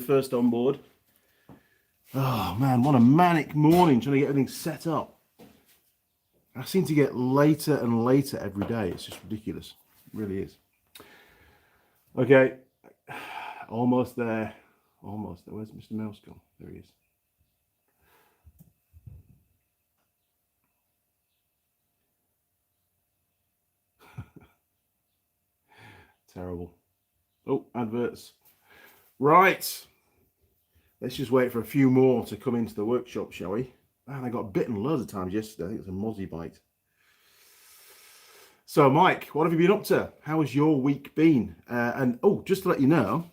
first on board. Oh man, what a manic morning trying to get everything set up. I seem to get later and later every day. It's just ridiculous. It really is. Okay, almost there. Almost there. Where's Mr. Mouse gone? There he is. Terrible. Oh, adverts. Right. Let's just wait for a few more to come into the workshop, shall we? Man, I got bitten loads of times yesterday. I think it was a mozzie bite. So, Mike, what have you been up to? How has your week been? And, oh, just to let you know,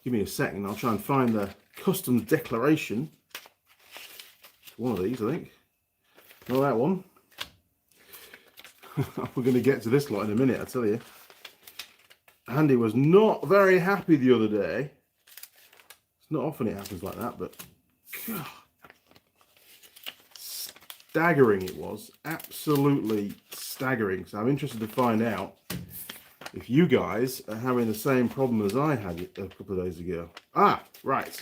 give me a second. I'll try and find the customs declaration. It's one of these, I think. Not that one. We're going to get to this lot in a minute, I tell you. Andy was not very happy the other day. It's not often it happens like that, but God, staggering it was. Absolutely staggering. So I'm interested to find out if you guys are having the same problem as I had a couple of days ago. Ah, right.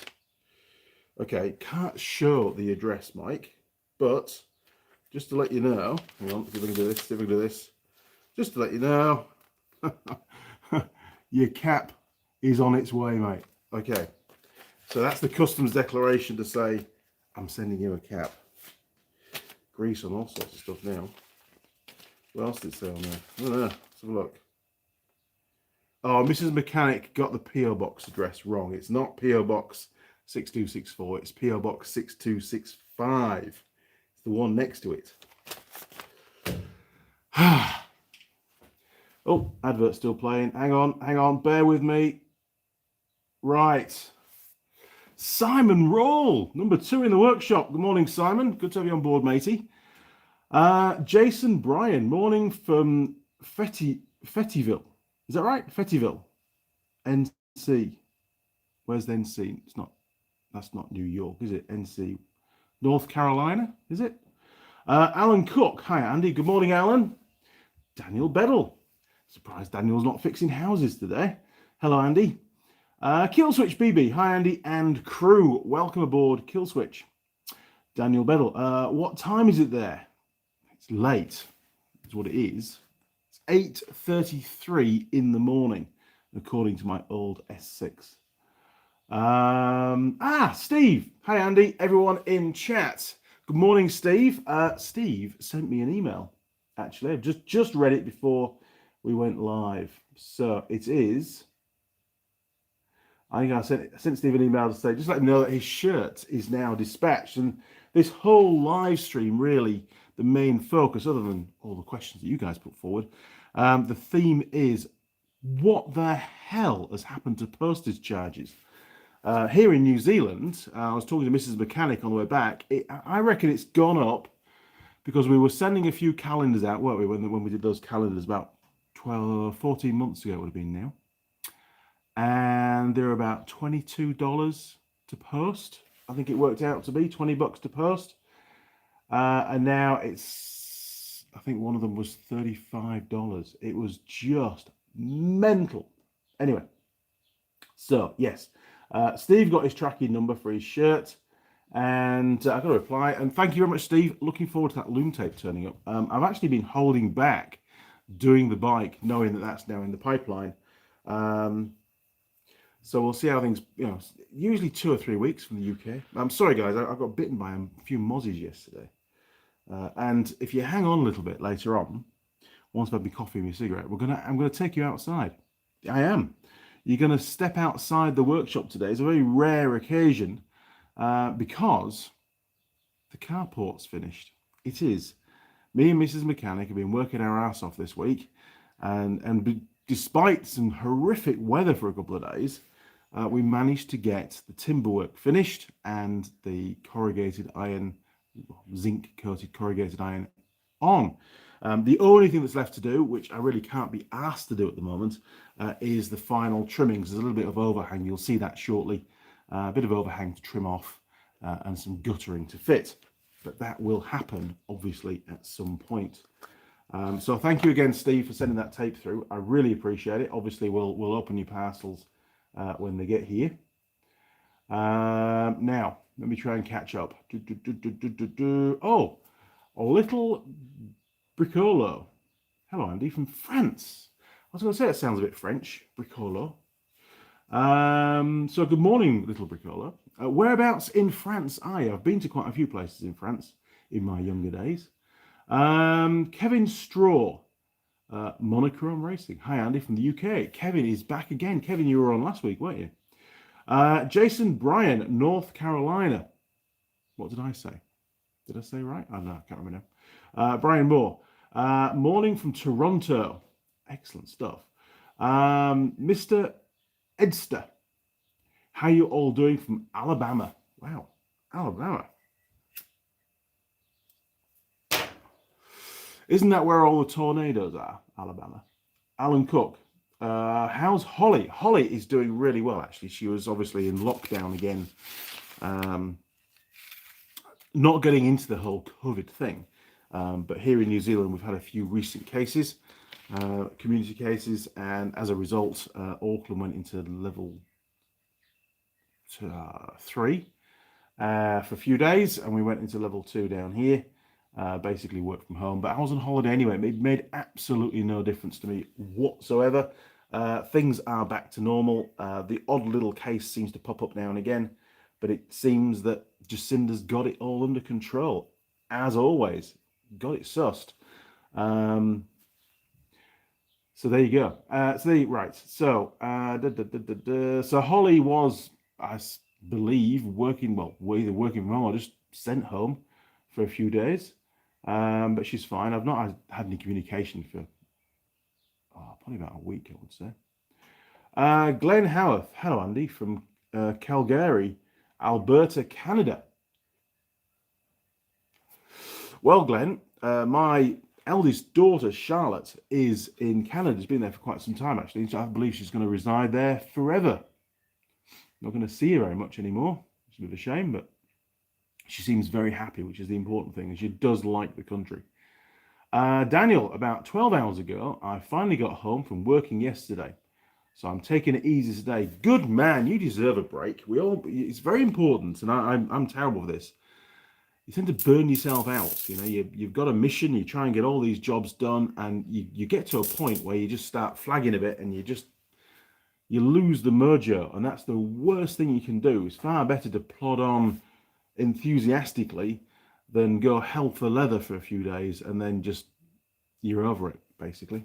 Okay, can't show the address, Mike, but just to let you know, hang on, see if we can do this, see if we can do this. Just to let you know, your cap is on its way, mate. Okay, so that's the customs declaration to say, I'm sending you a cap. Grease on all sorts of stuff now. What else did it say on there? I don't know, let's have a look. Oh, Mrs. Mechanic got the P.O. Box address wrong. It's not P.O. Box 6264, it's P.O. Box 6265. It's the one next to it. Oh, advert's still playing. Hang on, bear with me. Right. Simon Roll, number 2 in the workshop. Good morning, Simon. Good to have you on board, matey. Jason Bryan, morning from Fettyville. Is that right? Fettyville. NC. Where's the NC? That's not New York, is it? NC. North Carolina, is it? Alan Cook. Hi, Andy. Good morning, Alan. Daniel Beddle. Surprised Daniel's not fixing houses today. Hello, Andy. Killswitch BB. Hi, Andy and crew. Welcome aboard, Killswitch. Daniel Beddle. What time is it there? It's late. That's what it is. It's 8:33 in the morning, according to my old S6. Steve. Hi, Andy. Everyone in chat. Good morning, Steve. Steve sent me an email. Actually, I've just read it before we went live. So it is. I think I sent Steve an email to say, just let him know that his shirt is now dispatched. And this whole live stream, really, the main focus, other than all the questions that you guys put forward, the theme is what the hell has happened to postage charges? Here in New Zealand, I was talking to Mrs. Mechanic on the way back. I reckon it's gone up because we were sending a few calendars out, weren't we, when we did those calendars about 14 months ago, it would have been now. And they're about $22 to post. I think it worked out to be $20 to post. And now it's, I think one of them was $35. It was just mental. Anyway, so yes, Steve got his tracking number for his shirt. And I got a reply. And thank you very much, Steve. Looking forward to that loom tape turning up. I've actually been holding back doing the bike, knowing that that's now in the pipeline. So we'll see how things, usually 2 or 3 weeks from the UK. I'm sorry, guys, I got bitten by a few mozzies yesterday. And if you hang on a little bit later on, once I've had my coffee and my cigarette, I'm gonna take you outside. I am. You're gonna step outside the workshop today. It's a very rare occasion because the carport's finished. It is. Me and Mrs. Mechanic have been working our ass off this week, and despite some horrific weather for a couple of days, we managed to get the timberwork finished and the corrugated iron, zinc coated corrugated iron on. The only thing that's left to do, which I really can't be asked to do at the moment, is the final trimmings. There's a little bit of overhang. You'll see that shortly. A bit of overhang to trim off and some guttering to fit. But that will happen, obviously, at some point. So thank you again, Steve, for sending that tape through. I really appreciate it. Obviously, we'll open your parcels when they get here. Now, let me try and catch up. Oh, a little Bricolo. Hello, Andy, from France. I was going to say it sounds a bit French, Bricolo. So good morning, little Bricolo. Whereabouts in France are you? I've been to quite a few places in France in my younger days. Kevin Straw, Monochrome Racing. Hi, Andy, from the UK. Kevin is back again. Kevin, you were on last week, weren't you? Jason Bryan, North Carolina. What did I say? Did I say right? I don't know, I can't remember now. Brian Moore, morning from Toronto. Excellent stuff. Mr. Edster, how you all doing from Alabama? Wow, Alabama. Isn't that where all the tornadoes are, Alabama? Alan Cook, how's Holly? Holly is doing really well, actually. She was obviously in lockdown again. Not getting into the whole COVID thing. But here in New Zealand, we've had a few recent cases, community cases, and as a result, Auckland went into level 3 for a few days, and we went into level 2 down here, basically work from home. But I was on holiday anyway. It made absolutely no difference to me whatsoever. Things are back to normal. The odd little case seems to pop up now and again, but it seems that Jacinda's got it all under control, as always. Got it sussed. So there you go. So Holly was, I believe, working, well, either working from home or just sent home for a few days. But she's fine. I've not had any communication for probably about a week, I would say. Glenn Howarth, hello Andy, from Calgary, Alberta, Canada. Well, Glenn, my eldest daughter, Charlotte, is in Canada. She's been there for quite some time, actually. I believe she's going to reside there forever. Not going to see her very much anymore. It's a bit of a shame, but she seems very happy, which is the important thing, and she does like the country. Daniel, about 12 hours ago, I finally got home from working yesterday. So I'm taking it easy today. Good man, you deserve a break. It's very important, and I'm terrible for this. You tend to burn yourself out. You know, you've got a mission, you try and get all these jobs done, and you get to a point where you just start flagging a bit, and you lose the mojo, and that's the worst thing you can do. It's far better to plod on enthusiastically than go hell for leather for a few days, and then just, you're over it, basically.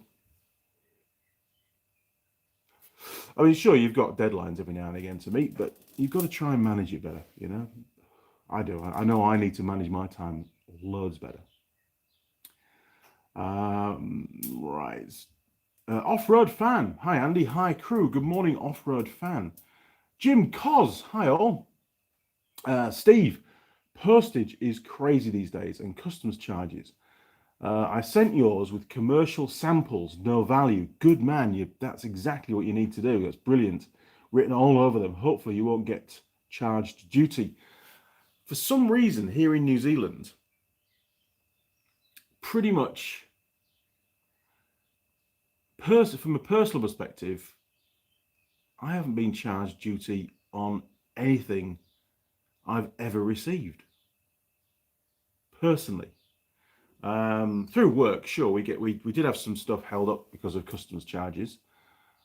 I mean, sure, you've got deadlines every now and again to meet, but you've got to try and manage it better, you know? I do. I know I need to manage my time loads better. Right. Off-road fan. Hi, Andy. Hi, crew. Good morning, off-road fan. Jim Cos. Hi, all. Steve. Postage is crazy these days, and customs charges. I sent yours with commercial samples, no value. Good man. That's exactly what you need to do. That's brilliant. Written all over them. Hopefully you won't get charged duty. For some reason here in New Zealand, pretty much from a personal perspective, I haven't been charged duty on anything I've ever received. Personally. Through work, sure, we did have some stuff held up because of customs charges.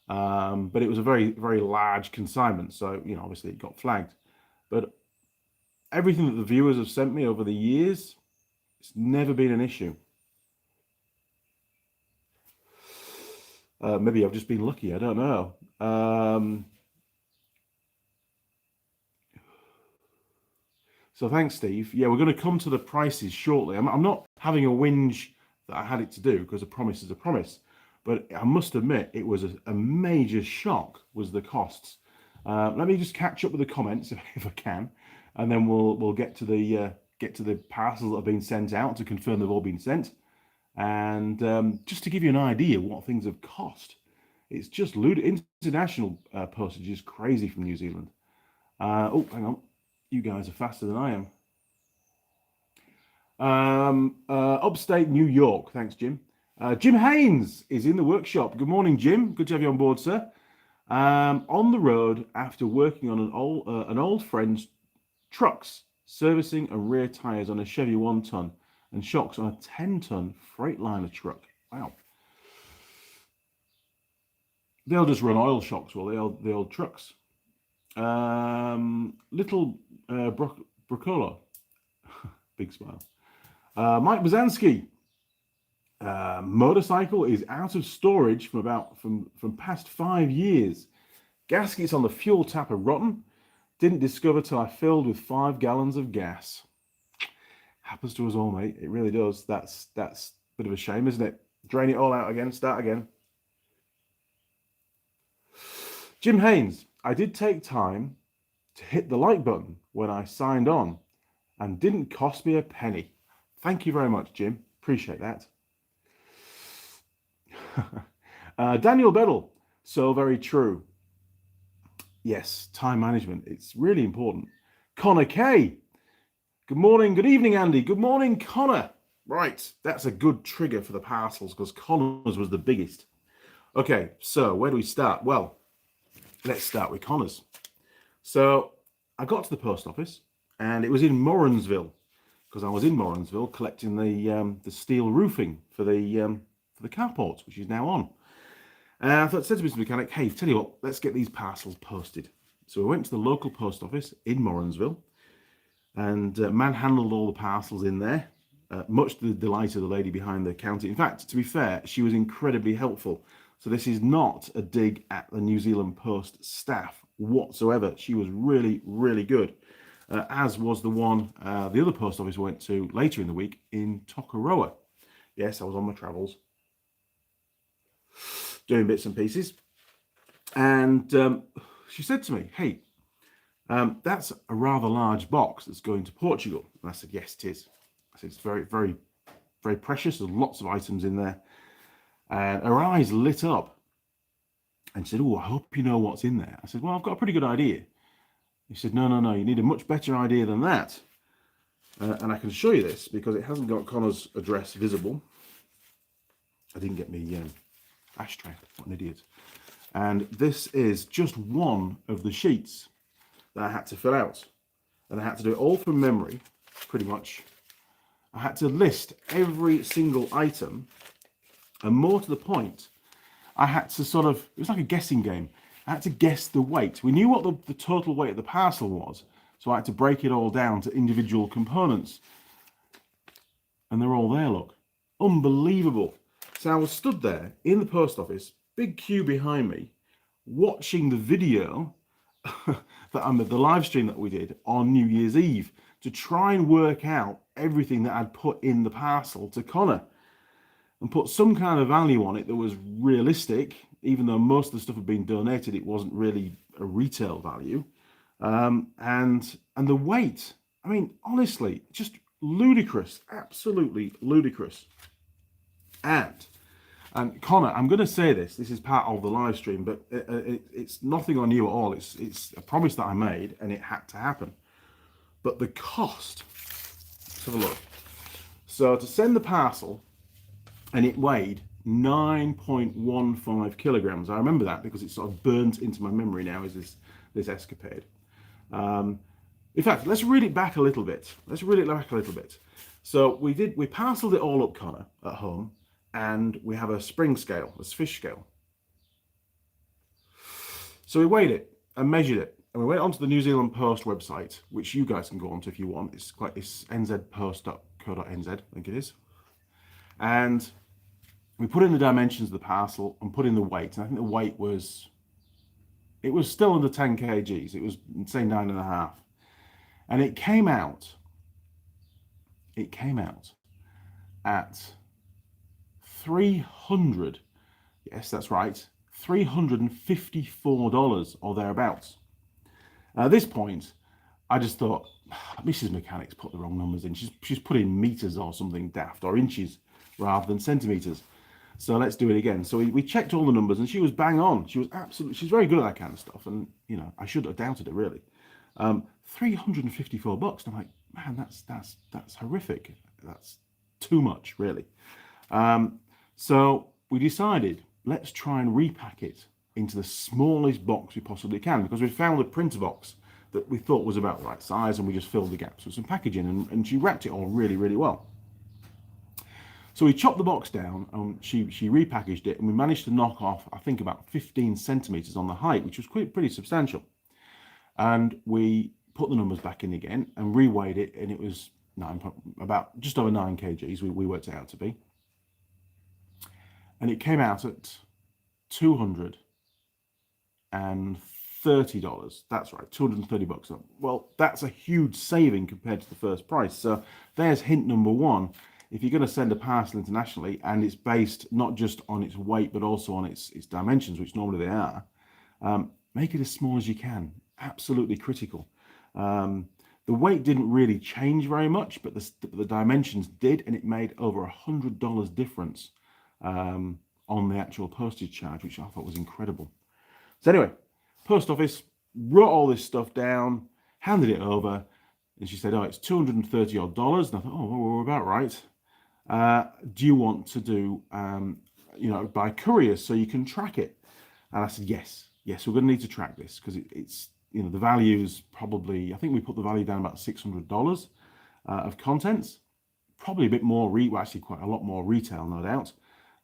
But it was a very, very large consignment, so you know, obviously it got flagged. But everything that the viewers have sent me over the years, it's never been an issue. Maybe I've just been lucky, I don't know. So thanks, Steve. Yeah, we're going to come to the prices shortly. I'm not having a whinge that I had it to do, because a promise is a promise. But I must admit, it was a major shock, was the costs. Let me just catch up with the comments if I can. And then we'll get to the parcels that have been sent out to confirm they've all been sent, and just to give you an idea what things have cost. It's just international postage is crazy from New Zealand. Oh, hang on, you guys are faster than I am. Upstate New York, thanks, Jim. Jim Haynes is in the workshop. Good morning, Jim. Good to have you on board, sir. On the road after working on an old friend's trucks, servicing and rear tires on a Chevy 1-ton and shocks on a 10-ton Freightliner truck. Wow. They'll just run oil shocks, will they? The old trucks. Little Brocolo. Big smile. Mike Bazanski. Motorcycle is out of storage from past 5 years. Gaskets on the fuel tap are rotten. Didn't discover till I filled with 5 gallons of gas. Happens to us all, mate. It really does. That's a bit of a shame, isn't it? Drain it all out again, start again. Jim Haynes, I did take time to hit the like button when I signed on and didn't cost me a penny. Thank you very much, Jim. Appreciate that. Daniel Beddle, so very true. Yes, time management. It's really important. Connor K. Good morning, good evening, Andy. Good morning, Connor. Right, that's a good trigger for the parcels because Connor's was the biggest. Okay, so where do we start? Well, let's start with Connor's. So I got to the post office and it was in Morrinsville because I was in Morrinsville collecting the steel roofing for the carport, which is now on. And I said to Mr. Mechanic, hey, tell you what, let's get these parcels posted. So we went to the local post office in Morrinsville and manhandled all the parcels in there, much to the delight of the lady behind the counter. In fact, to be fair, she was incredibly helpful. So this is not a dig at the New Zealand Post staff whatsoever. She was really, really good, as was the other post office we went to later in the week in Tokoroa. Yes, I was on my travels, doing bits and pieces. And she said to me, hey, that's a rather large box that's going to Portugal. And I said, yes, it is. I said, it's very, very, very precious. There's lots of items in there. And her eyes lit up. And she said, oh, I hope you know what's in there. I said, well, I've got a pretty good idea. He said, no, you need a much better idea than that. And I can show you this because it hasn't got Connor's address visible. I didn't get me ashtray. What an idiot. And this is just one of the sheets that I had to fill out. And I had to do it all from memory, pretty much. I had to list every single item. And more to the point, I had to it was like a guessing game. I had to guess the weight. We knew what the total weight of the parcel was. So I had to break it all down to individual components. And they're all there, look. Unbelievable. So I was stood there in the post office, big queue behind me, watching the video, the live stream that we did on New Year's Eve to try and work out everything that I'd put in the parcel to Connor and put some kind of value on it that was realistic, even though most of the stuff had been donated, it wasn't really a retail value. And the weight, I mean, honestly, just ludicrous, absolutely ludicrous. And Connor, I'm going to say this is part of the live stream, but it's nothing on you at all. It's a promise that I made and it had to happen. But the cost, let's have a look. So to send the parcel, and it weighed 9.15 kilograms. I remember that because it's sort of burnt into my memory now is this escapade. In fact, let's read it back a little bit. So we parceled it all up, Connor, at home, and we have a spring scale, a fish scale. So we weighed it and measured it, and we went onto the New Zealand Post website, which you guys can go onto if you want. It's nzpost.co.nz, I think it is. And we put in the dimensions of the parcel and put in the weight. And I think the weight was still under 10 kgs. It was, say, 9.5. And it came out at 300, yes, that's right, $354 or thereabouts. At this point, I just thought, Mrs. Mechanic's put the wrong numbers in. She's put in meters or something daft, or inches rather than centimeters. So let's do it again. So we checked all the numbers and she was bang on. She's very good at that kind of stuff. And, you know, I should have doubted it really. $354. And I'm like, man, that's horrific. That's too much, really. So we decided, let's try and repack it into the smallest box we possibly can, because we found a printer box that we thought was about the right size, and we just filled the gaps with some packaging, and she wrapped it all really, really well. So we chopped the box down, and she repackaged it, and we managed to knock off, I think, about 15 centimeters on the height, which was pretty substantial. And we put the numbers back in again and reweighed it, and it was about just over 9 kgs. We worked it out to be, and it came out at $230. That's right, $230. Well, that's a huge saving compared to the first price. So there's hint number one. If you're going to send a parcel internationally, and it's based not just on its weight but also on its dimensions, which normally they are, make it as small as you can. Absolutely critical. The weight didn't really change very much, but the dimensions did, and it made over $100 difference on the actual postage charge, which I thought was incredible. So anyway, post office wrote all this stuff down, handed it over, and she said, "Oh, it's $230 odd." And I thought, "Oh, well, we're about right. Do you want to do, by courier so you can track it?" And I said, yes, we're going to need to track this, because it's, the value's probably, I think we put the value down about $600 of contents, probably a bit more, actually quite a lot more retail, no doubt.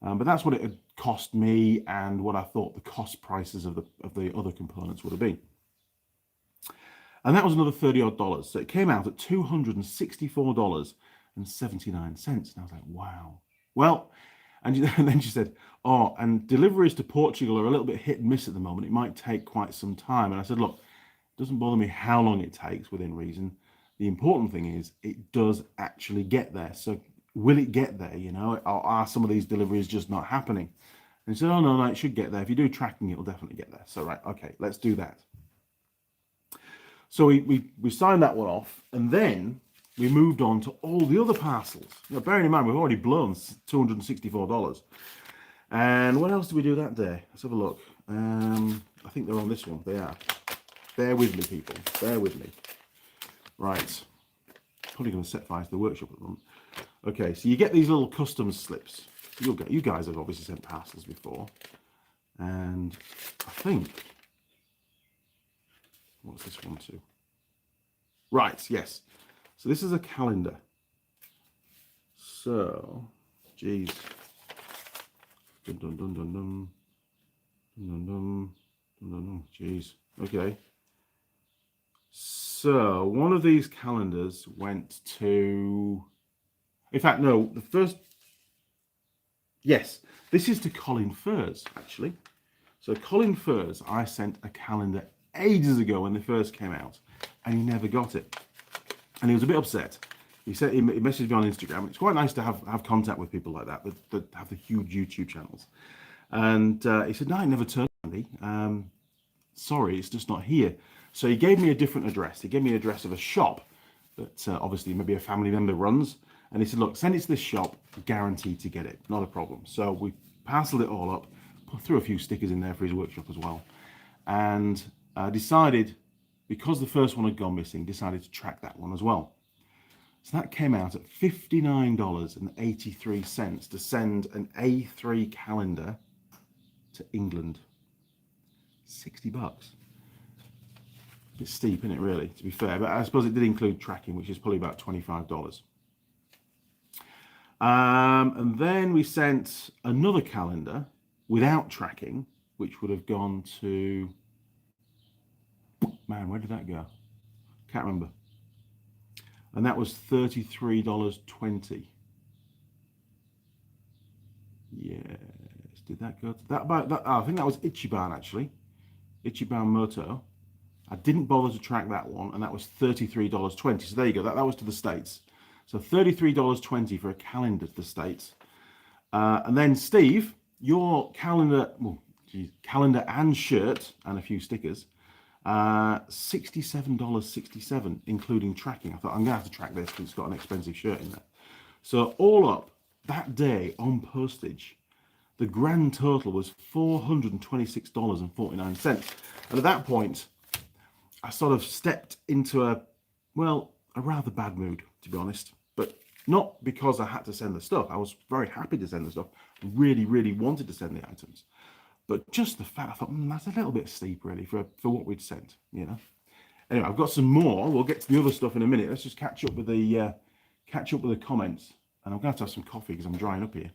But that's what it had cost me, and what I thought the cost prices of the other components would have been. And that was another $30 odd. So it came out at $264.79. And I was like, wow. Well, and then she said, "Oh, and deliveries to Portugal are a little bit hit and miss at the moment. It might take quite some time." And I said, "Look, it doesn't bother me how long it takes within reason. The important thing is it does actually get there. So will it get there, or are some of these deliveries just not happening?" And he said, "Oh, no, it should get there. If you do tracking, it'll definitely get there." So, right, okay, let's do that. So we signed that one off, and then we moved on to all the other parcels. Bearing in mind, we've already blown $264. And what else did we do that day? Let's have a look. I think they're on this one. They are. Bear with me, people. Bear with me. Right. Probably going to set fire to the workshop at the moment. Okay, so you get these little customs slips. You guys have obviously sent parcels before. And I think... what's this one to? Right, yes. So this is a calendar. So, geez. Dun dun dun dun dun. Dun dun dun. Dun dun dun. Geez. Okay. So one of these calendars went to... in fact, no, the first... yes, this is to Colin Furs, actually. So Colin Furs, I sent a calendar ages ago when they first came out, and he never got it. And he was a bit upset. He said, he messaged me on Instagram. It's quite nice to have contact with people like that have the huge YouTube channels. And he said, "No, it never turned up, Andy. Sorry, it's just not here." So he gave me a different address. He gave me an address of a shop that obviously maybe a family member runs. And he said, "Look, send it to this shop, guaranteed to get it, not a problem." So we parceled it all up, threw a few stickers in there for his workshop as well. And decided, because the first one had gone missing, decided to track that one as well. So that came out at $59.83 to send an A3 calendar to England. $60. A bit steep, isn't it, really, to be fair? But I suppose it did include tracking, which is probably about $25. And then we sent another calendar without tracking, which would have gone to... man, where did that go? Can't remember. And that was $33.20. Yes, did that go to that? I think that was Ichiban, actually. Ichiban Moto. I didn't bother to track that one, and that was $33.20. So there you go. That was to the States. So $33.20 for a calendar to the States. And then Steve, your calendar, calendar and shirt and a few stickers. $67.67, including tracking. I thought, I'm gonna have to track this because it's got an expensive shirt in there. So all up that day on postage, the grand total was $426.49. And at that point, I sort of stepped into a rather bad mood, to be honest. But not because I had to send the stuff. I was very happy to send the stuff. Really, really wanted to send the items. But just the fact, I thought, that's a little bit steep, really, for what we'd sent, you know. Anyway, I've got some more. We'll get to the other stuff in a minute. Let's just catch up with the comments. And I'm going to have to have some coffee because I'm drying up here.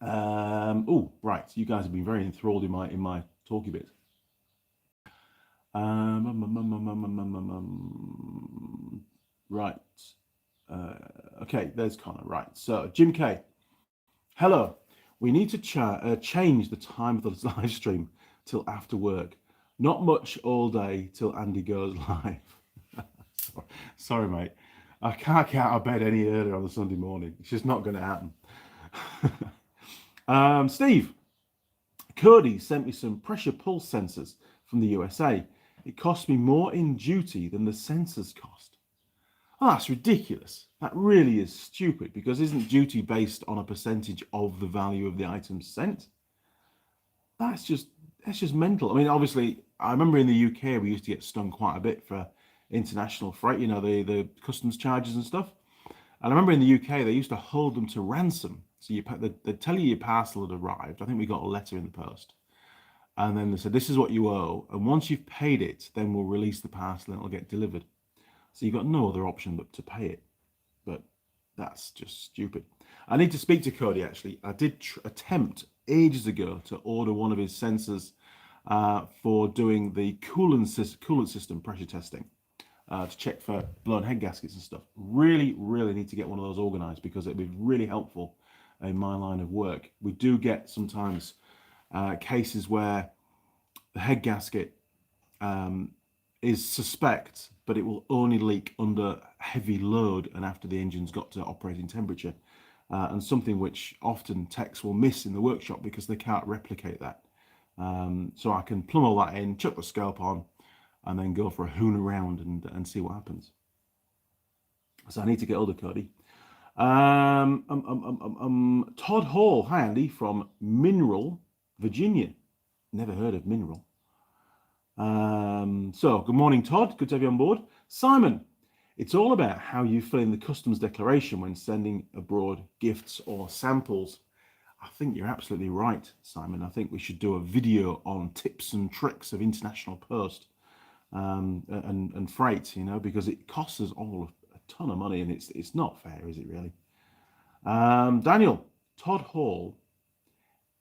Oh, right. You guys have been very enthralled in my talky bit. Right. Okay, there's Connor. Right. So, Jim K. Hello. We need to change the time of the live stream till after work. Not much all day till Andy goes live. Sorry, mate. I can't get out of bed any earlier on a Sunday morning. It's just not going to happen. Steve, Cody sent me some pressure pulse sensors from the USA. It cost me more in duty than the sensors cost. Oh, that's ridiculous. That really is stupid, because isn't duty based on a percentage of the value of the items sent? That's just mental. I mean, obviously, I remember in the UK we used to get stung quite a bit for international freight, you know, the customs charges and stuff. And I remember in the UK they used to hold them to ransom. So they'd tell you your parcel had arrived. I think we got a letter in the post. And then they said, this is what you owe. And once you've paid it, then we'll release the parcel and it'll get delivered. So you've got no other option but to pay it. But that's just stupid. I need to speak to Cody, actually. I did attempt ages ago to order one of his sensors for doing the coolant system pressure testing to check for blown head gaskets and stuff. Really, really need to get one of those organized, because it'd be really helpful in my line of work. We do get sometimes cases where the head gasket is suspect, but it will only leak under heavy load and after the engine's got to operating temperature, and something which often techs will miss in the workshop because they can't replicate that. So I can plumb all that in, chuck the scope on, and then go for a hoon around and see what happens. So I need to get hold of Cody. Todd Hall, hi Andy, from Mineral, Virginia. Never heard of Mineral. So good morning, Todd. Good to have you on board. Simon, it's all about how you fill in the customs declaration when sending abroad gifts or samples. I think you're absolutely right, Simon. I think we should do a video on tips and tricks of international post and freight, you know, because it costs us all a ton of money, and it's not fair, is it really? Daniel, Todd Hall,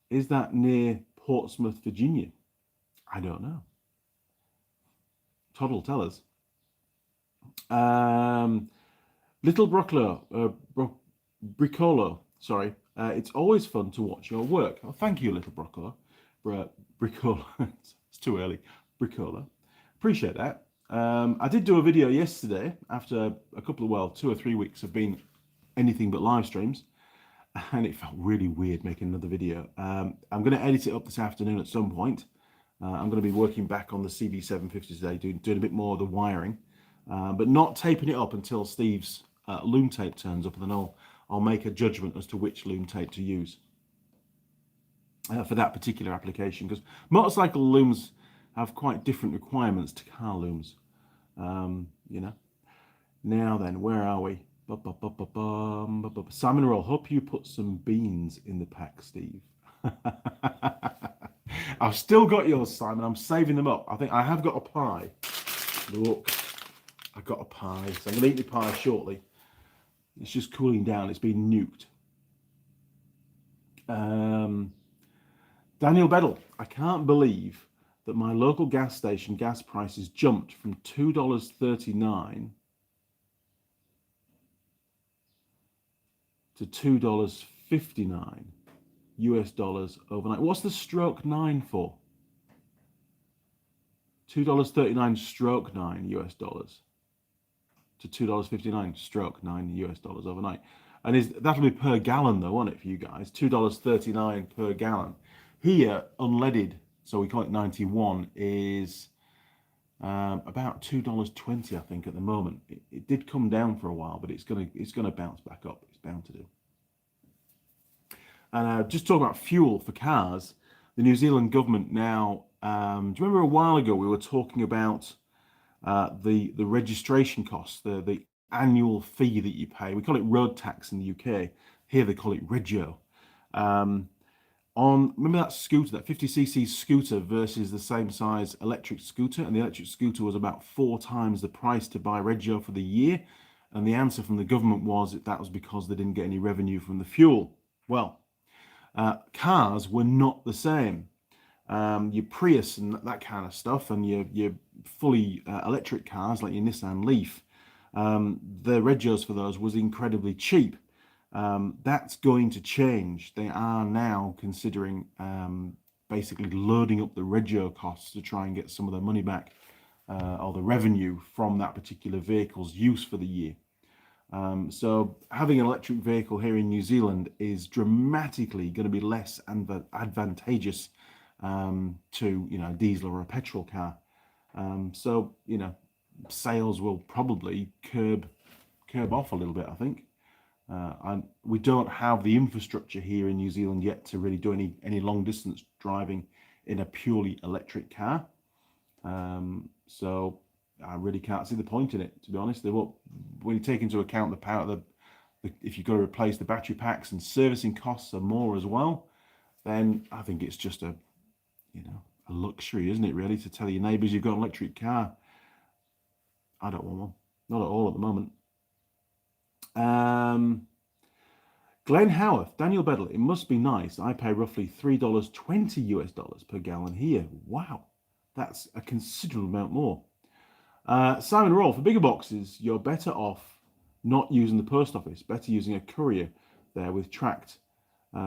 is that near Portsmouth, Virginia? I don't know. Todd will tell us. Little Bricolo, sorry. It's always fun to watch your work. Oh, thank you, Little Bricolo. It's too early. Bricolo. Appreciate that. I did do a video yesterday after a couple of, 2 or 3 weeks of being anything but live streams, and it felt really weird making another video. I'm going to edit it up this afternoon at some point. I'm going to be working back on the CB750 today, doing a bit more of the wiring, but not taping it up until Steve's loom tape turns up, and then I'll make a judgment as to which loom tape to use for that particular application, because motorcycle looms have quite different requirements to car looms, you know. Now then, where are we? Simon Roll, hope you put some beans in the pack, Steve. I've still got yours, Simon. I'm saving them up. I think I have got a pie. Look, I've got a pie. So I'm going to eat the pie shortly. It's just cooling down. It's been nuked. Daniel Beddle, I can't believe that my local gas station gas prices jumped from $2.39 to $2.59 US dollars overnight. What's the stroke 9 for? $2.39 stroke 9 US dollars to $2.59 stroke 9 US dollars overnight. And that'll be per gallon though, won't it, for you guys? $2.39 per gallon. Here, unleaded, so we call it 91, is about $2.20, I think, at the moment. It did come down for a while, but it's gonna bounce back up. It's bound to do. And just talking about fuel for cars, the New Zealand government now, do you remember a while ago we were talking about the registration costs, the annual fee that you pay? We call it road tax in the UK. Here they call it Reggio. Remember that scooter, that 50cc scooter versus the same size electric scooter, and the electric scooter was about 4 times the price to buy Reggio for the year, and the answer from the government was that was because they didn't get any revenue from the fuel. Well, cars were not the same. Your Prius and that kind of stuff, and your fully electric cars like your Nissan Leaf, the Reggios for those was incredibly cheap. That's going to change. They are now considering basically loading up the Reggio costs to try and get some of the money back, or the revenue from that particular vehicle's use for the year. So having an electric vehicle here in New Zealand is dramatically going to be less advantageous to, a diesel or a petrol car. So, sales will probably curb off a little bit, I think. We don't have the infrastructure here in New Zealand yet to really do any long distance driving in a purely electric car. So I really can't see the point in it, to be honest. When you take into account the power, if you've got to replace the battery packs and servicing costs are more as well, then I think it's just a luxury, isn't it, really, to tell your neighbours you've got an electric car. I don't want one, not at all at the moment. Glenn Howarth, Daniel Bedell, it must be nice. I pay roughly $3.20 per gallon here. Wow, that's a considerable amount more. Simon Roll, for bigger boxes, you're better off not using the post office, better using a courier there with tracked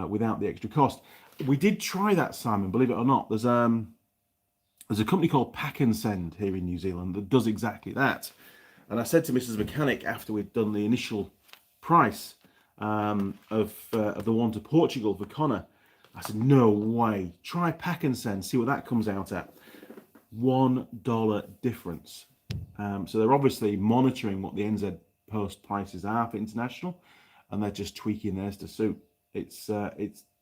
without the extra cost. We did try that, Simon, believe it or not. There's a company called Pack and Send here in New Zealand that does exactly that. And I said to Mrs. Mechanic after we'd done the initial price of the one to Portugal for Connor, I said, no way, try Pack and Send, see what that comes out at. $1 difference. So they're obviously monitoring what the NZ Post prices are for international, and they're just tweaking theirs to suit. It's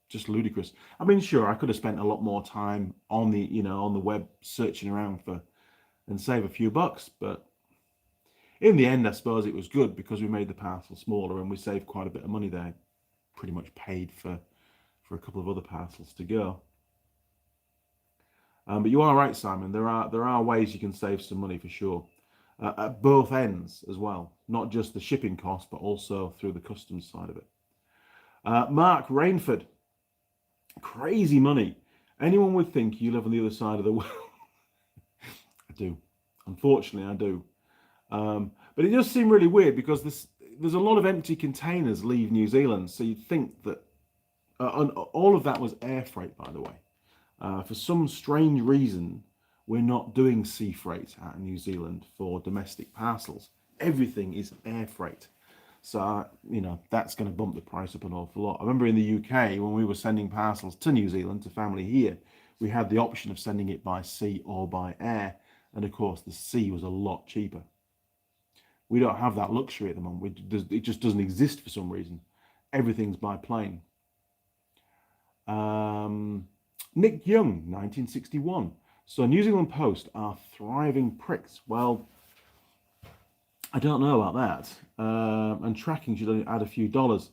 just ludicrous. I mean, sure, I could have spent a lot more time on the web searching around and save a few bucks, but in the end, I suppose it was good because we made the parcel smaller and we saved quite a bit of money there. Pretty much paid for a couple of other parcels to go. But you are right, Simon. There are ways you can save some money for sure, at both ends as well. Not just the shipping cost, but also through the customs side of it. Mark Rainford, crazy money. Anyone would think you live on the other side of the world. I do. Unfortunately, I do. But it does seem really weird because there's a lot of empty containers leave New Zealand. So you'd think that all of that was air freight, by the way. For some strange reason, we're not doing sea freight out in New Zealand for domestic parcels. Everything is air freight. So, that's going to bump the price up an awful lot. I remember in the UK, when we were sending parcels to New Zealand, to family here, we had the option of sending it by sea or by air. And of course, the sea was a lot cheaper. We don't have that luxury at the moment. It just doesn't exist for some reason. Everything's by plane. Nick Young, 1961. So New Zealand Post are thriving pricks. Well, I don't know about that. And tracking should only add a few dollars.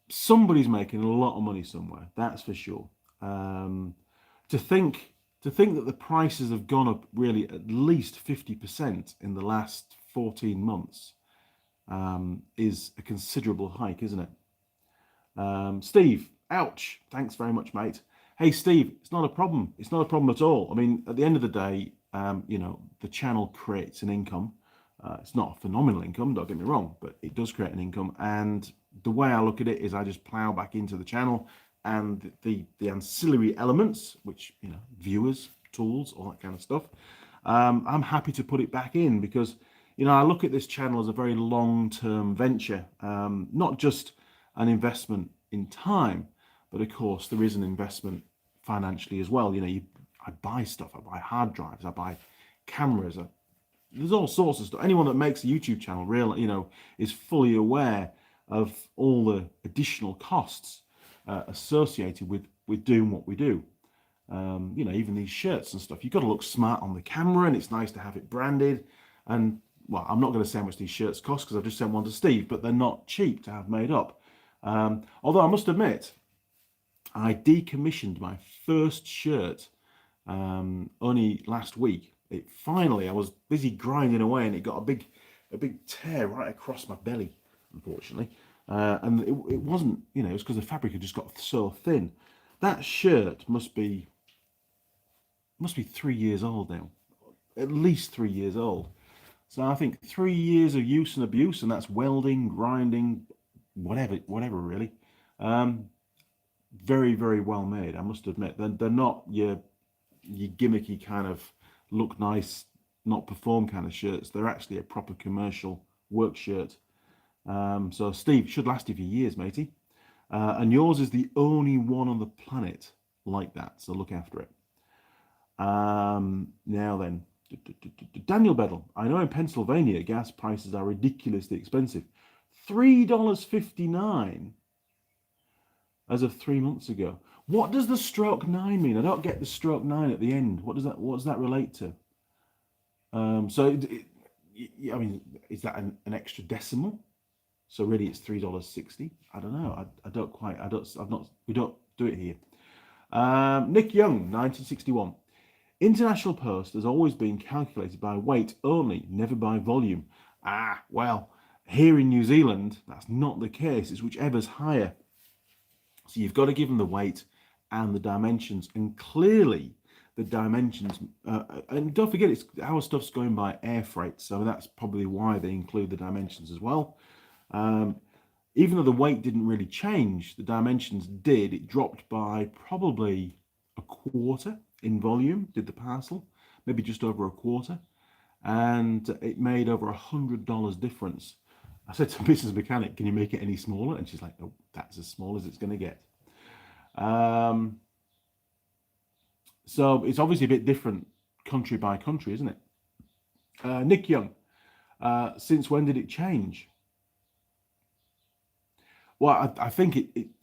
Somebody's making a lot of money somewhere, that's for sure. To think that the prices have gone up really at least 50% in the last 14 months is a considerable hike, isn't it? Steve, ouch. Thanks very much, mate. Hey, Steve, it's not a problem. It's not a problem at all. I mean, at the end of the day, the channel creates an income. It's not a phenomenal income, don't get me wrong, but it does create an income. And the way I look at it is I just plow back into the channel and the ancillary elements, which, viewers, tools, all that kind of stuff. I'm happy to put it back in because, I look at this channel as a very long-term venture, not just an investment in time, but of course there is an investment financially as well. I buy stuff, I buy hard drives, I buy cameras, there's all sorts of stuff. Anyone that makes a YouTube channel is fully aware of all the additional costs associated with doing what we do. Even these shirts and stuff, you've got to look smart on the camera, and it's nice to have it branded. And well, I'm not going to say how much these shirts cost because I've just sent one to Steve, but they're not cheap to have made up. Although I must admit, I decommissioned my first shirt only last week. I was busy grinding away, and it got a big tear right across my belly, unfortunately. And it wasn't, it was because the fabric had just got so thin. That shirt must be 3 years old now, at least 3 years old. So I think 3 years of use and abuse, and that's welding, grinding, whatever really. Very, very well made, I must admit. They're not your gimmicky kind of look nice, not perform kind of shirts. They're actually a proper commercial work shirt. So Steve, should last you for years, matey. And yours is the only one on the planet like that, so look after it. Now then, Daniel Bedell. I know in Pennsylvania gas prices are ridiculously expensive. $3.59 as of 3 months ago. What does the stroke 9 mean? I don't get the stroke 9 at the end. What does that relate to? I mean, is that an extra decimal? So really it's $3.60. I don't know. We don't do it here. Nick Young, 1961. International Post has always been calculated by weight only, never by volume. Well, here in New Zealand, that's not the case. It's whichever's higher. So you've got to give them the weight and the dimensions. And clearly the dimensions, and don't forget, our stuff's going by air freight. So that's probably why they include the dimensions as well. Even though the weight didn't really change, the dimensions did. It dropped by probably a quarter in volume, did the parcel, maybe just over a quarter, and it made over $100 difference. I said to a business mechanic, can you make it any smaller? And she's like, oh, that's as small as it's going to get. So it's obviously a bit different country by country, isn't it? Nick Young, since when did it change? Well, I think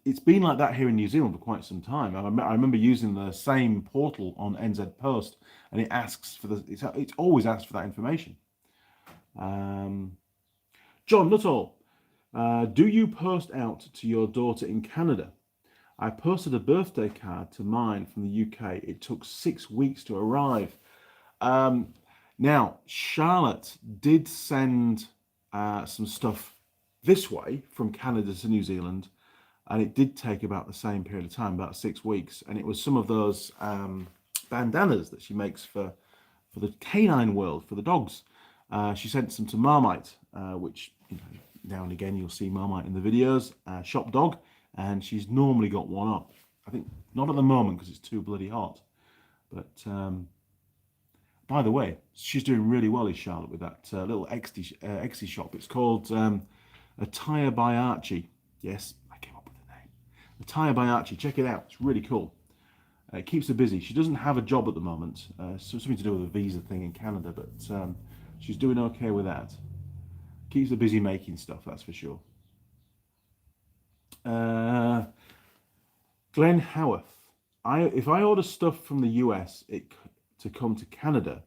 it's been like that here in New Zealand for quite some time. I remember using the same portal on NZ Post, and it asks for it's always asked for that information. John Nuttall, do you post out to your daughter in Canada? I posted a birthday card to mine from the UK. It took 6 weeks to arrive. Now, Charlotte did send some stuff this way from Canada to New Zealand, and it did take about the same period of time, about 6 weeks. And it was some of those bandanas that she makes for the canine world, for the dogs. She sent some to Marmite, which now and again you'll see Marmite in the videos, shop dog, and she's normally got one up. I think not at the moment because it's too bloody hot. But by the way, she's doing really well, is Charlotte, with that little Etsy shop. It's called Attire by Archie. Yes, I came up with the name. Attire by Archie. Check it out. It's really cool. It keeps her busy. She doesn't have a job at the moment. Something to do with a visa thing in Canada, but she's doing okay with that. Keeps her busy making stuff, that's for sure. Glenn Howarth. If I order stuff from the US to come to Canada,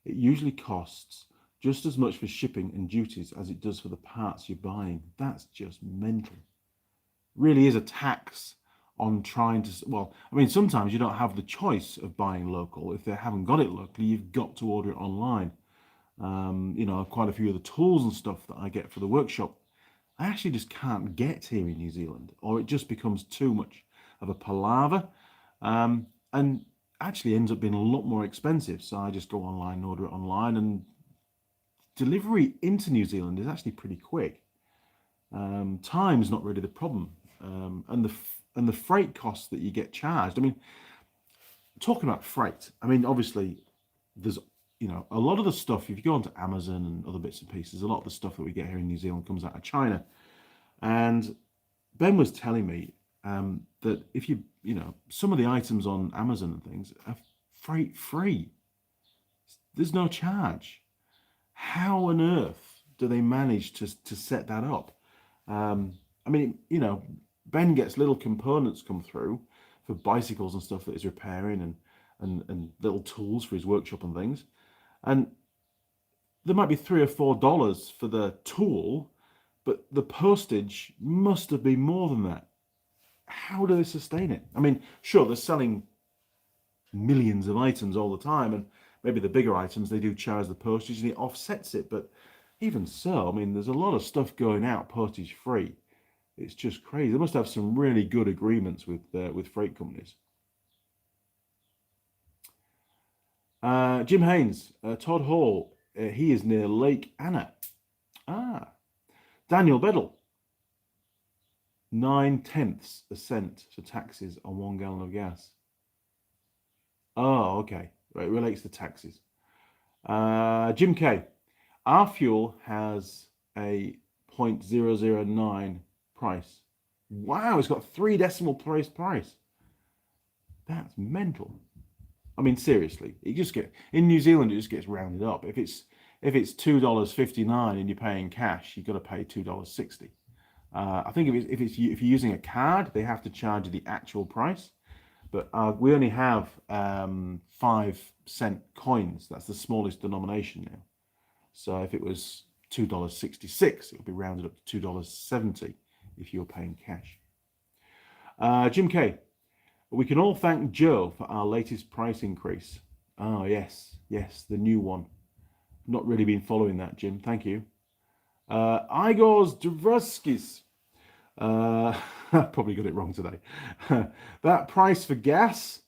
it usually costs just as much for shipping and duties as it does for the parts you're buying. That's just mental. Really is a tax on trying to, well, I mean, sometimes you don't have the choice of buying local. If they haven't got it locally, you've got to order it online. Quite a few of the tools and stuff that I get for the workshop, I actually just can't get here in New Zealand, or it just becomes too much of a palaver, and actually ends up being a lot more expensive. So I just go online and order it online, and delivery into New Zealand is actually pretty quick. Time's not really the problem, and the freight costs that you get charged. I mean, talking about freight, I mean, obviously there's a lot of the stuff, if you go onto Amazon and other bits and pieces, a lot of the stuff that we get here in New Zealand comes out of China. And Ben was telling me that if some of the items on Amazon and things are freight free. There's no charge. How on earth do they manage to set that up? I mean, Ben gets little components come through for bicycles and stuff that he's repairing, and little tools for his workshop and things. And there might be $3 or $4 for the tool, but the postage must have been more than that. How do they sustain it? I mean, sure, they're selling millions of items all the time, and maybe the bigger items they do charge the postage and it offsets it, but even so, I mean, there's a lot of stuff going out postage free. It's just crazy. They must have some really good agreements with freight companies. Jim Haynes, Todd Hall, he is near Lake Anna. Daniel Beddle, 9/10 a cent for taxes on 1 gallon of gas. Oh, okay. Right, it relates to taxes. Jim K, our fuel has a 0.009 price. Wow, it's got 3 decimal place price. That's mental. I mean, seriously, in New Zealand it just gets rounded up. If it's $2.59 and you're paying cash, you've got to pay $2.60. I think if you're using a card, they have to charge you the actual price. But we only have 5-cent coins. That's the smallest denomination now. So if it was $2.66, it would be rounded up to $2.70 if you're paying cash. Jim K, we can all thank Joe for our latest price increase. Oh, yes, the new one. Not really been following that, Jim. Thank you. Igor Zdravskis. I probably got it wrong today. That price for gas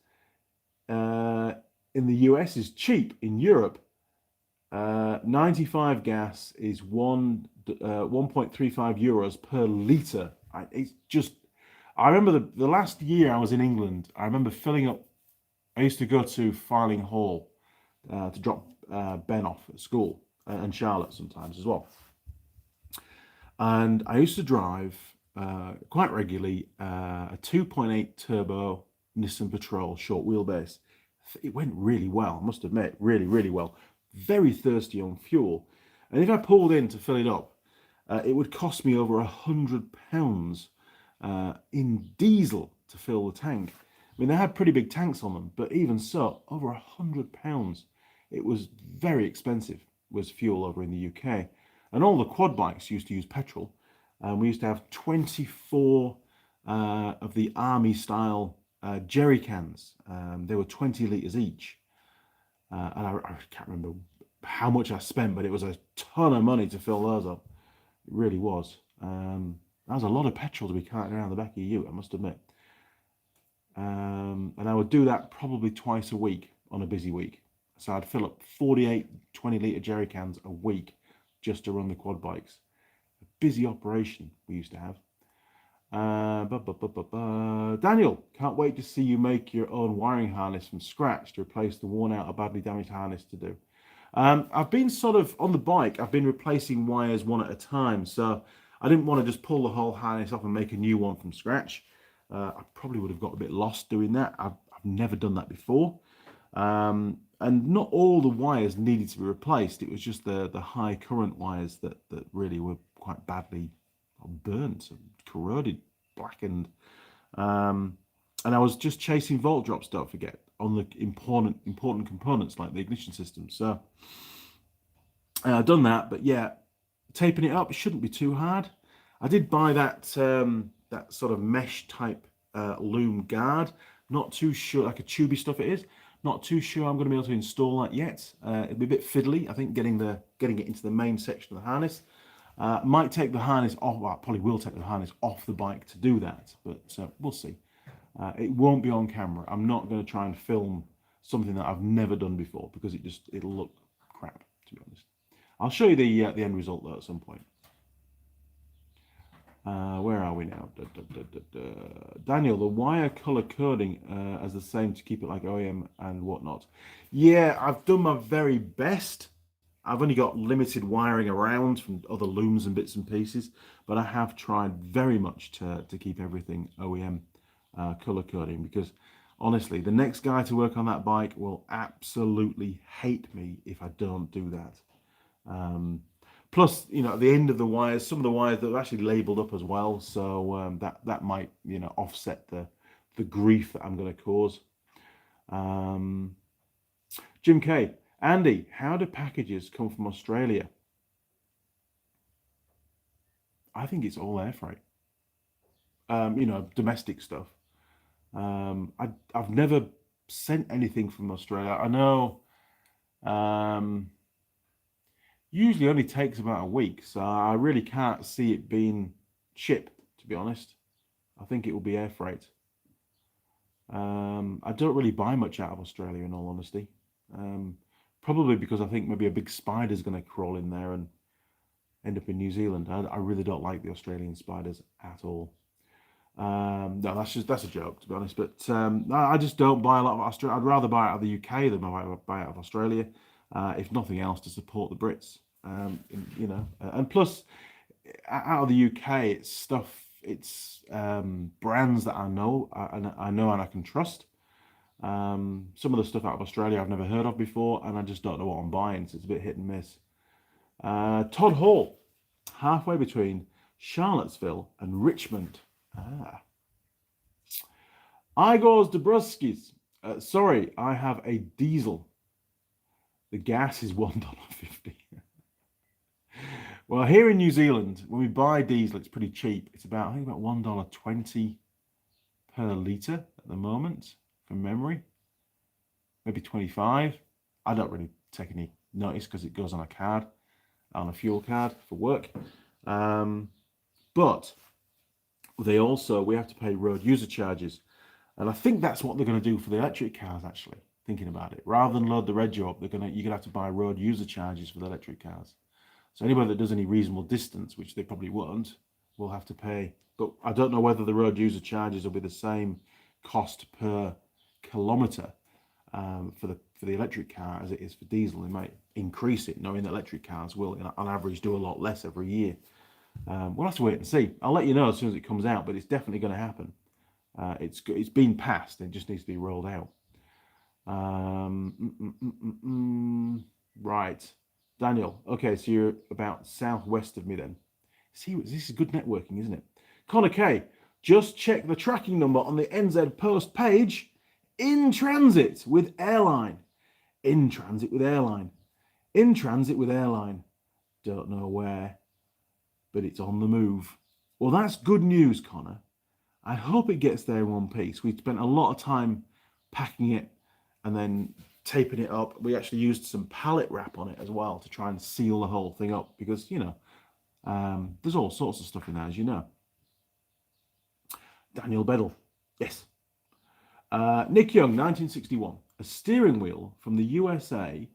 in the US is cheap. In Europe, 95 gas is 1.35 euros per litre. I remember the last year I was in England, I remember filling up. I used to go to Farling Hall to drop Ben off at school, and Charlotte sometimes as well. And I used to drive quite regularly a 2.8 turbo Nissan Patrol short wheelbase. It went really well, I must admit, really, really well. Very thirsty on fuel. And if I pulled in to fill it up, it would cost me over £100 in diesel to fill the tank. I mean, they had pretty big tanks on them, but even so, over £100. It was very expensive, was fuel over in the UK. And all the quad bikes used to use petrol. We used to have 24 of the army-style jerry cans. They were 20 litres each. And I can't remember how much I spent, but it was a ton of money to fill those up. It really was. That was a lot of petrol to be carting around the back of your ute, I must admit. And I would do that probably twice a week on a busy week. So I'd fill up 48 20-litre jerry cans a week just to run the quad bikes. A busy operation we used to have. Daniel, can't wait to see you make your own wiring harness from scratch to replace the worn out or badly damaged harness to do. I've been sort of, on the bike, I've been replacing wires one at a time. So I didn't want to just pull the whole harness off and make a new one from scratch. I probably would have got a bit lost doing that. I've never done that before. And not all the wires needed to be replaced. It was just the high current wires that really were quite badly burnt and corroded, blackened. And I was just chasing volt drops, don't forget, on the important components like the ignition system. So I've done that, but yeah, taping it up shouldn't be too hard. I did buy that sort of mesh type loom guard. Not too sure, like a tubey stuff it is. Not too sure I'm going to be able to install that yet. It'll be a bit fiddly, I think, getting it into the main section of the harness. Might take the harness off. Well, probably will take the harness off the bike to do that, but we'll see. It won't be on camera. I'm not going to try and film something that I've never done before because it'll look crap, to be honest. I'll show you the end result though at some point. Where are we now? Daniel, the wire color coding as the same to keep it like OEM and whatnot. Yeah, I've done my very best. I've only got limited wiring around from other looms and bits and pieces, but I have tried very much to keep everything OEM color coding, because honestly, the next guy to work on that bike will absolutely hate me if I don't do that. Plus, at the end of the wires, some of the wires that are actually labelled up as well, so that might, offset the grief that I'm going to cause. Jim K, Andy, how do packages come from Australia? I think it's all air freight. You know, domestic stuff. I've never sent anything from Australia. I know usually only takes about a week, so I really can't see it being shipped, to be honest. I think it will be air freight. I don't really buy much out of Australia, in all honesty. Probably because I think maybe a big spider's going to crawl in there and end up in New Zealand. I really don't like the Australian spiders at all. No, that's a joke, to be honest. But I just don't buy a lot of Australia. I'd rather buy out of the UK than buy out of Australia, if nothing else, to support the Brits. You know, and plus, out of the UK, it's stuff. It's brands that I know and I can trust. Some of the stuff out of Australia I've never heard of before, and I just don't know what I'm buying, so it's a bit hit and miss. Todd Hall, halfway between Charlottesville and Richmond. Igor's Dobruskis. Sorry, I have a diesel. The gas is $1.50. Well, here in New Zealand, when we buy diesel, it's pretty cheap. It's about, I think, about $1.20 per litre at the moment, from memory. Maybe 25. I don't really take any notice because it goes on a card, on a fuel card for work. But we have to pay road user charges. And I think that's what they're going to do for the electric cars, actually, thinking about it. Rather than load the reg up, you're going to have to buy road user charges for the electric cars. So anybody that does any reasonable distance, which they probably won't, will have to pay. But I don't know whether the road user charges will be the same cost per kilometre for the electric car as it is for diesel. They might increase it, knowing that electric cars will, on average, do a lot less every year. We'll have to wait and see. I'll let you know as soon as it comes out, but it's definitely going to happen. It's been passed. It just needs to be rolled out. Right. Daniel, okay, so you're about southwest of me then. See, this is good networking, isn't it? Connor K, just check the tracking number on the NZ Post page. In transit with airline. In transit with airline. In transit with airline. Don't know where, but it's on the move. Well, that's good news, Connor. I hope it gets there in one piece. We spent a lot of time packing it and then taping it up. We actually used some pallet wrap on it as well to try and seal the whole thing up because, you know, there's all sorts of stuff in there, as you know. Daniel Beddle, yes. Nick Young, 1961. A steering wheel from the USA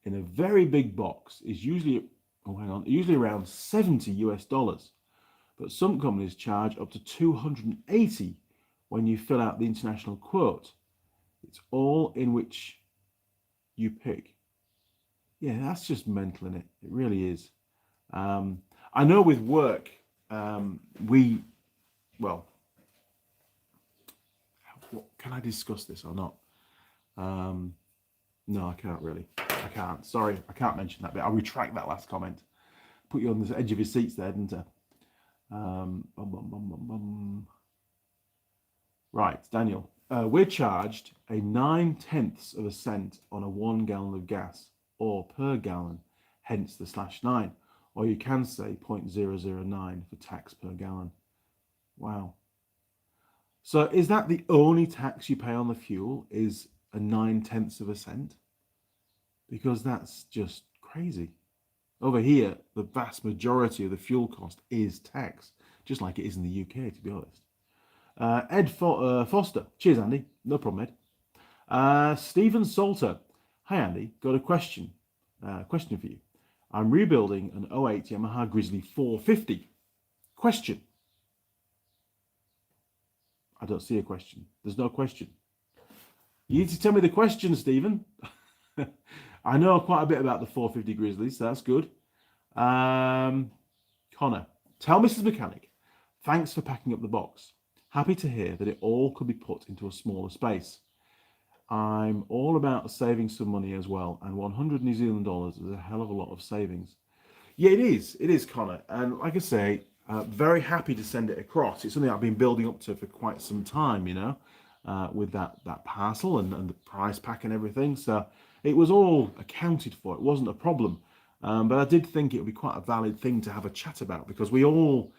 in a very big box is usually around $70 US. But some companies charge up to $280 when you fill out the international quote. It's all in which you pick. Yeah, that's just mental, isn't it? It really is. I know with work, can I discuss this or not? No, I can't really. I can't. Sorry, I can't mention that bit. I'll retract that last comment. Put you on the edge of your seats there, didn't I? Right, Daniel. We're charged a 9/10 of a cent on a 1 gallon of gas, or per gallon, hence the /9. Or you can say 0.009 for tax per gallon. Wow. So is that the only tax you pay on the fuel, is a 9/10 of a cent? Because that's just crazy. Over here, the vast majority of the fuel cost is tax, just like it is in the UK, to be honest. Ed Foster. Cheers, Andy. No problem, Ed. Stephen Salter. Hi, Andy. Got a question. Question for you. I'm rebuilding an 08 Yamaha Grizzly 450. Question. I don't see a question. There's no question. You need to tell me the question, Stephen. I know quite a bit about the 450 Grizzlies, so that's good. Connor. Tell Mrs. Mechanic, thanks for packing up the box. Happy to hear that it all could be put into a smaller space. I'm all about saving some money as well, and 100 New Zealand dollars is a hell of a lot of savings. Yeah, it is, Connor. And like I say, very happy to send it across. It's something I've been building up to for quite some time, you know, with that parcel and the price pack and everything. So it was all accounted for. It wasn't a problem. But I did think it would be quite a valid thing to have a chat about, because we all,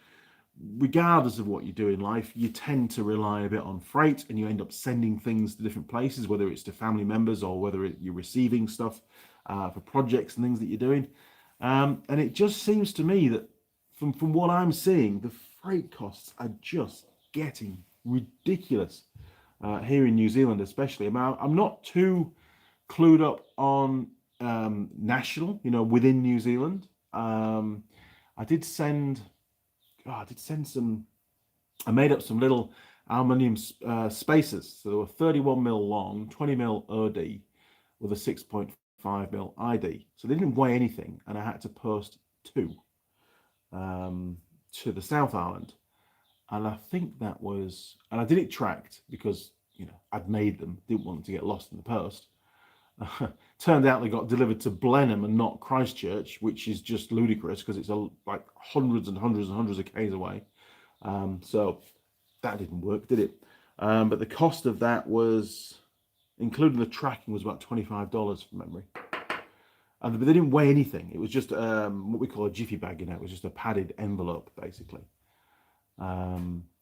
regardless of what you do in life, you tend to rely a bit on freight, and you end up sending things to different places, whether it's to family members or whether you're receiving stuff for projects and things that you're doing. And it just seems to me that from what I'm seeing, the freight costs are just getting ridiculous here in New Zealand, especially. I'm not too clued up on national, within New Zealand. I did send some. I made up some little aluminium spacers. So they were 31 mil long, 20 mil OD, with a 6.5 mil ID. So they didn't weigh anything, and I had to post two to the South Island. And I think that was, and I did it tracked because I'd made them, didn't want them to get lost in the post. Turned out they got delivered to Blenheim and not Christchurch, which is just ludicrous because it's like hundreds and hundreds and hundreds of k's away. So that didn't work, did it? But the cost of that was, including the tracking, was about $25 from memory. But they didn't weigh anything. It was just what we call a jiffy bag. It was just a padded envelope, basically. But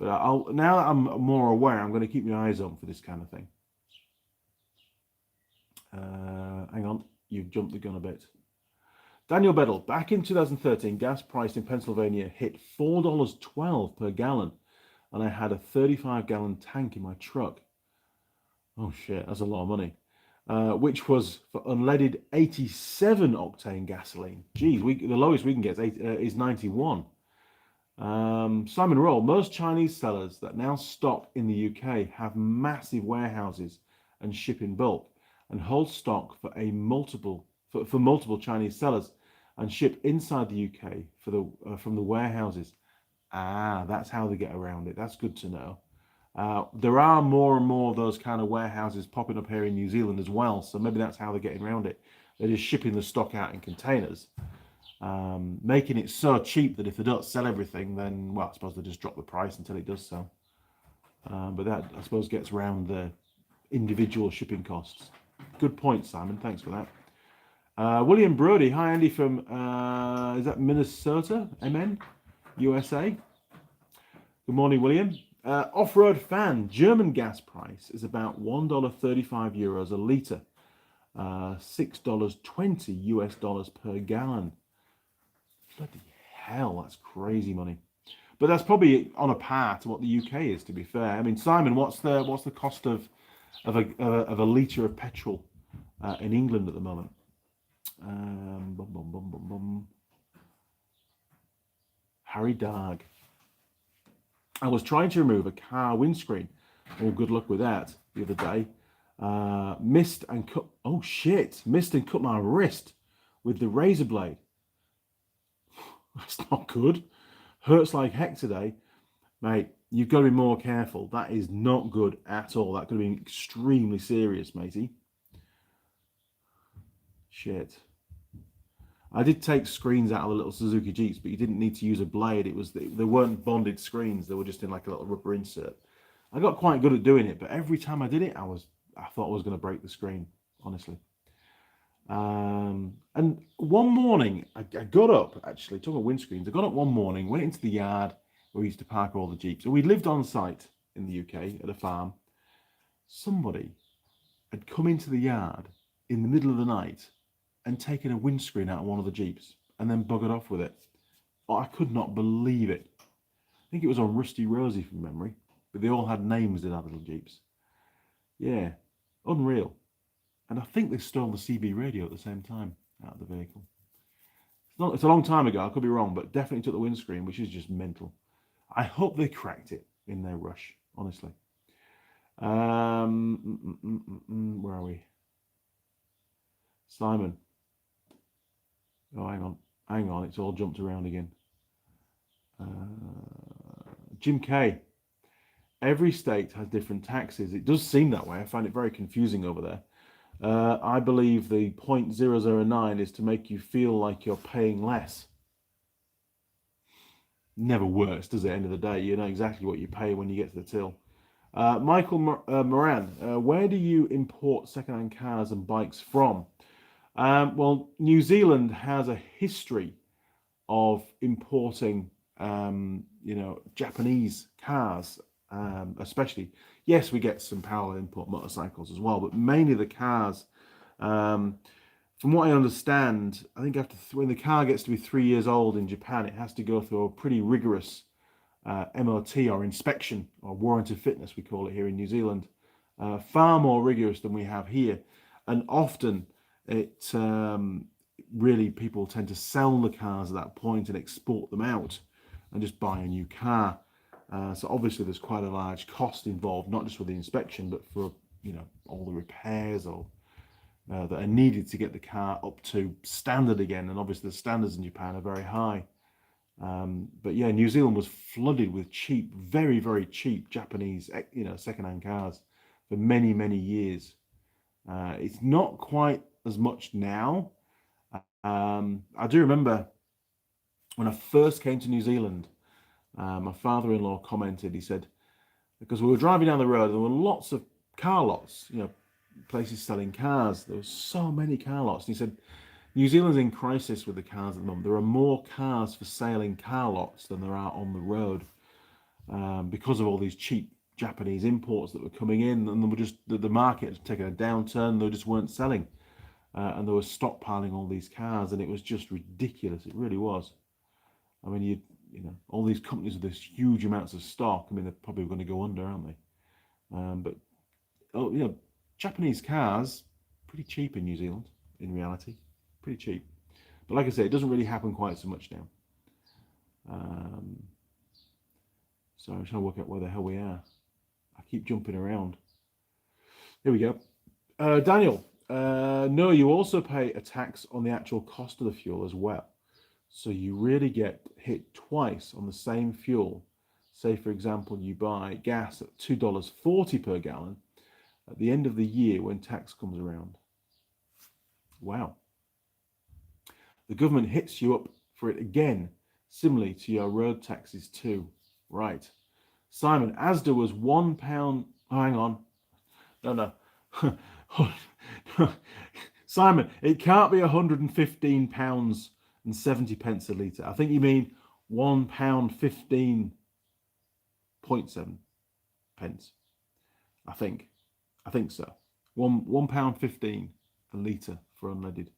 now that I'm more aware, I'm going to keep my eyes on for this kind of thing. Hang on, you've jumped the gun a bit. Daniel Beddle, back in 2013, gas price in Pennsylvania hit $4.12 per gallon, and I had a 35-gallon tank in my truck. Oh shit, that's a lot of money. Which was for unleaded 87 octane gasoline. Geez, the lowest we can get is 91. Simon Roll, most Chinese sellers that now stock in the UK have massive warehouses and ship in bulk, and hold stock for multiple Chinese sellers and ship inside the UK from the warehouses. That's how they get around it. That's good to know. There are more and more of those kind of warehouses popping up here in New Zealand as well, so maybe that's how they're getting around it. They're just shipping the stock out in containers, making it so cheap that if they don't sell everything, then, well, I suppose they just drop the price until it does sell. But that, I suppose, gets around the individual shipping costs. Good point, Simon. Thanks for that. William Brody. Hi, Andy from, is that Minnesota? MN? USA? Good morning, William. Off-road fan. German gas price is about €1.35 a litre. $6.20 US dollars per gallon. Bloody hell, that's crazy money. But that's probably on a par to what the UK is, to be fair. I mean, Simon, what's the cost of a litre of petrol in England at the moment? Harry Darg. I was trying to remove a car windscreen. Oh, good luck with that the other day. Missed and cut my wrist with the razor blade. That's not good. Hurts like heck today. Mate, you've got to be more careful. That is not good at all. That could have been extremely serious, matey. Shit. I did take screens out of the little Suzuki Jeeps, but you didn't need to use a blade. They weren't bonded screens. They were just in like a little rubber insert. I got quite good at doing it, but every time I did it, I thought I was going to break the screen, honestly. And one morning, I got up, actually, talking about windscreens, I got up one morning, went into the yard where we used to park all the Jeeps. So we lived on site in the UK at a farm. Somebody had come into the yard in the middle of the night and taken a windscreen out of one of the Jeeps and then buggered off with it. Oh, I could not believe it. I think it was on Rusty Rosie from memory, but they all had names in our little Jeeps. Yeah, unreal. And I think they stole the CB radio at the same time out of the vehicle. It's a long time ago, I could be wrong, but definitely took the windscreen, which is just mental. I hope they cracked it in their rush, honestly. Where are we? Simon. Oh, hang on, it's all jumped around again. Jim K. Every state has different taxes. It does seem that way. I find it very confusing over there. I believe the 0.009 is to make you feel like you're paying less. Never works, does it? At the end of the day, you know exactly what you pay when you get to the till. Michael Moran, where do you import second-hand cars and bikes from? Well, New Zealand has a history of importing, Japanese cars, especially. Yes, we get some parallel import motorcycles as well, but mainly the cars. Um, from what I understand, I think when the car gets to be 3 years old in Japan, it has to go through a pretty rigorous MOT or inspection or warranty fitness, we call it here in New Zealand, far more rigorous than we have here. And often it really people tend to sell the cars at that point and export them out and just buy a new car. So obviously there's quite a large cost involved, not just for the inspection, but for all the repairs or that are needed to get the car up to standard again. And obviously the standards in Japan are very high. But yeah, New Zealand was flooded with cheap, very, very cheap Japanese, second-hand cars for many, many years. It's not quite as much now. I do remember when I first came to New Zealand, my father-in-law commented, he said, because we were driving down the road, there were lots of car lots, places selling cars. There were so many car lots. And he said, New Zealand's in crisis with the cars at the moment. There are more cars for sale in car lots than there are on the road because of all these cheap Japanese imports that were coming in, and they were just the market had taken a downturn. They just weren't selling, and they were stockpiling all these cars, and it was just ridiculous. It really was. I mean, all these companies with this huge amounts of stock. I mean, they're probably going to go under, aren't they? But Japanese cars pretty cheap in New Zealand. In reality, pretty cheap. But like I say, it doesn't really happen quite so much now. So I'm trying to work out where the hell we are. I keep jumping around. Here we go. Daniel, no, you also pay a tax on the actual cost of the fuel as well. So you really get hit twice on the same fuel. Say, for example, you buy gas at $2.40 per gallon at the end of the year when tax comes around. Wow. The government hits you up for it again, similarly to your road taxes too. Right. Simon, Asda was £1. Oh, hang on. No. Simon, it can't be £115 and 70 pence a litre. I think you mean £1.15.7 pence. I think so. £1.15 a litre for unleaded.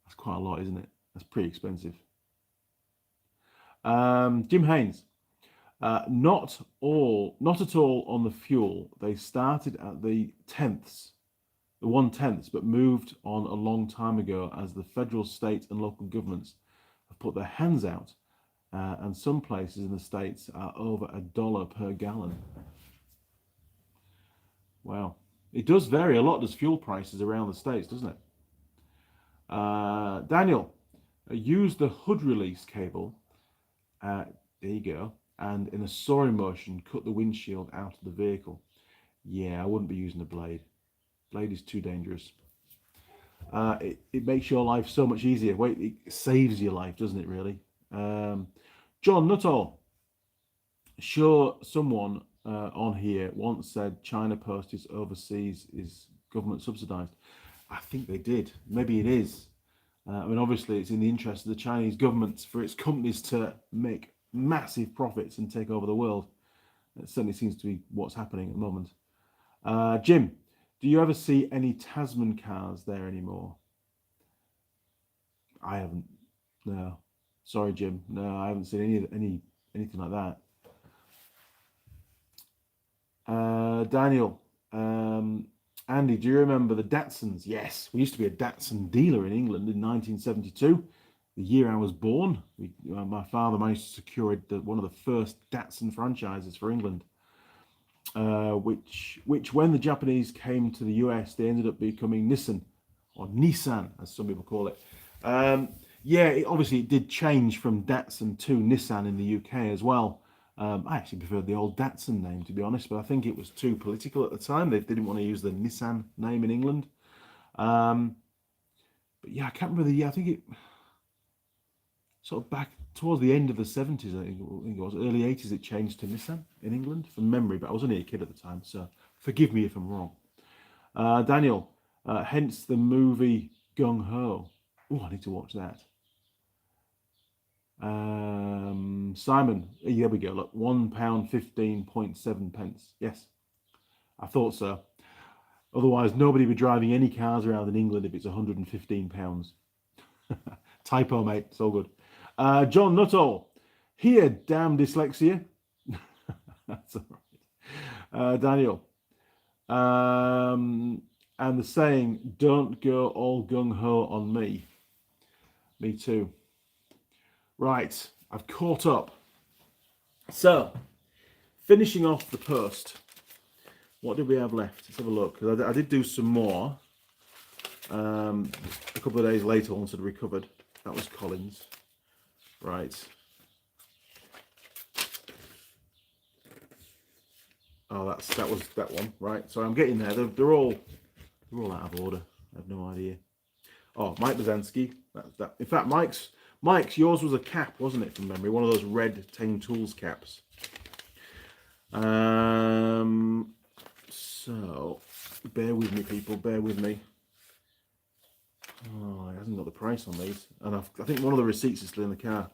That's quite a lot, isn't it? That's pretty expensive. Jim Haynes, not at all on the fuel. They started at the 1/10, but moved on a long time ago as the federal, state, and local governments have put their hands out, and some places in the States are over $1 per gallon. Wow. It does vary a lot, does fuel prices around the States, doesn't it? Daniel, use the hood release cable. There you go. And in a sawing motion, cut the windshield out of the vehicle. Yeah, I wouldn't be using a blade. Blade is too dangerous. It makes your life so much easier. Wait, it saves your life, doesn't it, really? John Nuttall. Sure, someone on here once said China Post is overseas, is government subsidized. I think they did. Maybe it is. I mean, obviously, it's in the interest of the Chinese government for its companies to make massive profits and take over the world. It certainly seems to be what's happening at the moment. Jim, do you ever see any Tasman cars there anymore? I haven't. No. Sorry, Jim. No, I haven't seen anything like that. Daniel, Andy, do you remember the Datsuns? Yes, we used to be a Datsun dealer in England in 1972, the year I was born. My father managed to secure one of the first Datsun franchises for England, which when the Japanese came to the US, they ended up becoming Nissan, or Nissan, as some people call it. Obviously it did change from Datsun to Nissan in the UK as well. I actually preferred the old Datsun name, to be honest, but I think it was too political at the time. They didn't want to use the Nissan name in England. But yeah, I can't remember I think it sort of back towards the end of the 70s, I think it was, early 80s, it changed to Nissan in England from memory, but I was only a kid at the time, so forgive me if I'm wrong. Daniel, Hence the movie Gung Ho. Oh, I need to watch that. Simon, here we go. Look, £1.15.7. Yes, I thought so. Otherwise, nobody would be driving any cars around in England if it's £115. Typo, mate. It's all good. John Nuttall. Here, damn dyslexia. That's all right. Daniel. And the saying, don't go all gung-ho on me. Me too. Right, I've caught up. So, finishing off the post. What did we have left? Let's have a look. I did do some more. A couple of days later, once I'd recovered. That was Collins. Right. Oh, that was that one. Right. So I'm getting there. They're all out of order. I have no idea. Oh, Mike Bazansky. That. In fact, Mike's yours was a cap, wasn't it, from memory? One of those red 10 Tools caps. So bear with me, people. Bear with me. Oh, it hasn't got the price on these, and I think one of the receipts is still in the car,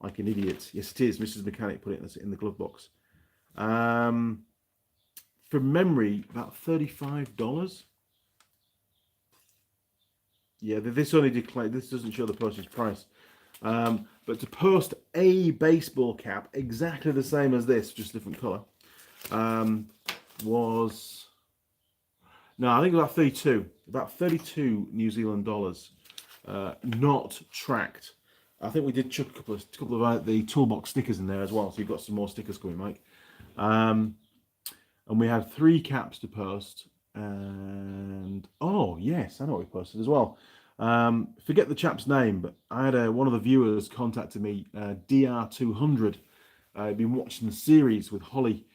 like an idiot. Yes, it is. Mrs. Mechanic put it in the glove box. From memory, about $35. Yeah, this only declared. This doesn't show the postage price. But to post a baseball cap exactly the same as this, just different colour, was I think about 32 New Zealand dollars, not tracked. I think we did chuck a couple of the toolbox stickers in there as well, so you've got some more stickers coming, Mike. And we had 3 caps to post, and oh yes, I know what we posted as well. Forget the chap's name, but I had one of the viewers contacted me, DR200. I'd been watching the series with Holly,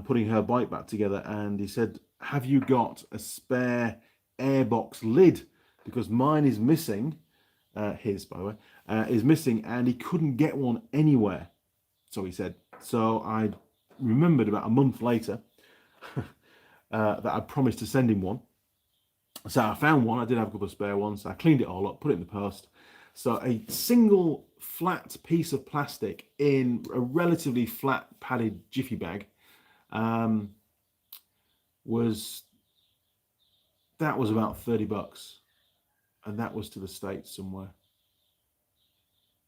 putting her bike back together, and he said, have you got a spare airbox lid? Because mine is missing. His, by the way, is missing, and he couldn't get one anywhere. So he said. So I remembered about a month later that I promised to send him one. So I found one. I did have a couple of spare ones. I cleaned it all up, put it in the post. So a single flat piece of plastic in a relatively flat padded jiffy bag was about $30, and that was to the States somewhere.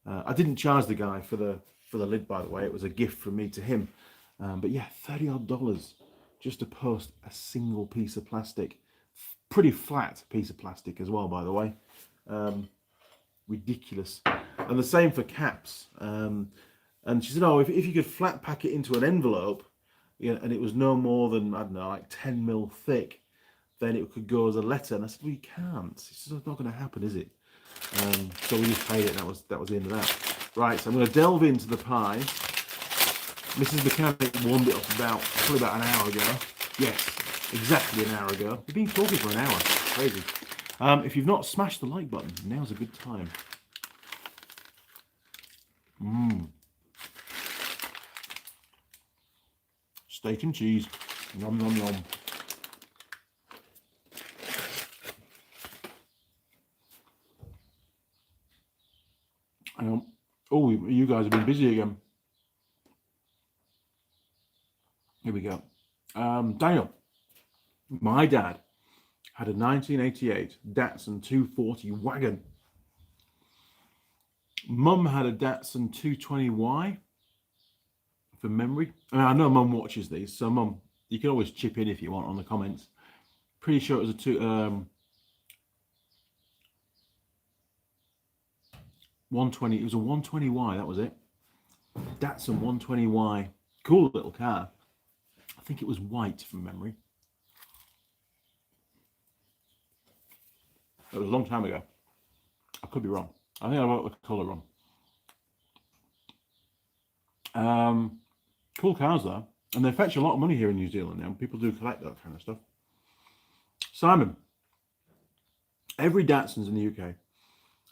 I didn't charge the guy for the lid, by the way. It was a gift from me to him. But yeah, $30 just to post a single piece of plastic. Pretty flat piece of plastic as well, by the way. Ridiculous. And the same for caps. And she said, oh, if you could flat pack it into an envelope, and it was no more than, I don't know, like 10 mil thick, then it could go as a letter. And I said, well, you can't. It's just not going to happen, is it? So we just paid it. That was the end of that. Right, so I'm going to delve into the pie. Mrs. Mechanic warmed it up probably about an hour ago. Yes, exactly an hour ago. We've been talking for an hour. Crazy. If you've not smashed the like button, now's a good time. Steak and cheese. Yum, yum, yum. Oh, you guys have been busy again. Here we go. Daniel, my dad had a 1988 Datsun 240 wagon. Mum had a Datsun 220Y, from memory. I know Mum watches these, so Mum, you can always chip in if you want on the comments. Pretty sure it was a 120. It was a 120Y. That was it. Datsun 120Y. Cool little car. I think it was white from memory. It was a long time ago. I could be wrong. I think I wrote the colour wrong. Cool cars though, and they fetch a lot of money here in New Zealand now. People do collect that kind of stuff. Simon, every Datsuns in the UK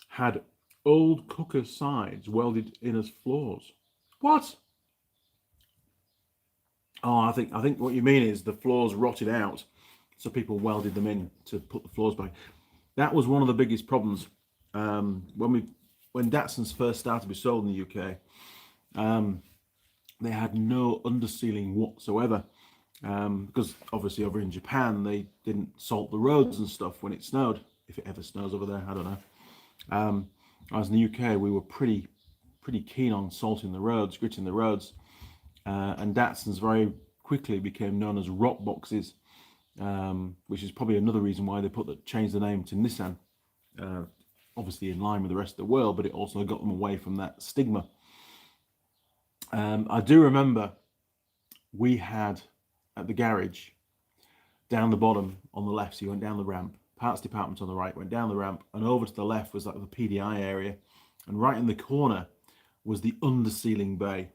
had old cooker sides welded in as floors. What? Oh, I think what you mean is the floors rotted out So people welded them in to put the floors back. That was one of the biggest problems when Datsuns first started to be sold in the UK. They had no undersealing whatsoever, because obviously over in Japan they didn't salt the roads and stuff when it snowed, if it ever snows over there, I don't know. As in the UK, we were pretty keen on salting the roads, gritting the roads, and Datsuns very quickly became known as rock boxes, which is probably another reason why they changed the name to Nissan, obviously in line with the rest of the world, but it also got them away from that stigma. I do remember we had at the garage, down the bottom on the left, so you went down the ramp, parts department on the right, went down the ramp, and over to the left was like the PDI area, and right in the corner was the undersealing bay.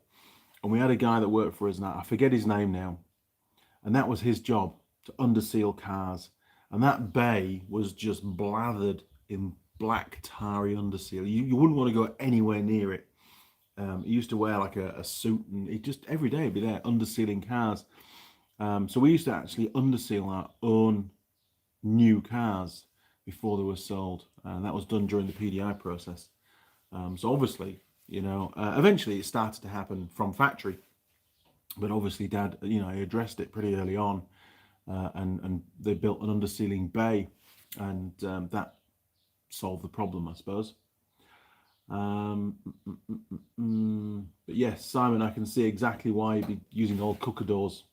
And we had a guy that worked for us now, I forget his name now, and that was his job, to underseal cars. And that bay was just blathered in black tarry underseal. You wouldn't want to go anywhere near it. He used to wear like a suit, and he just every day be there undersealing cars. So we used to actually underseal our own new cars before they were sold, and that was done during the PDI process. So obviously, eventually it started to happen from factory, but obviously Dad, he addressed it pretty early on, and they built an undersealing bay, and that solved the problem, I suppose. But yes, Simon, I can see exactly why you'd be using old cooker doors.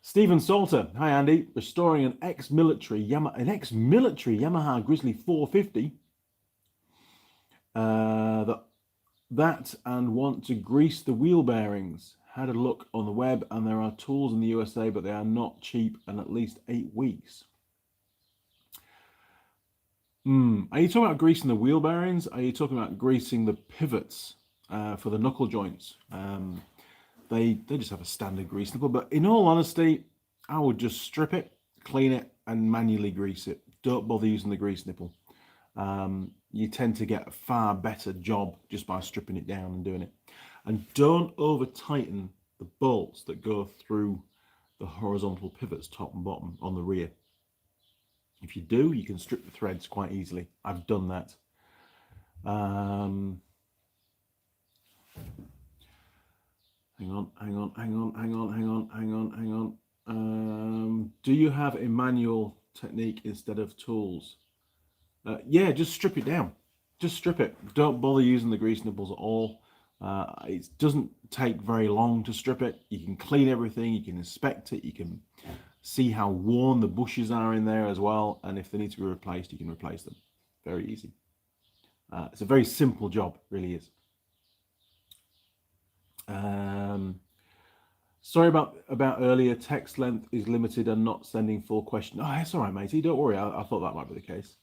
Stephen Salter, hi Andy, restoring an ex-military Yamaha Grizzly 450. That and want to grease the wheel bearings. Had a look on the web, and there are tools in the USA, but they are not cheap and at least 8 weeks. Are you talking about greasing the wheel bearings? Are you talking about greasing the pivots for the knuckle joints? They just have a standard grease nipple, but in all honesty, I would just strip it, clean it, and manually grease it. Don't bother using the grease nipple. You tend to get a far better job just by stripping it down and doing it. And don't over tighten the bolts that go through the horizontal pivots, top and bottom, on the rear. If you do, you can strip the threads quite easily. I've done that. Hang on. Do you have a manual technique instead of tools? Yeah, just strip it down. Just strip it. Don't bother using the grease nipples at all. It doesn't take very long to strip it. You can clean everything. You can inspect it. You can see how worn the bushes are in there as well. And if they need to be replaced, you can replace them. Very easy. It's a very simple job, really is. Sorry about earlier. Text length is limited and not sending full question. Oh, that's all right, matey. Don't worry. I thought that might be the case.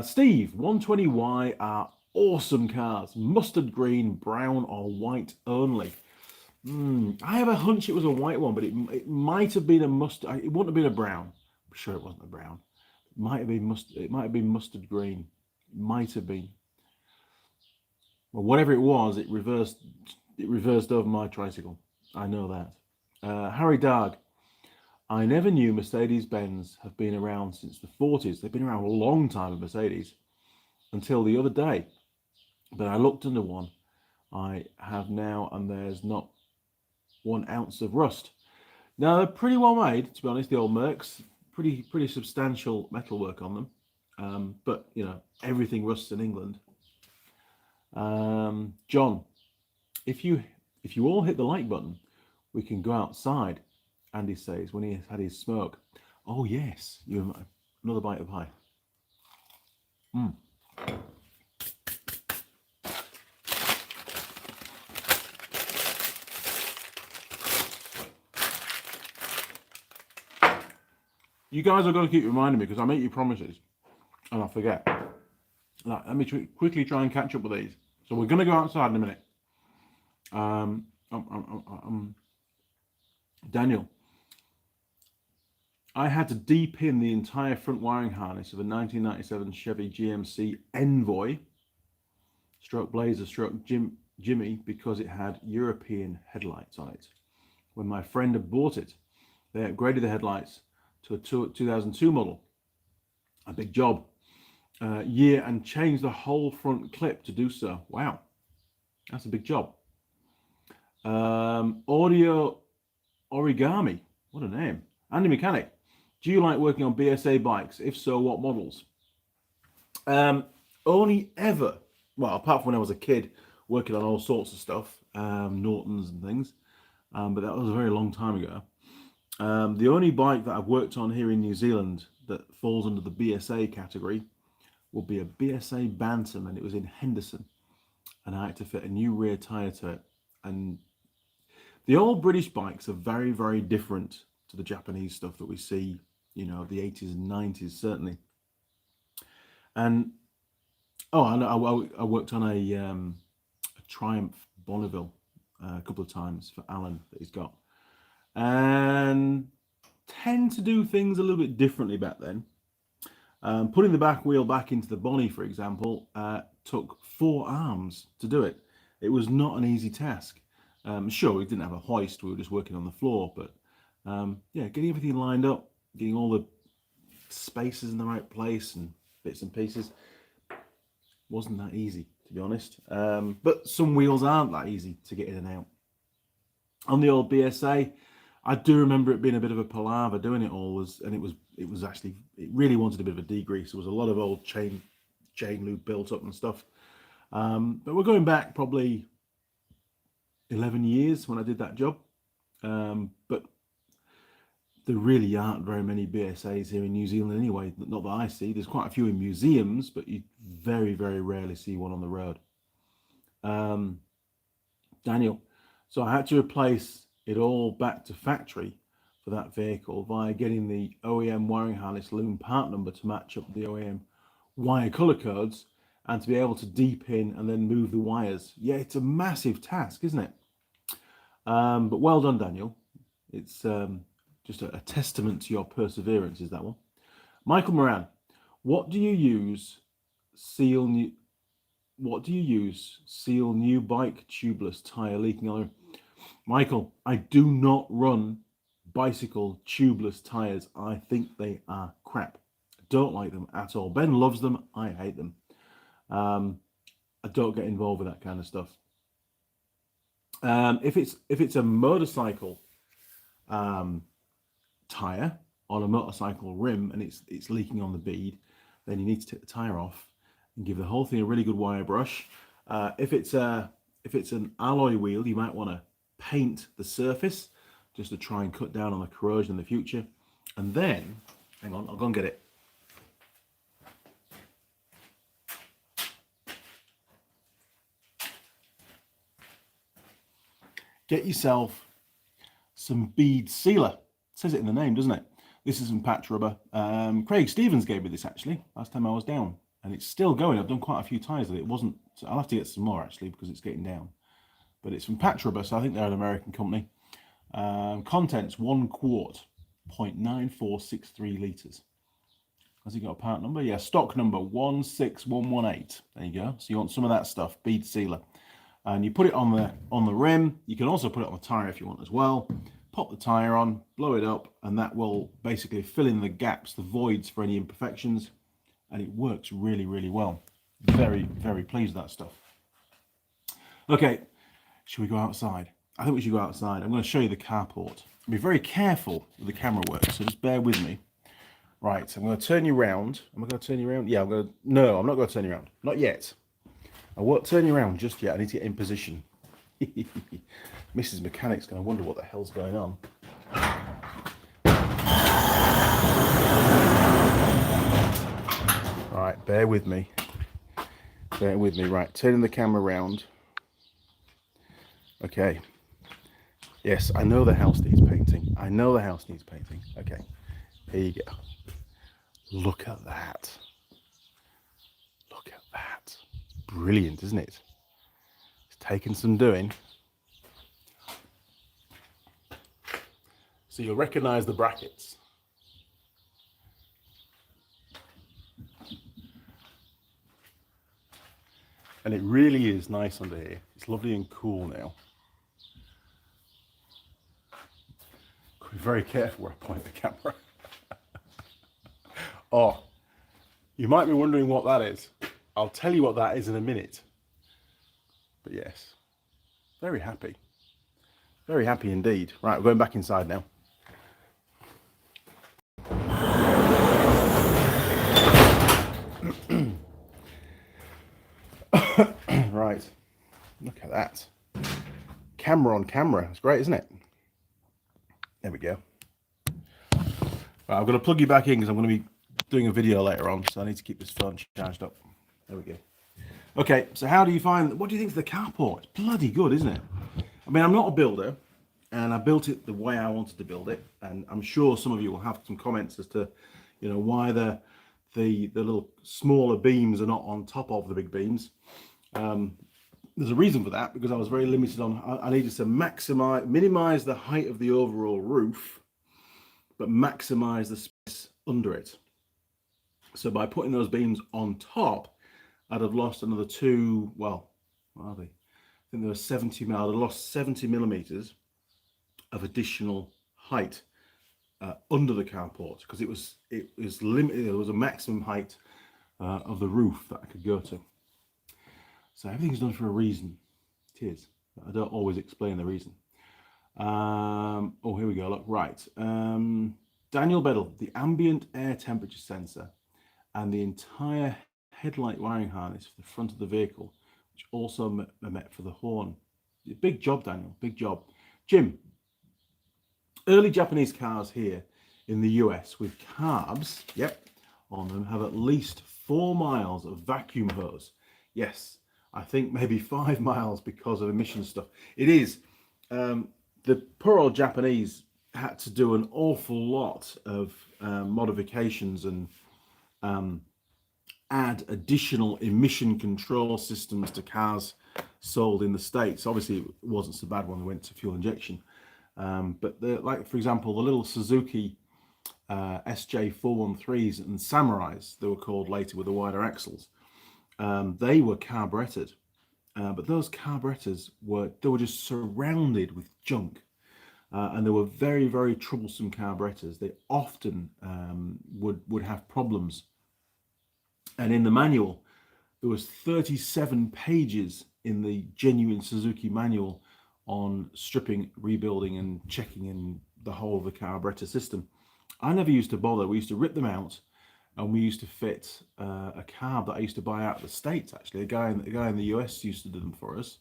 Steve, 120Y are awesome cars. Mustard green, brown, or white only. I have a hunch it was a white one, but it might have been a mustard. It wouldn't have been a brown. I'm sure it wasn't a brown. It might have been mustard. It might have been mustard green. It might have been. Well, whatever it was, it reversed over my tricycle. I know that. Harry Darg, I never knew Mercedes-Benz have been around since the 40s. They've been around a long time with Mercedes until the other day. But I looked under one. I have now, and there's not 1 ounce of rust. Now, they're pretty well made, to be honest, the old Mercs. Pretty substantial metalwork on them. But, everything rusts in England. John, if you all hit the like button, we can go outside, Andy says, when he has had his smoke. Oh, yes. Another bite of pie. You guys are going to keep reminding me because I make you promises and I forget. Let me quickly try and catch up with these. So we're going to go outside in a minute. Daniel, I had to de-pin the entire front wiring harness of a 1997 Chevy GMC Envoy stroke Blazer stroke Jimmy because it had European headlights on it. When my friend had bought it, They upgraded the headlights to a 2002 model. A big job. Year, and changed the whole front clip to do so. Wow, that's a big job. Audio Origami, what a name. Andy Mechanic, do you like working on BSA bikes? If so, what models? Only ever, well, apart from when I was a kid working on all sorts of stuff, Nortons and things, but that was a very long time ago. The only bike that I've worked on here in New Zealand that falls under the BSA category would be a BSA Bantam, and it was in Henderson, and I had to fit a new rear tyre to it. And the old British bikes are very, very different to the Japanese stuff that we see, you know, the 80s and 90s, certainly. And, oh, I worked on a Triumph Bonneville a couple of times for Alan that he's got. And tend to do things a little bit differently back then. Putting the back wheel back into the Bonnie, for example, took 4 arms to do it. It was not an easy task. Sure, we didn't have a hoist, we were just working on the floor, but yeah, getting everything lined up, getting all the spaces in the right place and bits and pieces wasn't that easy, to be honest. But some wheels aren't that easy to get in and out. On the old BSA, I do remember it being a bit of a palaver doing it all, and it was actually, it really wanted a bit of a degrease. There was a lot of old chain lube built up and stuff. But we're going back probably 11 years when I did that job. But there really aren't very many BSAs here in New Zealand anyway, not that I see. There's quite a few in museums, but you very, very rarely see one on the road. Daniel, so I had to replace it all back to factory for that vehicle via getting the OEM wiring harness loom part number to match up the OEM wire color codes and to be able to de-pin and then move the wires. Yeah, it's a massive task, isn't it? But well done, Daniel. It's just a testament to your perseverance, is that one. Michael Moran, what do you use seal new bike tubeless tire leaking on? Michael, I do not run bicycle tubeless tires. I think they are crap. I don't like them at all. Ben loves them. I hate them. I don't get involved with that kind of stuff. If it's a motorcycle tire on a motorcycle rim and it's leaking on the bead, then you need to take the tire off and give the whole thing a really good wire brush. If it's an alloy wheel, you might want to paint the surface just to try and cut down on the corrosion in the future. And then, hang on, I'll go and get it. Get yourself some Bead Sealer. It says it in the name, doesn't it? This is some patch rubber. Craig Stevens gave me this actually last time I was down, and it's still going. I've done quite a few tires with it. It wasn't, so I'll have to get some more actually because it's getting down. But it's from Patch Rubber, so I think they're an American company. Contents 1 quart, 0.9463 litres. Has he got a part number? Yeah, stock number 16118. There you go. So you want some of that stuff, Bead Sealer. And you put it on the rim. You can also put it on the tyre if you want as well. Pop the tyre on, blow it up, and that will basically fill in the gaps, the voids for any imperfections. And it works really, really well. Very, very pleased with that stuff. Okay. Should we go outside? I think we should go outside. I'm going to show you the carport. Be very careful with the camera work, so just bear with me. Right, I'm going to turn you around. Am I going to turn you around? Yeah, no, I'm not going to turn you around. Not yet. I won't turn you around just yet. I need to get in position. Mrs. Mechanic's going to wonder what the hell's going on. Right, bear with me. Bear with me. Right, turning the camera around. Okay. Yes, I know the house needs painting. I know the house needs painting. Okay. Here you go. Look at that. Look at that. It's brilliant, isn't it? It's taken some doing. So you'll recognize the brackets. And it really is nice under here. It's lovely and cool now. very careful where I point the camera. Oh, you might be wondering what that is. I'll tell you what that is in a minute. But yes, very happy. Very happy indeed. Right, we're going back inside now. Right, look at that. Camera on camera. It's great, isn't it? There we go. Right, I'm going to plug you back in because I'm going to be doing a video later on, so I need to keep this phone charged up. There we go. Okay, so how do you find, what do you think of the carport? It's bloody good, isn't it? I mean, I'm not a builder, and I built it the way I wanted to build it, and I'm sure some of you will have some comments as to, you know, why the little smaller beams are not on top of the big beams. There's a reason for that, because I was very limited on, I needed to minimize the height of the overall roof, but maximize the space under it. So by putting those beams on top, I'd have lost another two, well, what are they? I think they were 70 mil. I'd have lost 70 millimeters of additional height under the carport, because it was limited. There was a maximum height of the roof that I could go to. So everything's done for a reason. It is. I don't always explain the reason. Oh, here we go. Look, right. Daniel Beddle, the ambient air temperature sensor and the entire headlight wiring harness for the front of the vehicle, which also met for the horn. Big job, Daniel. Big job. Jim, early Japanese cars here in the US with carbs, yep, on them have at least 4 miles of vacuum hose. Yes, I think maybe 5 miles because of emission stuff. It is. The poor old Japanese had to do an awful lot of modifications and add additional emission control systems to cars sold in the States. Obviously, it wasn't so bad when they went to fuel injection. But like, for example, the little Suzuki SJ413s and Samurais, they were called later with the wider axles, they were carburetted. But those carburetors were just surrounded with junk. And they were very, very troublesome carburetors. They often would have problems. And in the manual, there was 37 pages in the genuine Suzuki manual on stripping, rebuilding, and checking in the whole of the carburetor system. I never used to bother. We used to rip them out, and we used to fit a carb that I used to buy out of the States, actually. A guy in the US used to do them for us.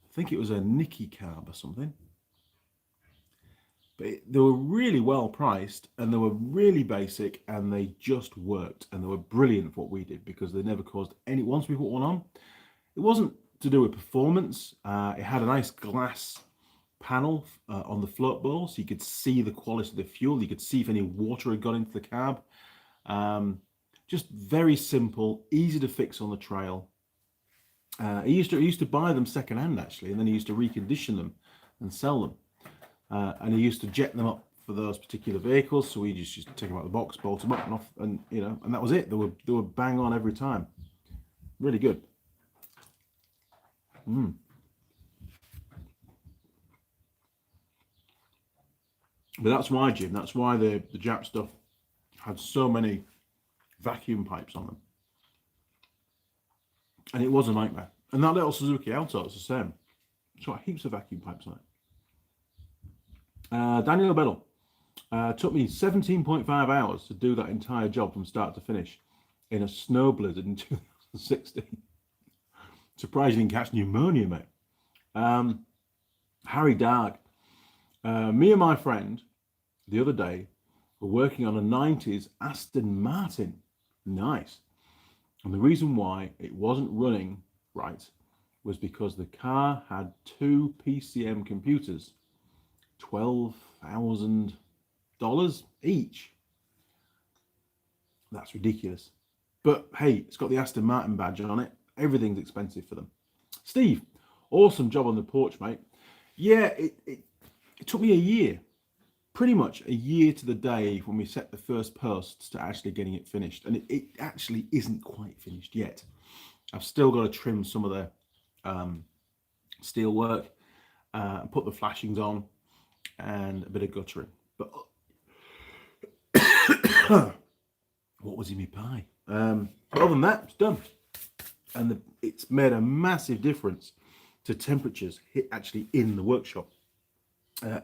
I think it was a Nikkei carb or something. But they were really well priced, and they were really basic, and they just worked, and they were brilliant for what we did, because they never caused any. Once we put one on, it wasn't to do with performance. It had a nice glass panel on the float bowl, so you could see the quality of the fuel. You could see if any water had got into the carb. Just very simple, easy to fix on the trail. He used to buy them secondhand, actually, and then he used to recondition them and sell them. And he used to jet them up for those particular vehicles, so we just used to take them out of the box, bolt them up and off, and you know, and that was it. They were bang on every time. Really good. But that's why, Jim, that's why the Jap stuff had so many vacuum pipes on them. And it was a nightmare. And that little Suzuki Alto is the same. It's got heaps of vacuum pipes on it. Daniel Beddle, took me 17.5 hours to do that entire job from start to finish in a snow blizzard in 2016. Surprised you didn't catch pneumonia, mate. Harry Darg, me and my friend the other day were working on a 90s Aston Martin. Nice. And the reason why it wasn't running right was because the car had 2 PCM computers, $12,000 each. That's ridiculous. But hey, it's got the Aston Martin badge on it. Everything's expensive for them. Steve, awesome job on the porch, mate. Yeah, it took me a year, pretty much a year to the day when we set the first posts to actually getting it finished. And it actually isn't quite finished yet. I've still got to trim some of the steel work, put the flashings on, and a bit of guttering. But what was in my pie? But other than that, it's done. And it's made a massive difference to temperatures actually in the workshop.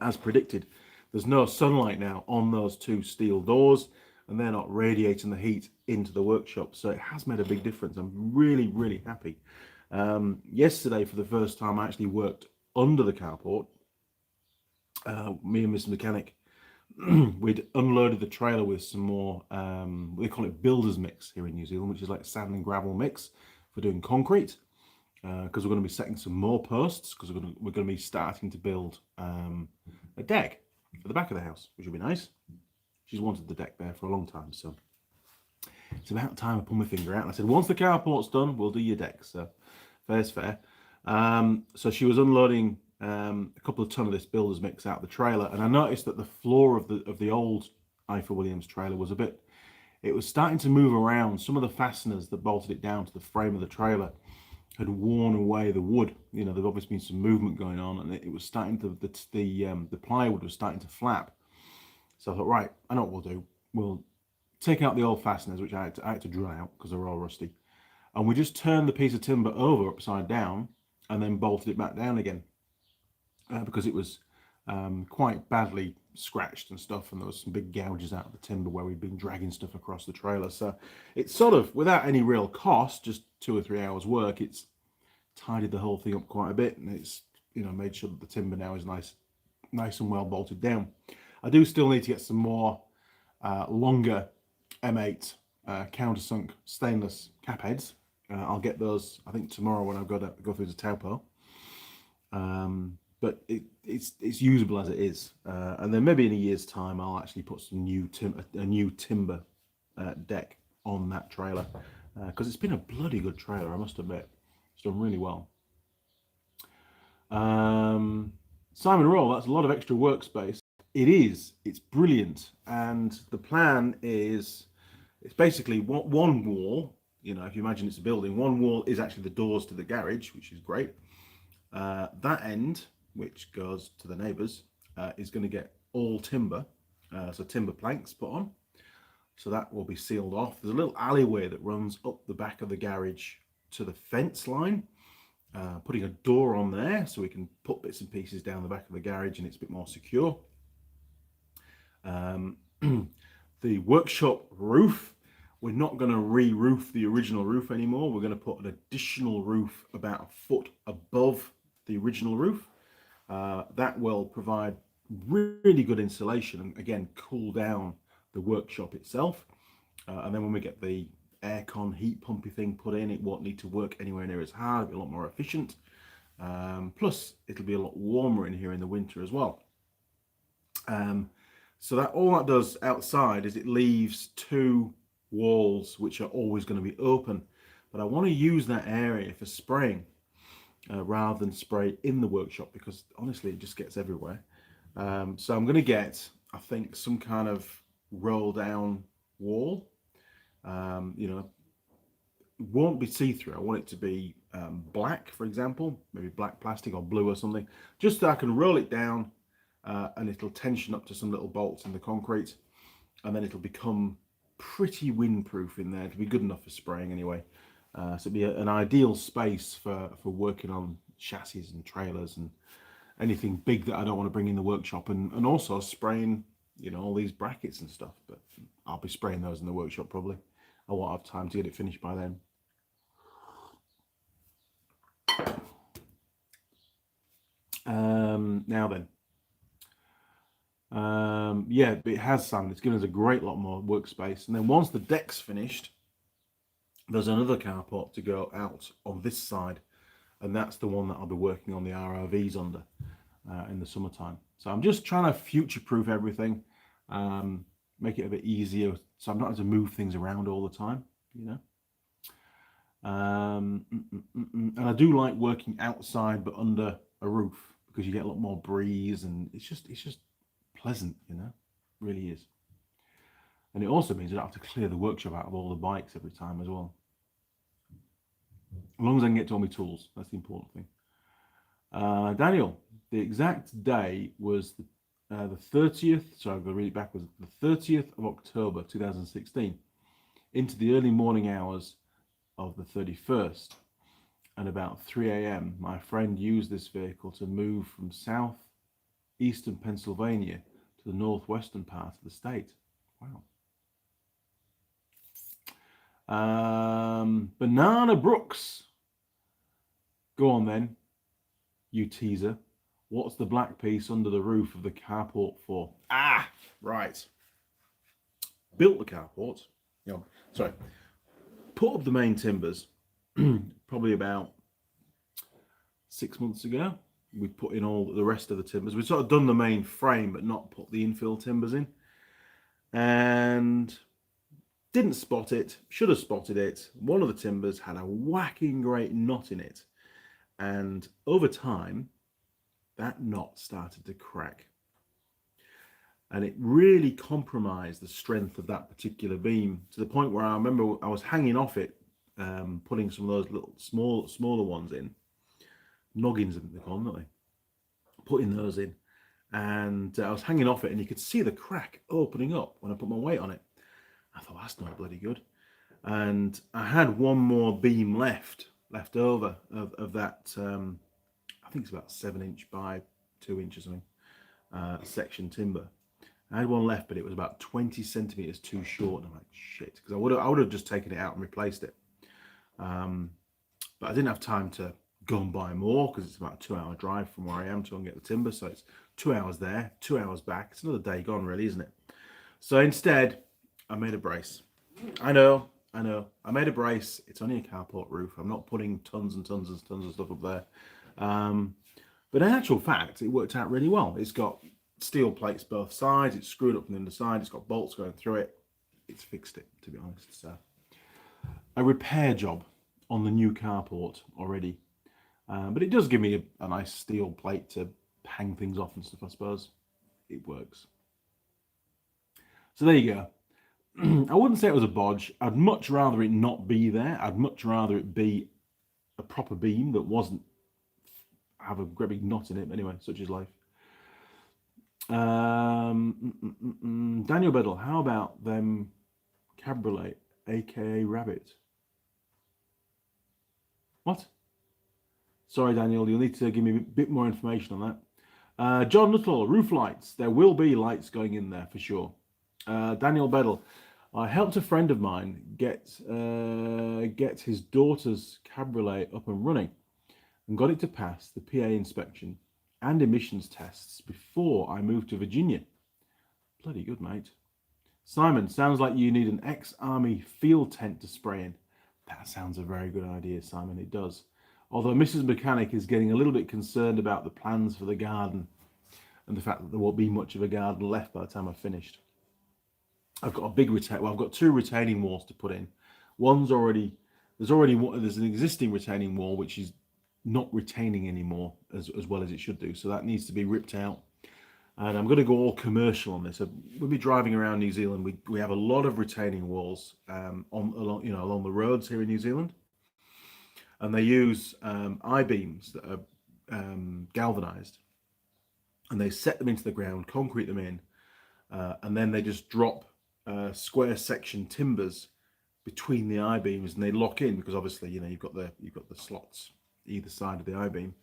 As predicted, there's no sunlight now on those two steel doors, and they're not radiating the heat into the workshop. So it has made a big difference. I'm really, really happy. Yesterday, for the first time, I actually worked under the carport. Me and Mr. Mechanic, we'd unloaded the trailer with some more, we call it builder's mix here in New Zealand, which is like sand and gravel mix for doing concrete. Because we're going to be setting some more posts, because we're going to be starting to build a deck for the back of the house, which will be nice. She's wanted the deck there for a long time, so it's about time I pulled my finger out. And I said, once the carport's done, we'll do your deck. So fair's fair. So she was unloading a couple of ton of this builder's mix out of the trailer, and I noticed that the floor of the old Ifa Williams trailer was it was starting to move around. Some of the fasteners that bolted it down to the frame of the trailer had worn away the wood. You know, there'd obviously been some movement going on, and it was starting to, the plywood was starting to flap. So I thought, right, I know what we'll do. We'll take out the old fasteners, which I had to drill out because they were all rusty. And we just turned the piece of timber over upside down and then bolted it back down again. Because it was quite badly scratched and stuff, and there was some big gouges out of the timber where we'd been dragging stuff across the trailer. So it's sort of, without any real cost, just 2 or 3 hours work, it's tidied the whole thing up quite a bit, and it's, you know, made sure that the timber now is nice and well bolted down. I do still need to get some more longer M8 countersunk stainless cap heads. I'll get those, I think, tomorrow when I've got to go through the Taupo. But it's usable as it is, and then maybe in a year's time I'll actually put some new timber deck on that trailer, because it's been a bloody good trailer, I must admit. It's done really well. Simon Roll, that's a lot of extra workspace. It is. It's brilliant, and the plan is it's basically one wall. You know, if you imagine it's a building, one wall is actually the doors to the garage, which is great. That end, which goes to the neighbours, is going to get all timber, so timber planks put on. So that will be sealed off. There's a little alleyway that runs up the back of the garage to the fence line, putting a door on there so we can put bits and pieces down the back of the garage and it's a bit more secure. The workshop roof, we're not going to re-roof the original roof anymore. We're going to put an additional roof about a foot above the original roof. That will provide really good insulation and, again, cool down the workshop itself. And then when we get the aircon heat pumpy thing put in, it won't need to work anywhere near as hard. It'll be a lot more efficient. Plus, it'll be a lot warmer in here in the winter as well. So that all that does outside is it leaves 2 walls which are always going to be open, but I want to use that area for spraying rather than spray in the workshop, because honestly it just gets everywhere. So I'm going to get, I think, some kind of roll down wall. You know, it won't be see-through. I want it to be black, for example, maybe black plastic or blue or something, just so I can roll it down and it'll tension up to some little bolts in the concrete, and then it'll become pretty windproof in there. It'll be good enough for spraying anyway. So it'll be an ideal space for working on chassis and trailers and anything big that I don't want to bring in the workshop, and also spraying, you know, all these brackets and stuff. But I'll be spraying those in the workshop probably. I won't have time to get it finished by then. Now then. Yeah, but it has sound. It's given us a great lot more workspace. And then once the deck's finished, there's another carport to go out on this side, and that's the one that I'll be working on the RRVs under in the summertime. So I'm just trying to future-proof everything, make it a bit easier, so I'm not having to move things around all the time, you know. And I do like working outside but under a roof, because you get a lot more breeze, and it's just pleasant, you know, it really is. And it also means I don't have to clear the workshop out of all the bikes every time as well. As long as I can get to all my tools, that's the important thing. Daniel, the exact day was the 30th, sorry, I'm going to read it backwards, the 30th of October 2016 into the early morning hours of the 31st. And about 3 a.m., my friend used this vehicle to move from southeastern Pennsylvania to the northwestern part of the state. Wow. Banana Brooks. Go on then, you teaser. What's the black piece under the roof of the carport for? Ah, right. Built the carport. Sorry. Put up the main timbers probably about 6 months ago. We put in all the rest of the timbers. We've sort of done the main frame, but not put the infill timbers in. And didn't spot it. Should have spotted it. One of the timbers had a whacking great knot in it. And over time, that knot started to crack. And it really compromised the strength of that particular beam to the point where I remember I was hanging off it, putting some of those little smaller ones in. Noggins, I think they call them, don't they? Putting those in. And I was hanging off it, and you could see the crack opening up when I put my weight on it. I thought, that's not bloody good. And I had one more beam left over of that, I think it's about 7-inch by 2 inches, section timber. I had one left, but it was about 20 centimeters too short. And I'm like, shit, because I would have just taken it out and replaced it. But I didn't have time to go and buy more because it's about a 2-hour drive from where I am to go and get the timber. So it's 2 hours there, 2 hours back. It's another day gone, really, isn't it? So instead, I made a brace. I know. I made a brace. It's only a carport roof. I'm not putting tons and tons and tons of stuff up there. But in actual fact, it worked out really well. It's got steel plates both sides. It's screwed up from the underside. It's got bolts going through it. It's fixed it, to be honest. So a repair job on the new carport already. But it does give me a nice steel plate to hang things off and stuff, I suppose. It works. So there you go. I wouldn't say it was a bodge. I'd much rather it not be there. I'd much rather it be a proper beam that wasn't have a great big knot in it. But anyway, such is life. Daniel Biddle, how about them cabriolet, aka rabbit? What? Sorry, Daniel, you'll need to give me a bit more information on that. John Nuttall, roof lights. There will be lights going in there for sure. Daniel Biddle, I helped a friend of mine get his daughter's cabriolet up and running and got it to pass the PA inspection and emissions tests before I moved to Virginia. Bloody good, mate. Simon, sounds like you need an ex-army field tent to spray in. That sounds a very good idea, Simon. It does. Although Mrs. Mechanic is getting a little bit concerned about the plans for the garden and the fact that there won't be much of a garden left by the time I've finished. I've got a big I've got 2 retaining walls to put in. There's an existing retaining wall which is not retaining anymore as well as it should do. So that needs to be ripped out. And I'm going to go all commercial on this. So we'll be driving around New Zealand. We have a lot of retaining walls along the roads here in New Zealand, and they use I-beams that are galvanized, and they set them into the ground, concrete them in, and then they just drop square section timbers between the I-beams, and they lock in because obviously you've got the slots either side of the I-beam,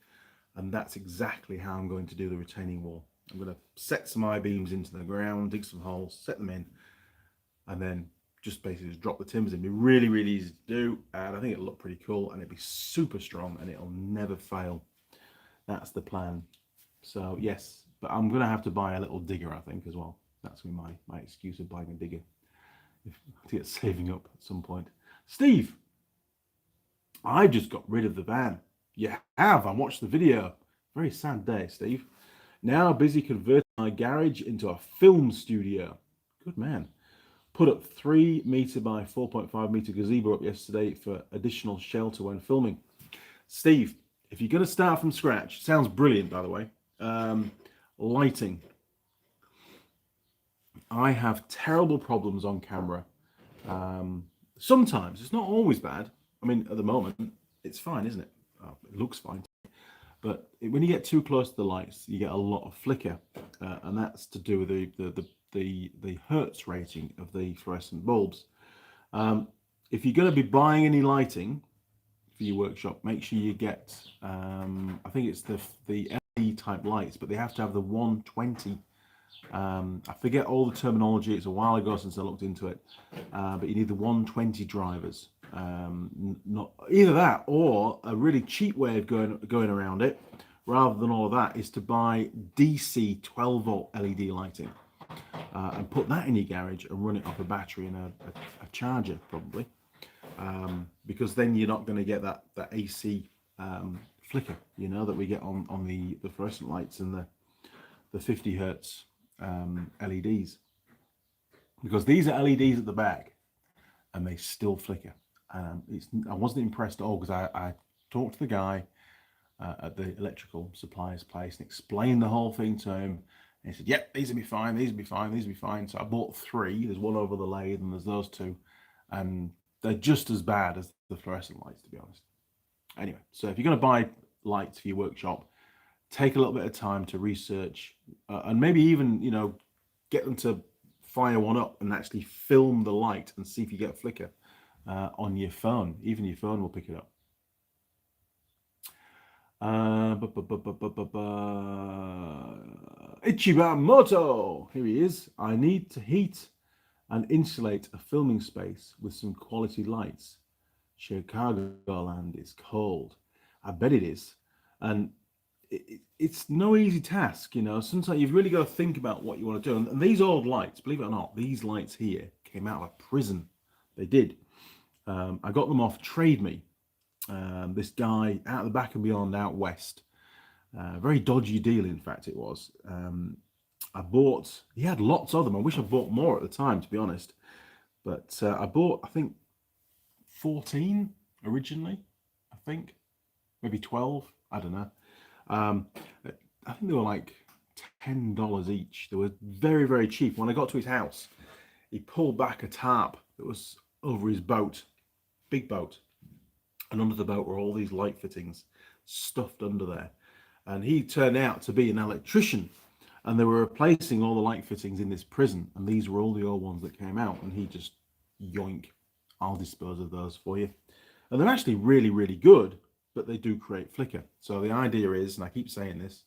and that's exactly how I'm going to do the retaining wall. I'm going to set some I-beams into the ground, dig some holes, set them in, and then just basically just drop the timbers in. It'd be really, really easy to do, and I think it'll look pretty cool, and it'll be super strong, and it'll never fail. That's the plan. So yes, but I'm going to have to buy a little digger, I think, as well. That's my excuse of buying a digger, to get saving up at some point. Steve, I just got rid of the van. You have. I watched the video. Very sad day, Steve. Now busy converting my garage into a film studio. Good man. Put up 3 meter by 4.5 meter gazebo up yesterday for additional shelter when filming. Steve, if you're going to start from scratch, sounds brilliant, by the way. Lighting. I have terrible problems on camera. Sometimes, it's not always bad. I mean, at the moment, it's fine, isn't it? Oh, it looks fine. But when you get too close to the lights, you get a lot of flicker, and that's to do with the hertz rating of the fluorescent bulbs. If you're going to be buying any lighting for your workshop, make sure you get, I think it's the LED type lights, but they have to have the 120. I forget all the terminology. It's a while ago since I looked into it, but you need the 120 drivers. Not either that, or a really cheap way of going around it, rather than all of that, is to buy DC 12 volt LED lighting and put that in your garage and run it off a battery and a charger probably, because then you're not going to get that AC flicker, you know, that we get on the fluorescent lights and the 50 hertz LEDs, because these are LEDs at the back and they still flicker. I wasn't impressed at all, because I talked to the guy at the electrical supplier's place and explained the whole thing to him, and he said, yep, these will be fine, these will be fine, these will be fine. So I bought 3. There's one over the lathe and there's those 2, and they're just as bad as the fluorescent lights, to be honest. Anyway, so if you're going to buy lights for your workshop, take a little bit of time to research, and maybe even, you know, get them to fire one up and actually film the light and see if you get a flicker on your phone. Even your phone will pick it up. Ichiban here he is. I need to heat and insulate a filming space with some quality lights. Chicagoland is cold. I bet it is. And it's no easy task, you know. Sometimes you've really got to think about what you want to do. And these old lights, believe it or not, these lights here came out of a prison. They did. I got them off Trade Me. This guy out the back and beyond out west. Very dodgy deal, in fact, it was. He had lots of them. I wish I bought more at the time, to be honest. But I bought, I think, 14 originally, I think. Maybe 12, I don't know. I think they were like $10 each. They were very, very cheap. When I got to his house, he pulled back a tarp that was over his boat, big boat. And under the boat were all these light fittings stuffed under there. And he turned out to be an electrician, and they were replacing all the light fittings in this prison. And these were all the old ones that came out. And he just, yoink, I'll dispose of those for you. And they're actually really, really good, but they do create flicker. So the idea is, and I keep saying this,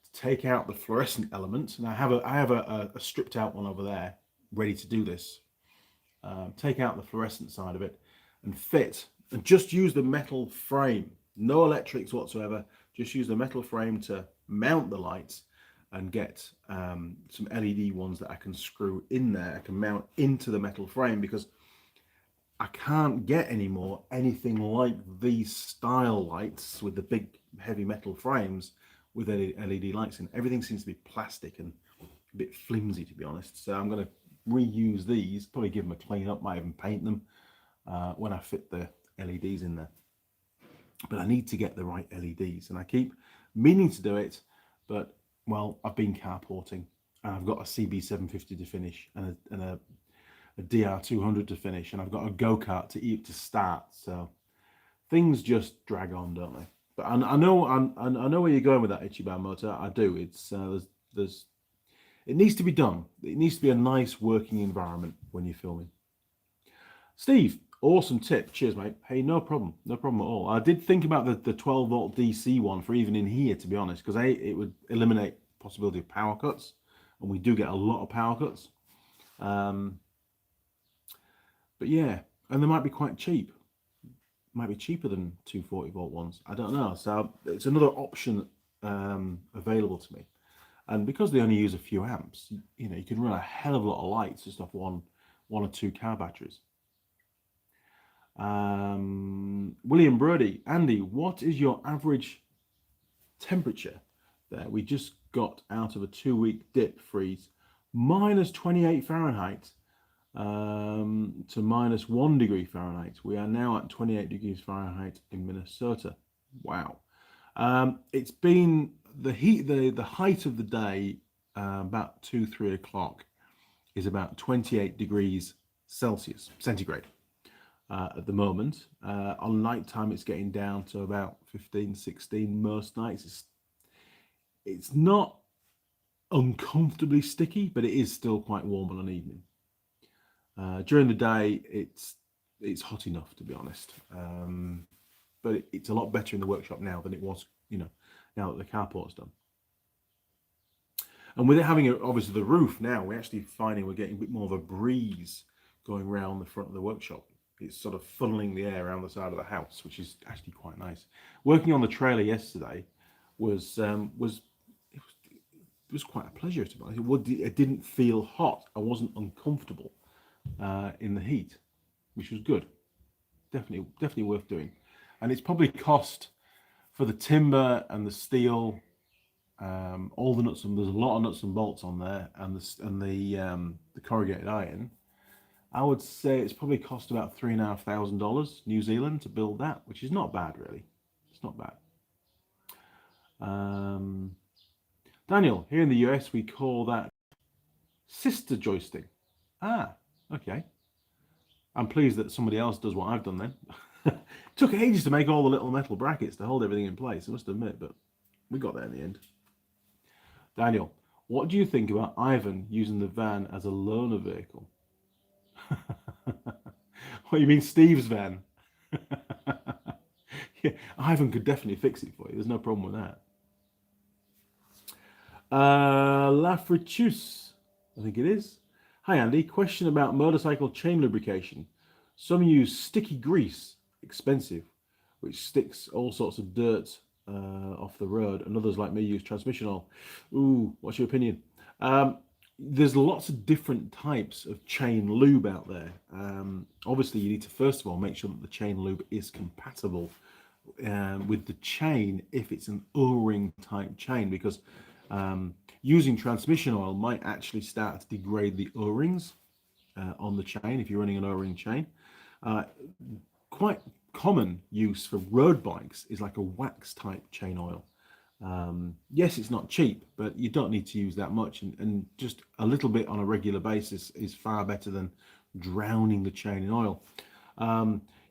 to take out the fluorescent element. And I have a stripped out one over there ready to do this. Take out the fluorescent side of it and fit, and just use the metal frame, no electrics whatsoever. Just use the metal frame to mount the lights, and get some LED ones that I can screw in there. I can mount into the metal frame, because I can't get anymore anything like these style lights with the big heavy metal frames with LED lights in. Everything seems to be plastic and a bit flimsy, to be honest. So I'm going to reuse these, probably give them a clean up, might even paint them when I fit the LEDs in there. But I need to get the right LEDs, and I keep meaning to do it, but well, I've been carporting, and I've got a CB750 to finish, and a DR200 to finish, and I've got a go-kart to start. So things just drag on, don't they? But I know where you're going with that, Ichiban Motor. I do. It's it needs to be done. It needs to be a nice working environment when you're filming. Steve, awesome tip. Cheers, mate. Hey, no problem at all. I did think about the 12 volt DC one for even in here, to be honest, because it would eliminate possibility of power cuts, and we do get a lot of power cuts. But yeah, and they might be quite cheap. Might be cheaper than 240 volt ones. I don't know. So it's another option available to me. And because they only use a few amps, you know, you can run a hell of a lot of lights just off one or two car batteries. William Brody, Andy, what is your average temperature there? We just got out of a 2-week dip freeze, minus 28 Fahrenheit to minus 1 degree Fahrenheit. We are now at 28 degrees Fahrenheit in Minnesota. Wow. It's been the height of the day, about 2-3 o'clock, is about 28 degrees Celsius, centigrade. at the moment. On night time, it's getting down to about 15, 16 most nights. It's not uncomfortably sticky, but it is still quite warm on an evening. During the day, it's hot enough, to be honest. But it's a lot better in the workshop now than it was, now that the carport's done. And with it having obviously the roof now, we're actually finding we're getting a bit more of a breeze going around the front of the workshop. It's sort of funneling the air around the side of the house, which is actually quite nice. Working on the trailer yesterday was quite a pleasure, to be honest. It didn't feel hot. I wasn't uncomfortable in the heat, which was good. Definitely worth doing. And it's probably cost for the timber and the steel, all the nuts, and there's a lot of nuts and bolts on there, and the corrugated iron. I would say it's probably cost about $3,500 New Zealand to build that, which is not bad, really. It's not bad. Daniel, here in the US, we call that sister joisting. Ah, okay. I'm pleased that somebody else does what I've done then. It took ages to make all the little metal brackets to hold everything in place, I must admit, but we got there in the end. Daniel, what do you think about Ivan using the van as a loaner vehicle? What, you mean Steve's van? Yeah, Ivan could definitely fix it for you. There's no problem with that. Lafritus, I think it is. Hi Andy, question about motorcycle chain lubrication. Some use sticky grease, expensive, which sticks all sorts of dirt off the road, and others like me use transmission oil. Ooh, what's your opinion? There's lots of different types of chain lube out there. Obviously, you need to first of all make sure that the chain lube is compatible with the chain if it's an O-ring type chain, because using transmission oil might actually start to degrade the O-rings on the chain if you're running an O-ring chain. Quite common use for road bikes is like a wax type chain oil. Yes, it's not cheap, but you don't need to use that much, and just a little bit on a regular basis is far better than drowning the chain in oil.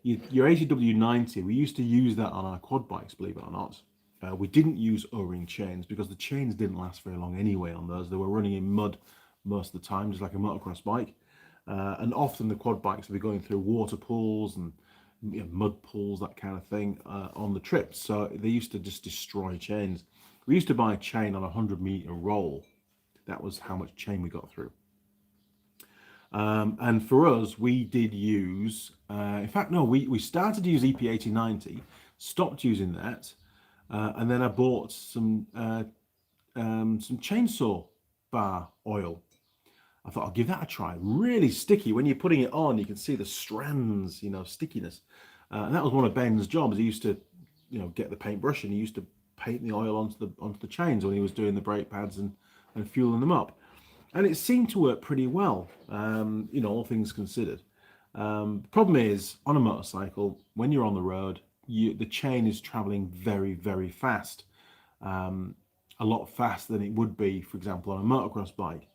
Your ATW90, we used to use that on our quad bikes, believe it or not. We didn't use O-ring chains because the chains didn't last very long anyway on those. They were running in mud most of the time, just like a motocross bike. And often the quad bikes would be going through water pools and mud pools, that kind of thing, on the trips. So they used to just destroy chains. We used to buy a chain on a 100-meter roll. That was how much chain we got through. And for us, we did use, in fact, no, we started to use EP8090, stopped using that, and then I bought some chainsaw bar oil. I thought I'll give that a try. Really sticky. When you're putting it on, you can see the strands, stickiness. And that was one of Ben's jobs. He used to, get the paintbrush and he used to paint the oil onto the chains when he was doing the brake pads and fueling them up. And it seemed to work pretty well, all things considered. The problem is, on a motorcycle, when you're on the road, the chain is traveling very, very fast. A lot faster than it would be, for example, on a motocross bike.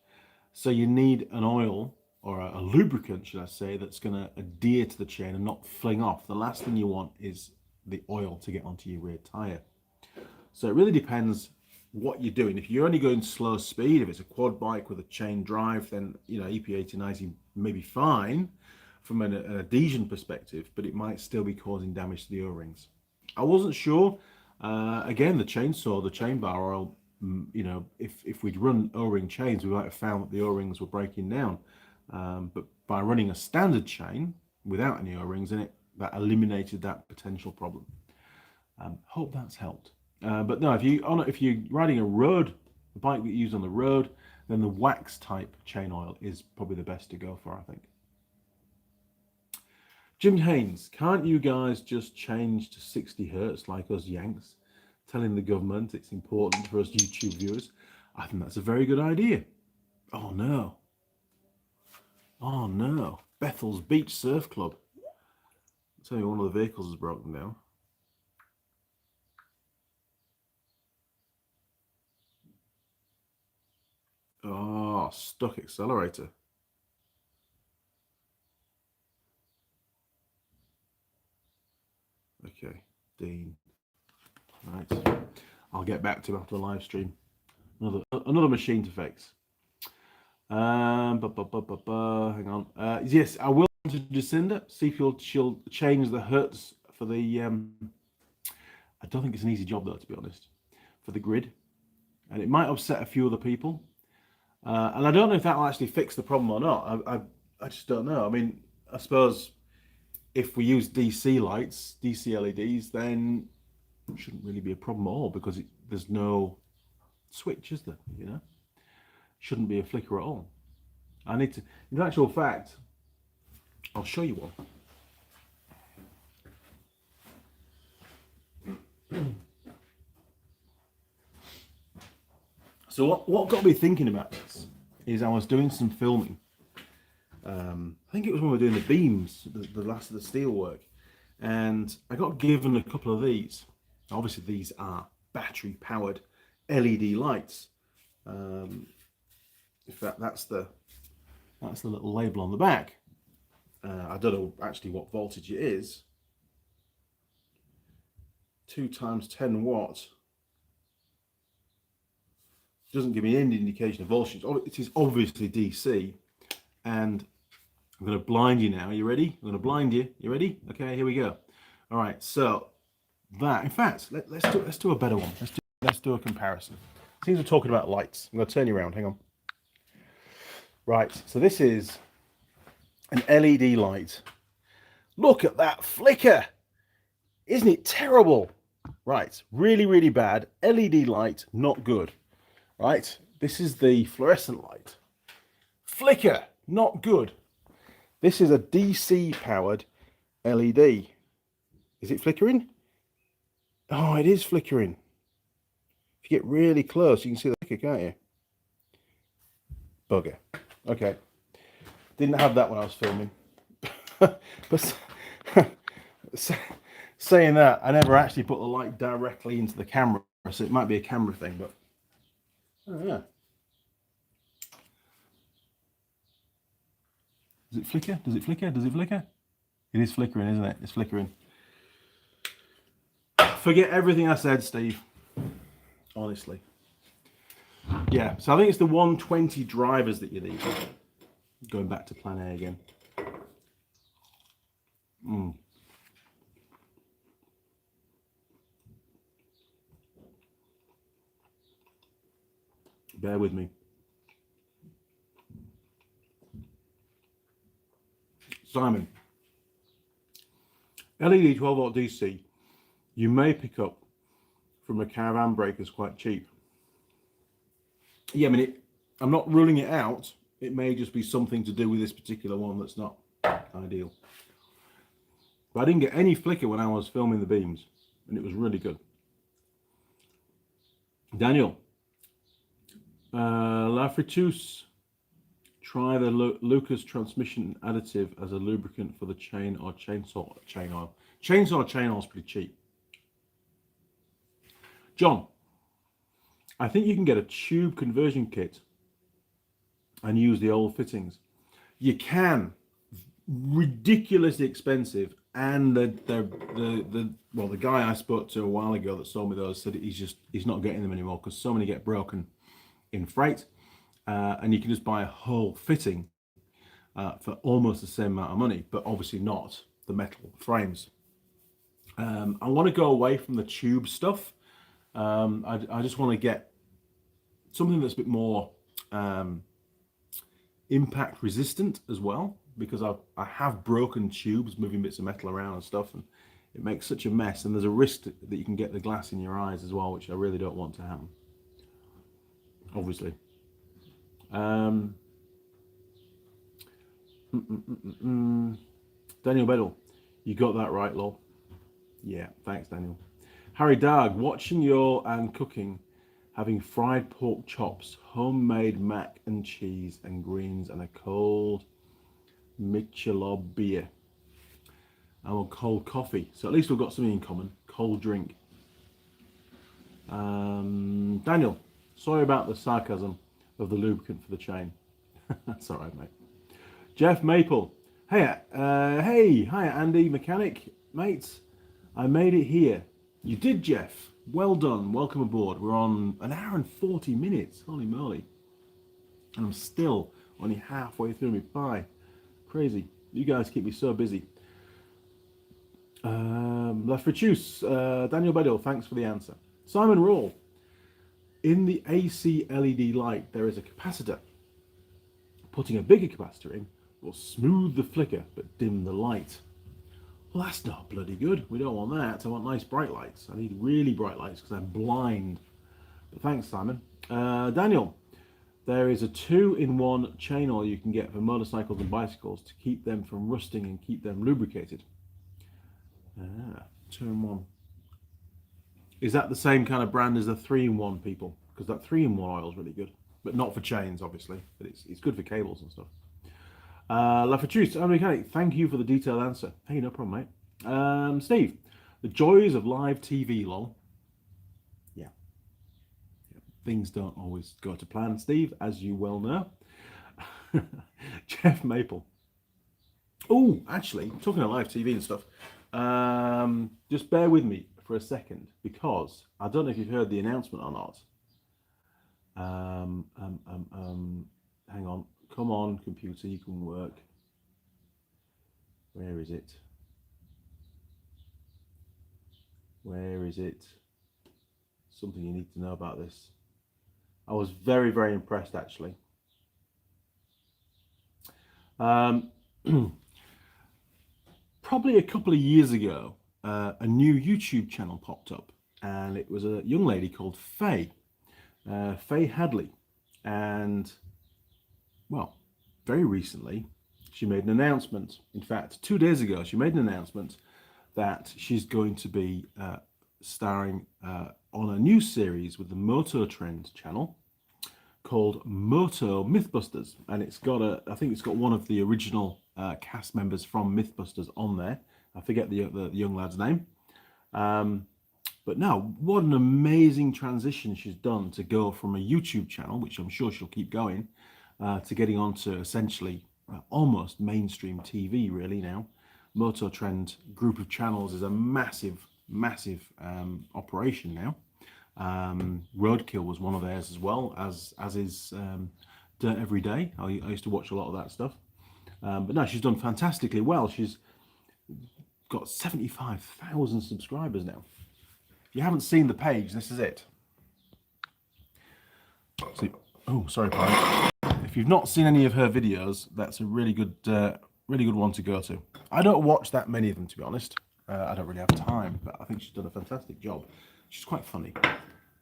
So you need an oil or a lubricant, should I say, that's going to adhere to the chain and not fling off. The last thing you want is the oil to get onto your rear tire. So it really depends what you're doing. If you're only going slow speed, if it's a quad bike with a chain drive, then EP8090 may be fine from an adhesion perspective, but it might still be causing damage to the O-rings. I wasn't sure. Again, the chainsaw, the chain bar oil, if we'd run O-ring chains, we might have found that the O-rings were breaking down. But by running a standard chain without any O-rings in it, that eliminated that potential problem. Hope that's helped. But no, if you're riding a bike that you use on the road, then the wax type chain oil is probably the best to go for, I think. Jim Haynes, can't you guys just change to 60 hertz like us Yanks? Telling the government it's important for us YouTube viewers. I think that's a very good idea. Oh no. Oh no. Bethel's Beach Surf Club. I'll tell you, one of the vehicles is broken down. Oh, stuck accelerator. Okay, Dean. Right. I'll get back to him after the live stream. Another machine to fix. Hang on. Yes, I will to Jacinda. See if she'll change the hertz for the. I don't think it's an easy job though, to be honest, for the grid, and it might upset a few other people. And I don't know if that will actually fix the problem or not. I just don't know. I mean, I suppose if we use DC lights, DC LEDs, then it shouldn't really be a problem at all because there's no switch, is there? You know, shouldn't be a flicker at all. I need to. In actual fact, I'll show you one. So what got me thinking about this is I was doing some filming. I think it was when we were doing the beams, the last of the steel work, and I got given a couple of these. Obviously, these are battery-powered LED lights. In fact, that's the little label on the back. I don't know actually what voltage it is. 2 times 10 watts. Doesn't give me any indication of voltage. It is obviously DC, and I'm going to blind you now. Are you ready? I'm going to blind you. You ready? Okay, here we go. All right. So that, in fact, let's do a better one. Let's do a comparison. Seems we're talking about lights. I'm going to turn you around. Hang on. Right. So this is an LED light. Look at that flicker. Isn't it terrible? Right. Really, really bad. LED light, not good. Right, this is the fluorescent light. Flicker, not good. This is a DC powered LED. Is it flickering? Oh, it is flickering. If you get really close, you can see the flicker, can't you? Bugger. Okay. Didn't have that when I was filming. But saying that, I never actually put the light directly into the camera, so it might be a camera thing, but oh, yeah. Does it flicker? Does it flicker? Does it flicker? It is flickering, isn't it? It's flickering. Forget everything I said, Steve. Honestly. Yeah, so I think it's the 120 drivers that you need. Going back to plan A again. Bear with me. Simon, LED 12 volt DC, you may pick up from a caravan breakers quite cheap. Yeah, I mean, I'm not ruling it out. It may just be something to do with this particular one that's not ideal. But I didn't get any flicker when I was filming the beams, and it was really good. Daniel, La Fritus, try the Lucas transmission additive as a lubricant for the chain or chainsaw chain oil. Chainsaw chain oil is pretty cheap. John, I think you can get a tube conversion kit and use the old fittings. You can, ridiculously expensive, and the guy I spoke to a while ago that sold me those said he's not getting them anymore because so many get broken in freight, and you can just buy a whole fitting for almost the same amount of money, but obviously not the metal frames. I want to go away from the tube stuff. I just want to get something that's a bit more impact resistant as well, because I have broken tubes moving bits of metal around and stuff, and it makes such a mess, and there's a risk that you can get the glass in your eyes as well, which I really don't want to happen, obviously. Daniel Bedell, you got that right, lol. Yeah, thanks, Daniel. Harry Darg, watching your and cooking, having fried pork chops, homemade mac and cheese and greens, and a cold Michelob beer. And a cold coffee. So at least we've got something in common. Cold drink. Daniel, sorry about the sarcasm of the lubricant for the chain. That's all right, mate. Jeff Maple, hey, hi Andy, mechanic, mates. I made it here. You did, Jeff. Well done. Welcome aboard. We're on an hour and 40 minutes. Holy moly. And I'm still only halfway through my pie. Crazy. You guys keep me so busy. La Fritus, Daniel Bedell, thanks for the answer. Simon Rawle. In the AC LED light, there is a capacitor. Putting a bigger capacitor in will smooth the flicker but dim the light. Well, that's not bloody good. We don't want that. I want nice bright lights. I need really bright lights because I'm blind. But thanks, Simon. Daniel, there is a 2-in-1 chain oil you can get for motorcycles and bicycles to keep them from rusting and keep them lubricated. 2-in-1. Is that the same kind of brand as the 3-in-1, people? Because that 3-in-1 oil is really good. But not for chains, obviously. But it's good for cables and stuff. La Fortune, mechanic, thank you for the detailed answer. Hey, no problem, mate. Steve, the joys of live TV, lol. Yeah. Things don't always go to plan, Steve, as you well know. Jeff Maple. Oh, actually, talking about live TV and stuff, just bear with me for a second, because I don't know if you've heard the announcement or not. Hang on. Come on, computer, you can work. Where is it? Where is it? Something you need to know about this. I was very, very impressed, actually. Probably a couple of years ago, a new YouTube channel popped up, and it was a young lady called Faye Hadley, and well, very recently, she made an announcement. In fact, 2 days ago, she made an announcement that she's going to be starring on a new series with the Moto Trend channel called Moto Mythbusters. And it's got I think it's got one of the original cast members from Mythbusters on there. I forget the young lad's name. But now, what an amazing transition she's done to go from a YouTube channel, which I'm sure she'll keep going, to getting on to essentially almost mainstream TV really now. Moto Trend group of channels is a massive operation now. Roadkill was one of theirs as well, as is Dirt Every Day. I used to watch a lot of that stuff. But no, she's done fantastically well. She's got 75,000 subscribers now. If you haven't seen the page, this is it. So, oh, sorry, Brian. If you've not seen any of her videos, that's a really good one to go to. I don't watch that many of them, to be honest. I don't really have time, but I think she's done a fantastic job. She's quite funny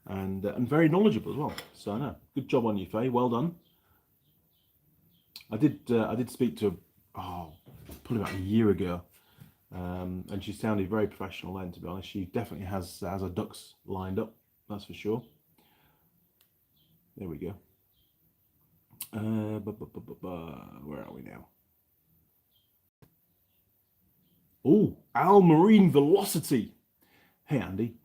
and very knowledgeable as well. So no, good job on you, Faye. Well done. I did speak to her, probably about a year ago, and she sounded very professional then. To be honest, she definitely has her ducks lined up. That's for sure. There we go. Where are we now? Oh, Al Marine Velocity. Hey, Andy.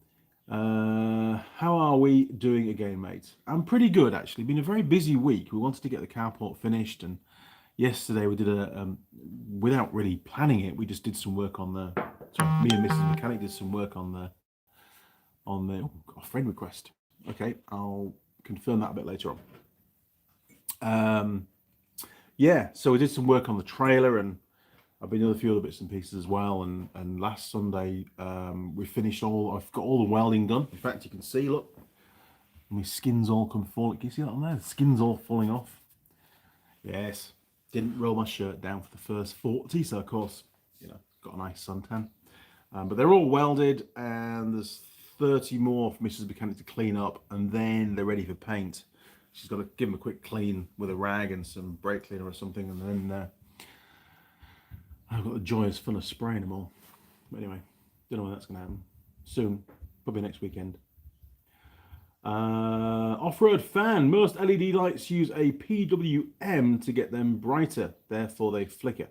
How are we doing again, mate? I'm pretty good, actually. Been a very busy week. We wanted to get the carport finished, and yesterday we did without really planning it, we just did some work on the, sorry, me and Mrs. Mechanic did some work on the, oh, got a friend request. Okay, I'll confirm that a bit later on. Yeah, so we did some work on the trailer, and I've been doing a few other bits and pieces as well. And last Sunday, we finished I've got all the welding done. In fact, you can see, look, my skin's all come falling. Can you see that on there? The skin's all falling off. Yes, didn't roll my shirt down for the first 40, so of course, got a nice suntan. But they're all welded, and there's 30 more for Mrs. Mechanic to clean up, and then they're ready for paint. She's got to give them a quick clean with a rag and some brake cleaner or something, and then I've got the joyous fun of spraying them all. But anyway, don't know when that's going to happen. Soon, probably next weekend. Off-road fan. Most LED lights use a PWM to get them brighter, therefore they flicker.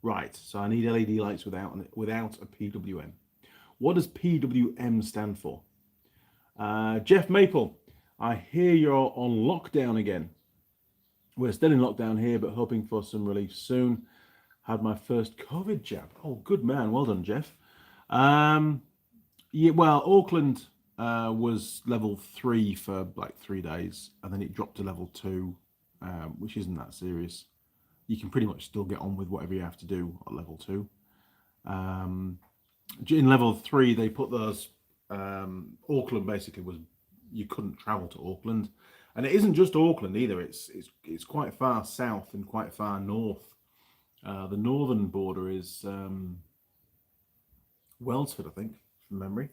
Right, so I need LED lights without a PWM. What does PWM stand for? Jeff Maple, I hear you're on lockdown again. We're still in lockdown here, but hoping for some relief soon. Had my first COVID jab. Oh, good man. Well done, Jeff. Yeah, well, Auckland was level 3 for like 3 days, and then it dropped to level 2, which isn't that serious. You can pretty much still get on with whatever you have to do at level 2. In level 3, they put those. Auckland basically was you couldn't travel to Auckland, and it isn't just Auckland either. It's quite far south and quite far north. The northern border is Wellsford, I think, from memory,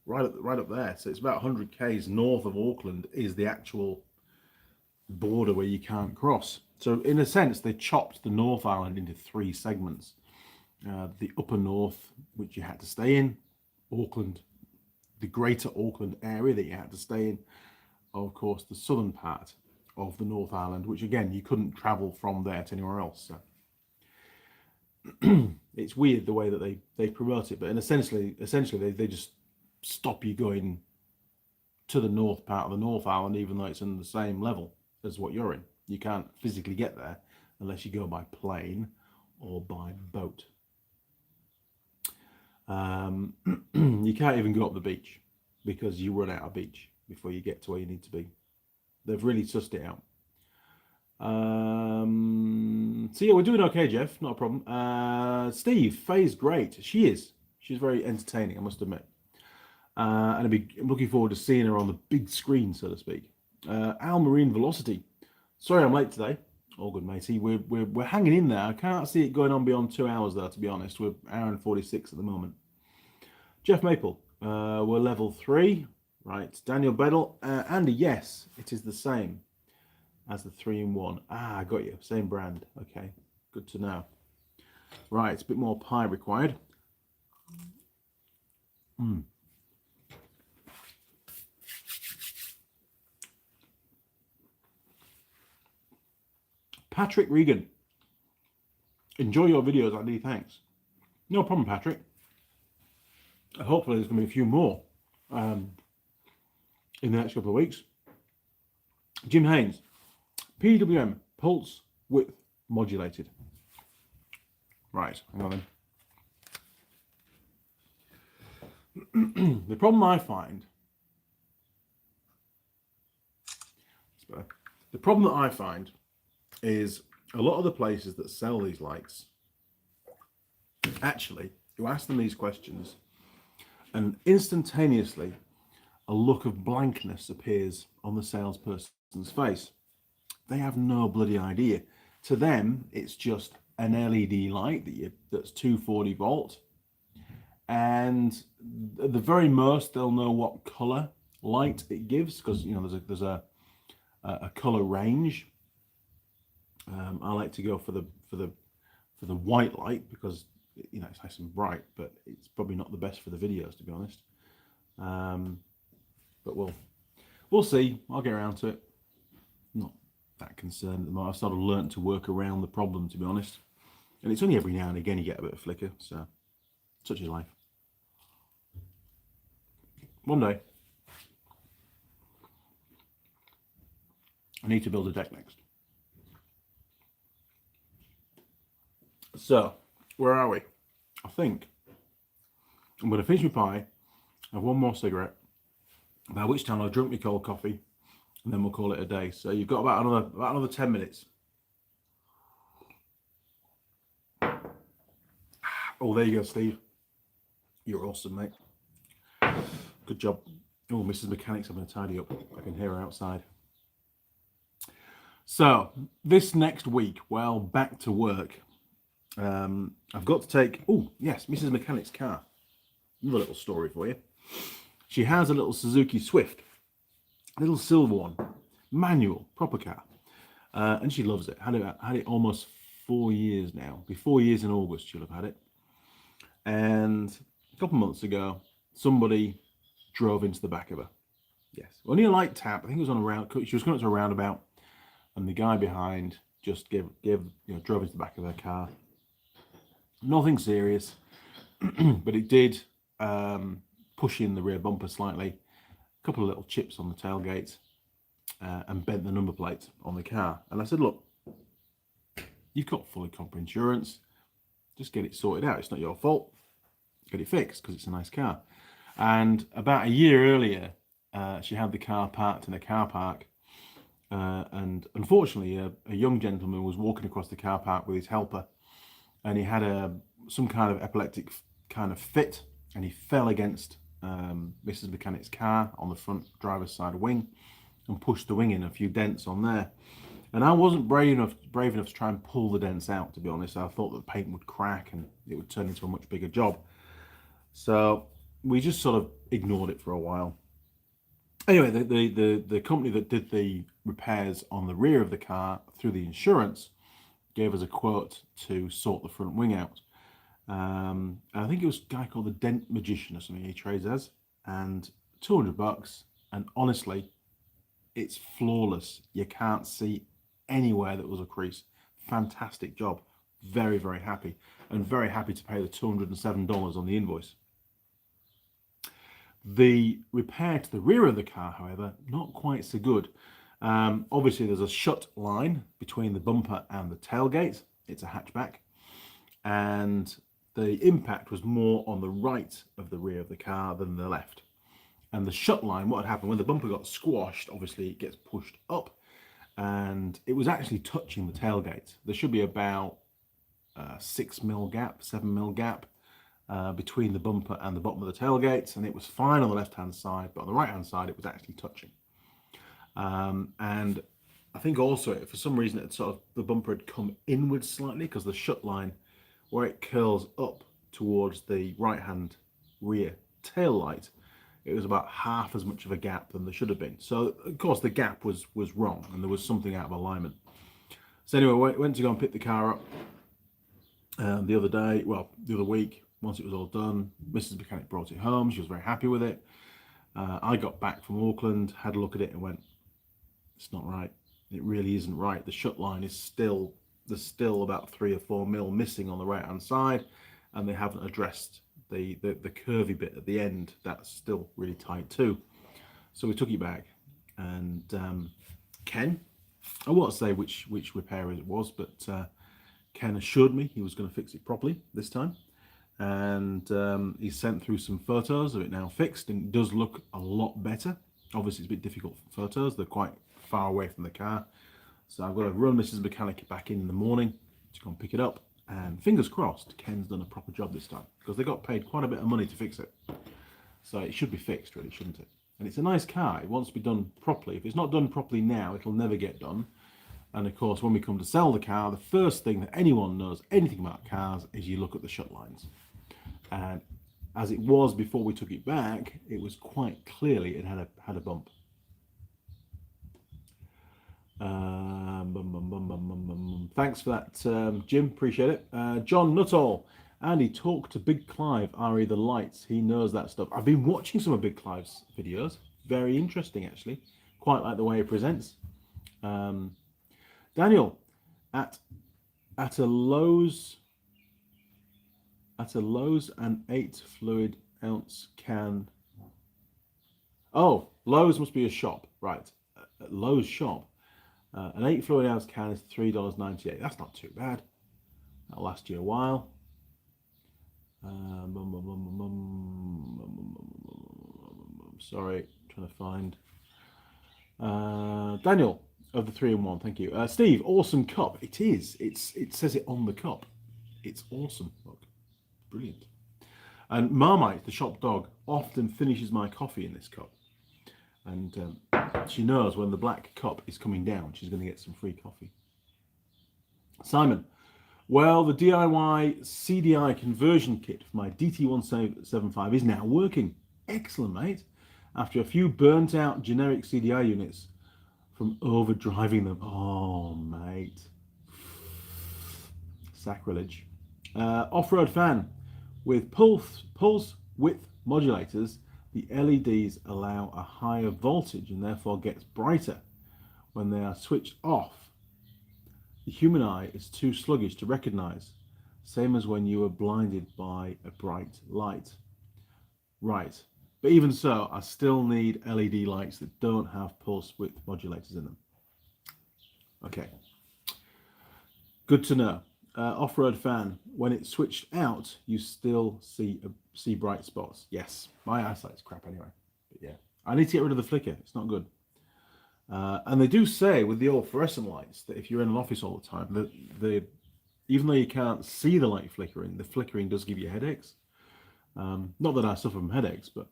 right up there. So it's about 100 k's north of Auckland is the actual border where you can't cross. So in a sense, they chopped the North Island into 3 segments. The upper north, which you had to stay in, Auckland, the greater Auckland area that you had to stay in, of course, the southern part of the North Island, which again, you couldn't travel from there to anywhere else. So it's weird the way that they promote it, but essentially they just stop you going to the north part of the North Island, even though it's in the same level as what you're in. You can't physically get there unless you go by plane or by boat. You can't even go up the beach because you run out of beach before you get to where you need to be. They've really sussed it out. So yeah, we're doing okay, Jeff. Not a problem. Steve, Faye's great. She is. She's very entertaining, I must admit. And I'm looking forward to seeing her on the big screen, so to speak. Al Marine Velocity. Sorry, I'm late today. All good, matey. We're hanging in there. I can't see it going on beyond 2 hours, though. To be honest, we're hour and 46 at the moment. Jeff Maple. We're level 3. Right. Daniel Bedell. Andy. Yes, it is the same as the 3-in-1. I got you. Same brand. Okay. Good to know. Right. A bit more pie required. Patrick Regan. Enjoy your videos, Andy. Thanks. No problem, Patrick. Hopefully there's going to be a few more in the next couple of weeks. Jim Haynes. PWM, pulse width modulated. Right, hang on then. The problem I find... The problem that I find is a lot of the places that sell these lights, actually, you ask them these questions and instantaneously a look of blankness appears on the salesperson's face. They have no bloody idea. To them, it's just an LED light that's 240 volt. And at the very most, they'll know what color light it gives, because you know there's a color range. I like to go for the white light because you know it's nice and bright, but it's probably not the best for the videos, to be honest. But we'll see. I'll get around to it. Not that concerned at the moment. I've sort of learnt to work around the problem, to be honest. And it's only every now and again you get a bit of flicker, so such is life. One day I need to build a deck next. So, where are we? I think I'm going to finish my pie, have one more cigarette, by which time I'll drink my cold coffee, and then we'll call it a day. So you've got about another 10 minutes. Oh, there you go, Steve. You're awesome, mate. Good job. Oh, Mrs. Mechanic's having to tidy up. I can hear her outside. So, this next week, well, back to work. I've got to take... Oh, yes, Mrs. Mechanic's car. Another little story for you. She has a little Suzuki Swift. A little silver one. Manual, proper car. And she loves it. Had it almost 4 years now. Be 4 years in August she'll have had it. And a couple of months ago, somebody drove into the back of her. Yes. Only a light tap. I think it was on a round... She was coming up to a roundabout. And the guy behind just drove into the back of her car. Nothing serious. But it did push in the rear bumper slightly. A couple of little chips on the tailgate. And bent the number plate on the car. And I said, look, you've got fully comp insurance. Just get it sorted out. It's not your fault. get it fixed because it's a nice car. And about a year earlier, she had the car parked in a car park. And unfortunately, a young gentleman was walking across the car park with his helper, and he had some kind of epileptic kind of fit, and he fell against Mrs. Mechanic's car on the front driver's side wing and pushed the wing in, a few dents on there. And I wasn't brave enough to try and pull the dents out, to be honest. I thought that the paint would crack and it would turn into a much bigger job. So we just sort of ignored it for a while. Anyway, the company that did the repairs on the rear of the car through the insurance gave us a quote to sort the front wing out. And I think it was a guy called the Dent Magician or something he trades as, and $200. And honestly, it's flawless. You can't see anywhere that was a crease. Fantastic job. Very, very happy, and very happy to pay the $207 on the invoice. The repair to the rear of the car, however, not quite so good. Obviously, there's a shut line between the bumper and the tailgate. It's a hatchback. And the impact was more on the right of the rear of the car than the left. And the shut line, what had happened, when the bumper got squashed, obviously it gets pushed up. And it was actually touching the tailgate. There should be about 6mm gap, 7mm gap between the bumper and the bottom of the tailgate, and it was fine on the left hand side, but on the right hand side it was actually touching. And I think also for some reason it sort of, the bumper had come inwards slightly, because the shut line where it curls up towards the right hand rear tail light, it was about half as much of a gap than there should have been. So of course the gap was wrong, and there was something out of alignment. So anyway, went to go and pick the car up the other week. Once it was all done, Mrs. Mechanic brought it home. She was very happy with it. I got back from Auckland, had a look at it and went, it's not right. It really isn't right. The shut line is there's still about 3 or 4mm missing on the right hand side, and they haven't addressed the curvy bit at the end. That's still really tight too. So we took it back, and Ken, I won't say which repairer it was, but Ken assured me he was going to fix it properly this time. And he sent through some photos of it now fixed, and it does look a lot better. Obviously, it's a bit difficult for photos. They're quite far away from the car. So I've got to run Mrs. Mechanic back in the morning to go and pick it up. And fingers crossed, Ken's done a proper job this time, because they got paid quite a bit of money to fix it. So it should be fixed, really, shouldn't it? And it's a nice car. It wants to be done properly. If it's not done properly now, it'll never get done. And of course, when we come to sell the car, the first thing that anyone knows anything about cars is you look at the shut lines. And as it was before we took it back, it was quite clearly it had a bump. Thanks for that, Jim. Appreciate it. John Nuttall. Andy, talk to Big Clive, re the lights. He knows that stuff. I've been watching some of Big Clive's videos. Very interesting, actually. Quite like the way he presents. Daniel, at a Lowe's an 8 fluid ounce can. Oh, Lowe's must be a shop, right? At Lowe's shop, an 8 fluid ounce can is $3.98. That's not too bad. That'll last you a while. Sorry, trying to find Daniel of the 3-in-1. Thank you, Steve. Awesome cup. It is. It says it on the cup. It's awesome. Look, brilliant. And Marmite, the shop dog, often finishes my coffee in this cup, and she knows when the black cup is coming down, she's going to get some free coffee. Simon. Well, the DIY CDI conversion kit for my DT175 is now working. Excellent, mate. After a few burnt out generic CDI units from overdriving them. Oh, mate. Sacrilege. Off-road fan. With pulse width modulators, the LEDs allow a higher voltage and therefore gets brighter when they are switched off. The human eye is too sluggish to recognize, same as when you were blinded by a bright light. Right, but even so, I still need LED lights that don't have pulse width modulators in them. Okay, good to know. Off-road fan, when it's switched out, you still see bright spots. Yes, my eyesight's crap anyway. But yeah, I need to get rid of the flicker. It's not good. And they do say with the old fluorescent lights that if you're in an office all the time, that even though you can't see the light flickering, the flickering does give you headaches. Not that I suffer from headaches, but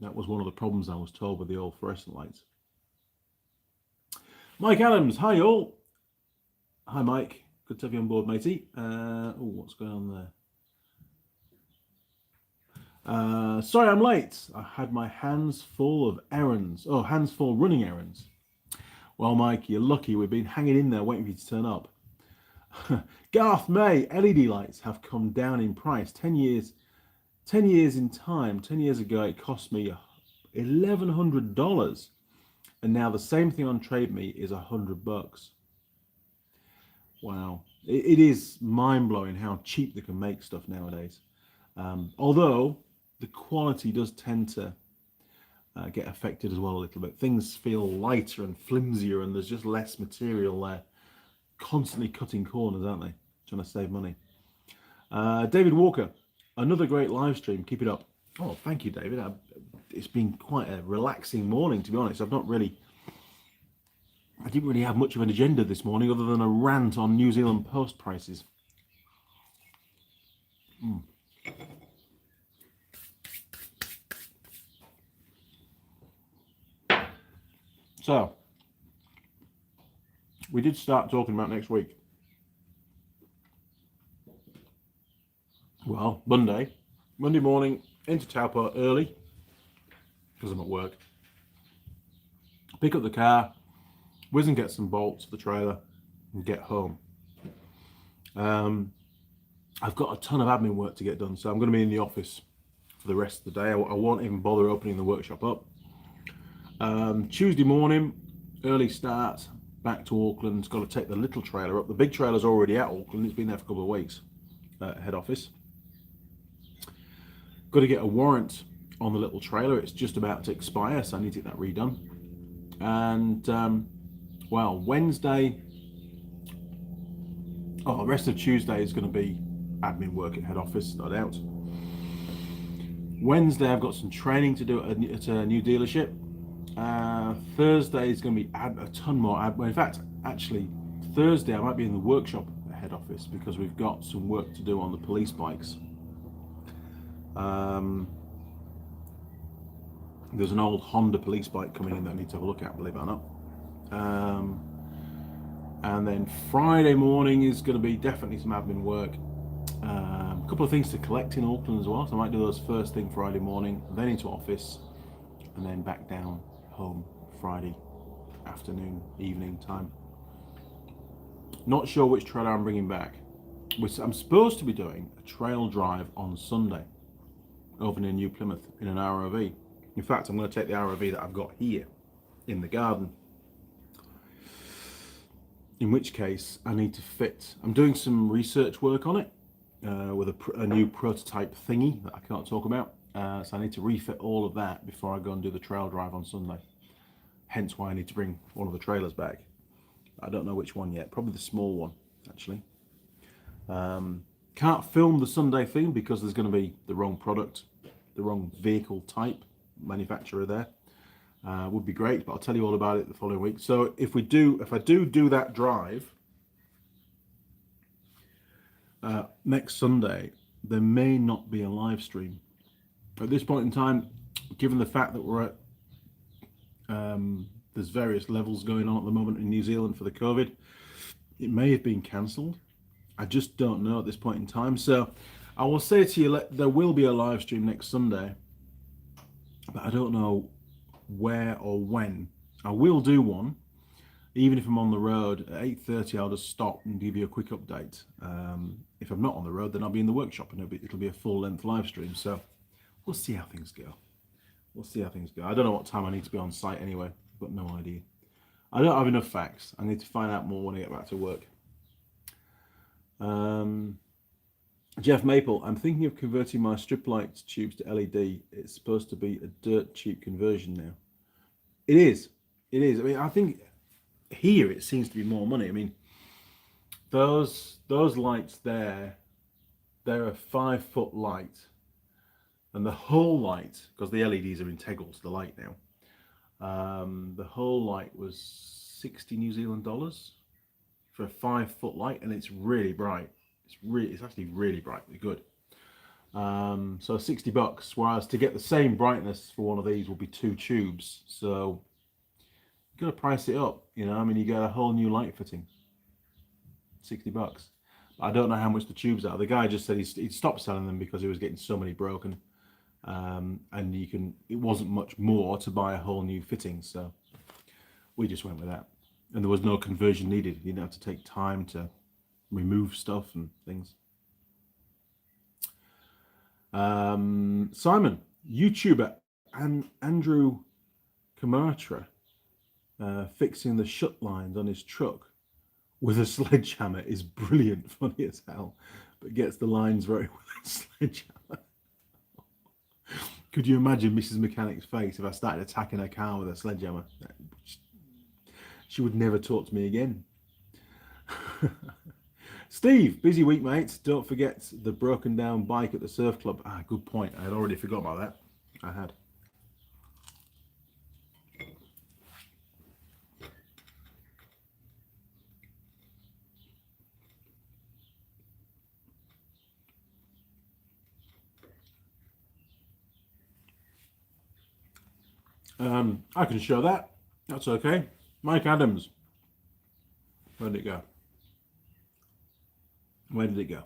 that was one of the problems I was told with the old fluorescent lights. Mike Adams, hi all. Hi Mike, good to have you on board, matey. What's going on there? Sorry I'm late. I had my hands full of errands. Oh, hands full running errands. Well, Mike, you're lucky. We've been hanging in there waiting for you to turn up. Garth May, LED lights have come down in price. 10 years in time. 10 years ago, it cost me $1,100. And now the same thing on Trade Me is $100. Wow. It is mind-blowing how cheap they can make stuff nowadays. Although the quality does tend to get affected as well a little bit. Things feel lighter and flimsier and there's just less material there. Constantly cutting corners, aren't they? Trying to save money. David Walker, another great live stream. Keep it up. Oh, thank you, David. It's been quite a relaxing morning, to be honest. I didn't really have much of an agenda this morning other than a rant on New Zealand Post prices. So, we did start talking about next week. Well, Monday morning into Taupo early because I'm at work. Pick up the car, whiz and get some bolts for the trailer and get home. I've got a ton of admin work to get done, so I'm going to be in the office for the rest of the day. I won't even bother opening the workshop up. Tuesday morning, early start, back to Auckland. Got to take the little trailer up. The big trailer's already at Auckland. It's been there for a couple of weeks at head office. Got to get a warrant on the little trailer. It's just about to expire, so I need to get that redone. And well, Wednesday, the rest of Tuesday is going to be admin work at head office, no doubt. Wednesday, I've got some training to do at a new dealership. Thursday is going to be a ton more. In fact, actually, Thursday I might be in the workshop at head office because we've got some work to do on the police bikes. There's an old Honda police bike coming in that I need to have a look at, believe it or not. And then Friday morning is going to be definitely some admin work. A couple of things to collect in Auckland as well, so I might do those first thing Friday morning, then into office, and then back down home Friday afternoon, evening time. Not sure which trailer I'm bringing back. I'm supposed to be doing a trail drive on Sunday over near New Plymouth in an ROV. In fact, I'm going to take the ROV that I've got here in the garden. In which case, I need to fit. I'm doing some research work on it with a new prototype thingy that I can't talk about. So I need to refit all of that before I go and do the trail drive on Sunday. Hence why I need to bring one of the trailers back. I don't know which one yet. Probably the small one, actually. Can't film the Sunday thing because there's going to be the wrong product, the wrong vehicle type, manufacturer there. Would be great, but I'll tell you all about it the following week. So if I do that drive next Sunday, there may not be a live stream. At this point in time, given the fact that we're at there's various levels going on at the moment in New Zealand for the COVID, it may have been cancelled. I just don't know at this point in time. So I will say to you, there will be a live stream next Sunday, but I don't know where or when. I will do one, even if I'm on the road at 8:30. I'll just stop and give you a quick update. If I'm not on the road, then I'll be in the workshop and it'll be a full-length live stream. So we'll see how things go. I don't know what time I need to be on site anyway. I've got no idea. I don't have enough facts. I need to find out more when I get back to work. Jeff Maple, I'm thinking of converting my strip light tubes to LED. It's supposed to be a dirt cheap conversion now. It is. I mean, I think here it seems to be more money. I mean, those lights there they're a 5-foot light, and the whole light, because the LEDs are integral to the light now, the whole light was 60 New Zealand dollars for a 5-foot light, and it's really bright. It's actually really brightly good. So $60, whereas to get the same brightness for one of these will be 2 tubes. So you've got to price it up, you know. I mean, you get a whole new light fitting, $60. I don't know how much the tubes are. The guy just said he'd stopped selling them because he was getting so many broken, and it wasn't much more to buy a whole new fitting. So we just went with that, and there was no conversion needed. You didn't have to take time to remove stuff and things. Simon, YouTuber, and Andrew Kamatra fixing the shut lines on his truck with a sledgehammer is brilliant, funny as hell, but gets the lines very well with a sledgehammer. Could you imagine Mrs. Mechanic's face if I started attacking her car with a sledgehammer? She would never talk to me again. Steve, busy week, mate. Don't forget the broken down bike at the surf club. Good point. I had already forgotten about that. I had. I can show that. That's okay. Mike Adams. Where did it go? Where did it go?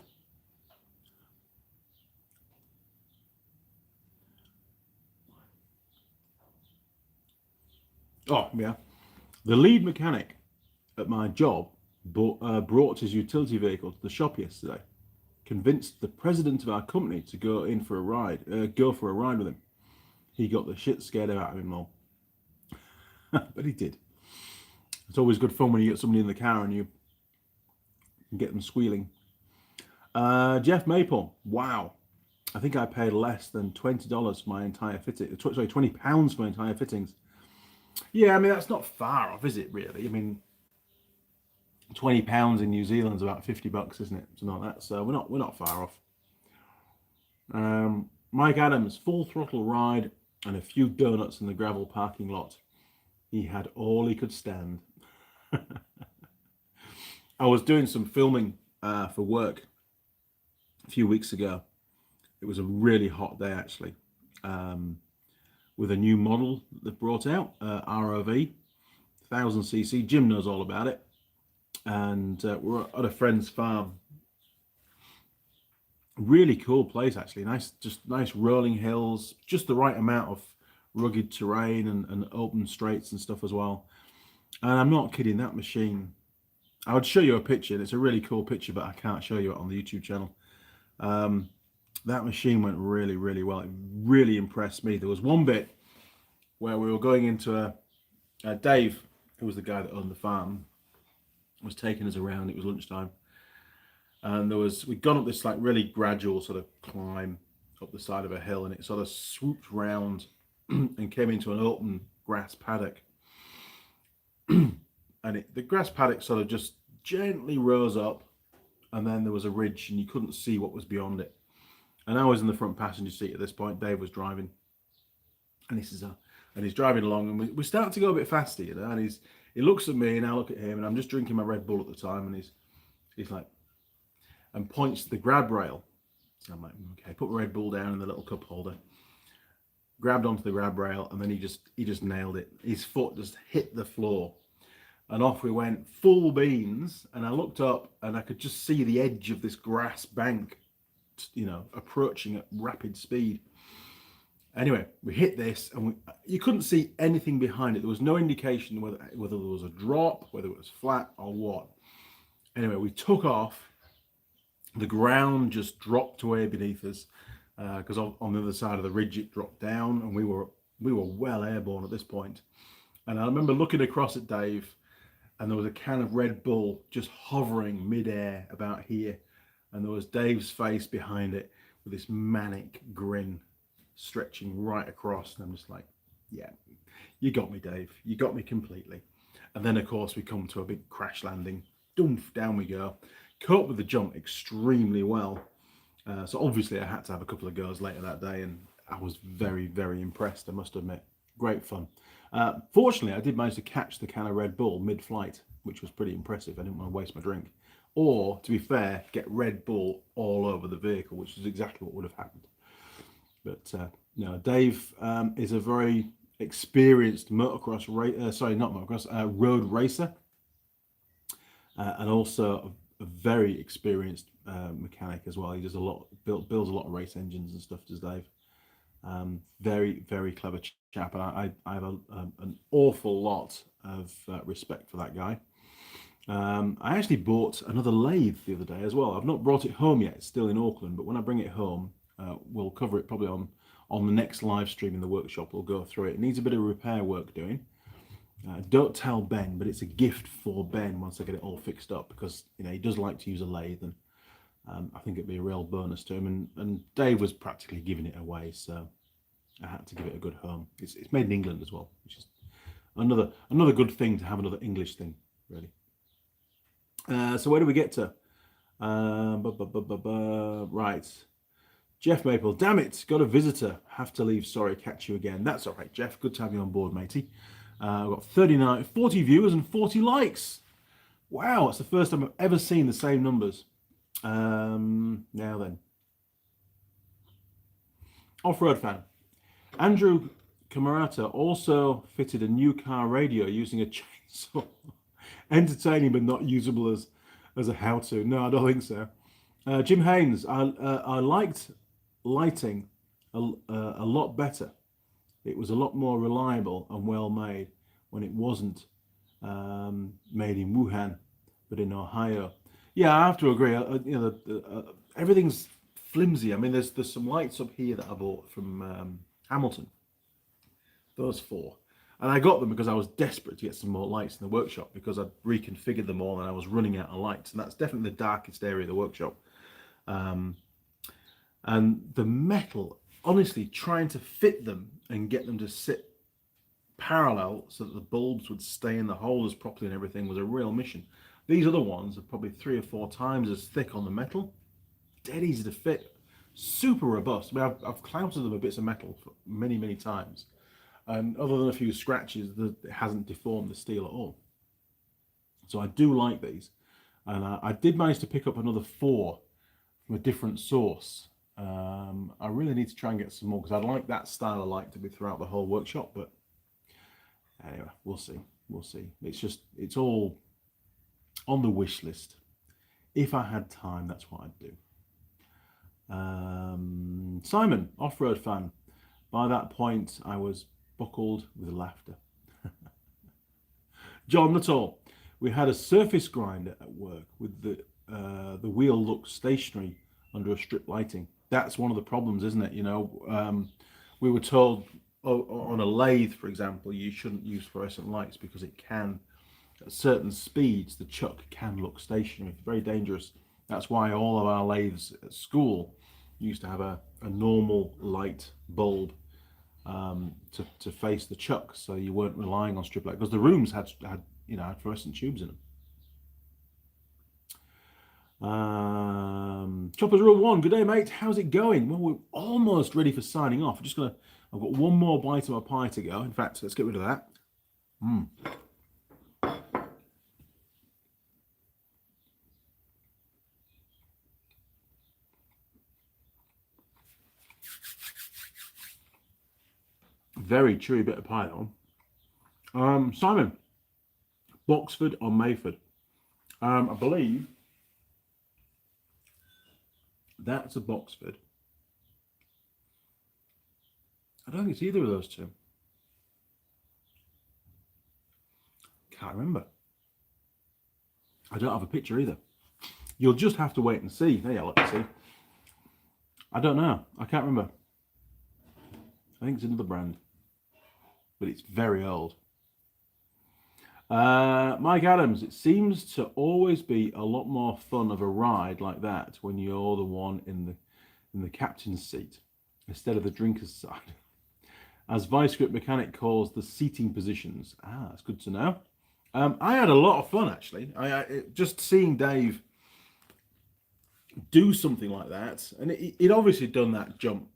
Oh, yeah. The lead mechanic at my job brought his utility vehicle to the shop yesterday. Convinced the president of our company to go for a ride with him. He got the shit scared out of him all. But he did. It's always good fun when you get somebody in the car and you can get them squealing. Jeff Maple, wow. I think I paid less than $20 for my entire fitting. Sorry, £20 for my entire fittings. Yeah, I mean, that's not far off, is it, really? I mean, £20 in New Zealand is about $50, isn't it? Something like that. So we're not far off. Mike Adams, full throttle ride and a few donuts in the gravel parking lot. He had all he could stand. I was doing some filming for work a few weeks ago. It was a really hot day, actually, with a new model that they've brought out, ROV, 1000cc. Jim knows all about it. And we're at a friend's farm. Really cool place, actually. Nice rolling hills, just the right amount of rugged terrain and open straights and stuff as well. And I'm not kidding, that machine, I would show you a picture, and it's a really cool picture, but I can't show you it on the YouTube channel. That machine went really, really well. It really impressed me. There was one bit where we were going into Dave, who was the guy that owned the farm, was taking us around. It was lunchtime, and we'd gone up this like really gradual sort of climb up the side of a hill, and it sort of swooped round and came into an open grass paddock. And the grass paddock sort of just gently rose up, and then there was a ridge, and you couldn't see what was beyond it. And I was in the front passenger seat at this point. Dave was driving, and he's driving along, and we start to go a bit faster, you know. And he looks at me, and I look at him, and I'm just drinking my Red Bull at the time, and he's like, and points to the grab rail. So I'm like, okay, put my Red Bull down in the little cup holder, grabbed onto the grab rail, and then he just nailed it. His foot just hit the floor, and off we went, full beans. And I looked up, and I could just see the edge of this grass bank, you know, approaching at rapid speed. Anyway, we hit this, and you couldn't see anything behind it. There was no indication whether there was a drop, whether it was flat or what. Anyway, we took off. The ground just dropped away beneath us, because on the other side of the ridge it dropped down, and we were well airborne at this point. And I remember looking across at Dave, and there was a can of Red Bull just hovering midair about here, and there was Dave's face behind it with this manic grin stretching right across. And I'm just like, yeah, you got me, Dave. You got me completely. And then, of course, we come to a big crash landing. Doof, down we go. Caught with the jump extremely well. So obviously I had to have a couple of goes later that day, and I was very, very impressed, I must admit. Great fun. Fortunately, I did manage to catch the can of Red Bull mid-flight, which was pretty impressive. I didn't want to waste my drink. Or, to be fair, get Red Bull all over the vehicle, which is exactly what would have happened. But no, Dave is a very experienced motocross, road racer, and also a very experienced mechanic as well. He does a lot, builds a lot of race engines and stuff, does Dave. Very, very clever chap, and I have an awful lot of respect for that guy. I actually bought another lathe the other day as well. I've not brought it home yet, it's still in Auckland, but when I bring it home, we'll cover it probably on the next live stream in the workshop. We'll go through it. It needs a bit of repair work doing. Don't tell Ben, but it's a gift for Ben once I get it all fixed up, because he does like to use a lathe, and I think it'd be a real bonus to him. And Dave was practically giving it away, so I had to give it a good home. It's made in England as well, which is another good thing to have, another English thing, really. So where do we get to? Right. Jeff Maple, damn it, got a visitor. Have to leave. Sorry, catch you again. That's all right, Jeff. Good to have you on board, matey. I've got 40 viewers and 40 likes. Wow, it's the first time I've ever seen the same numbers. Now then. Off-road fan. Andrew Camerata also fitted a new car radio using a chainsaw. Entertaining but not usable as a how-to. No, I don't think so. Jim Haynes, I liked lighting a lot better. It was a lot more reliable and well made when it wasn't made in Wuhan, but in Ohio. Yeah, I have to agree. Everything's flimsy. I mean, there's some lights up here that I bought from Hamilton. Those 4. And I got them because I was desperate to get some more lights in the workshop, because I'd reconfigured them all and I was running out of lights. And that's definitely the darkest area of the workshop. And the metal, honestly, trying to fit them and get them to sit parallel so that the bulbs would stay in the holders properly and everything was a real mission. These other ones are probably 3 or 4 times as thick on the metal. Dead easy to fit. Super robust. I mean, I've clouted them with bits of metal for many, many times. And other than a few scratches, it hasn't deformed the steel at all. So I do like these. And I did manage to pick up another 4 from a different source. I really need to try and get some more, because I'd like that style of light to be throughout the whole workshop. But anyway, we'll see. We'll see. It's all on the wish list. If I had time, that's what I'd do. Simon, off-road fan. By that point, I was buckled with laughter. John Nuttall, we had a surface grinder at work with the wheel looked stationary under a strip lighting. That's one of the problems, isn't it? We were told on a lathe, for example, you shouldn't use fluorescent lights because it can, at certain speeds, the chuck can look stationary. It's very dangerous. That's why all of our lathes at school used to have a normal light bulb to face the chuck, so you weren't relying on strip light, because the rooms had fluorescent tubes in them. Choppers Rule 1, good day, mate. How's it going? Well, we're almost ready for signing off. I've got one more bite of my pie to go. In fact, let's get rid of that. Very chewy bit of pie, that one. Simon, Boxford or Mayford? I believe that's a Boxford. I don't think it's either of those two. Can't remember. I don't have a picture either. You'll just have to wait and see. There you are, let's see. I don't know. I can't remember. I think it's another brand, but it's very old. Mike Adams, it seems to always be a lot more fun of a ride like that when you're the one in the captain's seat instead of the drinker's side. As Vice Grip Mechanic calls the seating positions. That's good to know. I had a lot of fun, actually. Just seeing Dave do something like that, and he'd obviously done that jump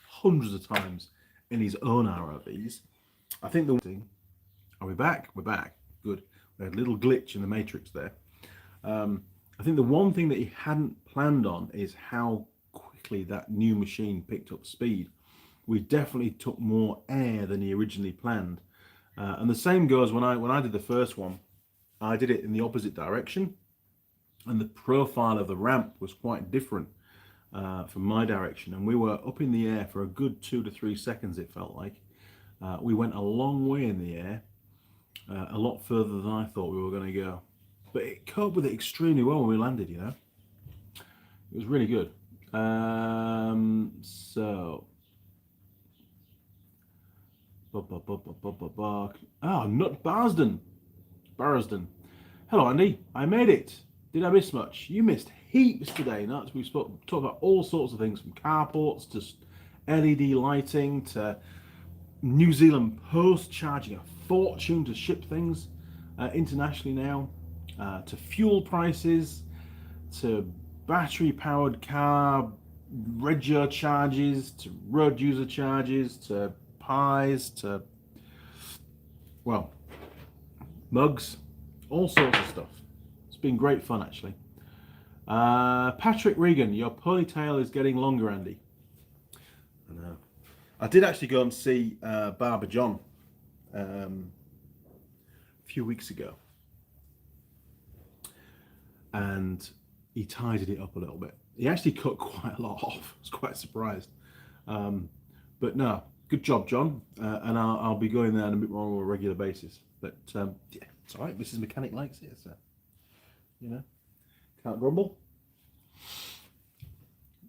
hundreds of times in his own ROVs. I think the thing, are we back? We're back. Good. We had a little glitch in the matrix there. I think the one thing that he hadn't planned on is how quickly that new machine picked up speed. We definitely took more air than he originally planned. And the same goes when I did the first one. I did it in the opposite direction, and the profile of the ramp was quite different from my direction. And we were up in the air for a good 2 to 3 seconds, it felt like. We went a long way in the air, a lot further than I thought we were going to go. But it coped with it extremely well when we landed, you know. It was really good. Nut Barsden. Hello, Andy. I made it. Did I miss much? You missed heaps today, Nuts. We talked about all sorts of things, from carports to LED lighting to New Zealand Post charging a fortune to ship things internationally now, to fuel prices, to battery-powered car rego charges, to road user charges, to pies, to, well, mugs, all sorts of stuff. It's been great fun, actually. Patrick Regan, your ponytail is getting longer, Andy. I know. I did actually go and see Barber John a few weeks ago, and he tidied it up a little bit. He actually cut quite a lot off. I was quite surprised. But no, good job, John. And I'll be going there on a bit more on a regular basis. But yeah, it's all right. Mrs. Mechanic likes it, so, you know, can't grumble.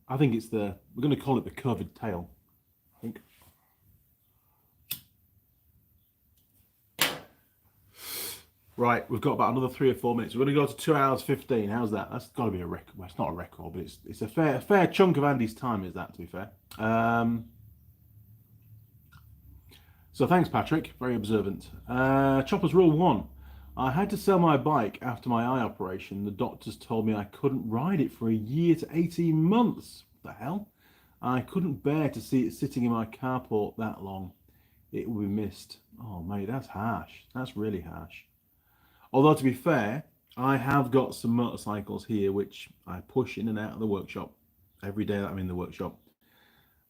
I think it's we're going to call it the COVID tail, I think. Right, we've got about another 3 or 4 minutes. We're going to go to 2 hours 15. How's that? That's got to be a record. Well, it's not a record, but it's a fair chunk of Andy's time, is that, to be fair. So thanks, Patrick. Very observant. Chopper's Rule 1. I had to sell my bike after my eye operation. The doctors told me I couldn't ride it for a year to 18 months. What the hell? I couldn't bear to see it sitting in my carport that long. It will be missed. Oh, mate, that's harsh. That's really harsh. Although, to be fair, I have got some motorcycles here which I push in and out of the workshop every day that I'm in the workshop,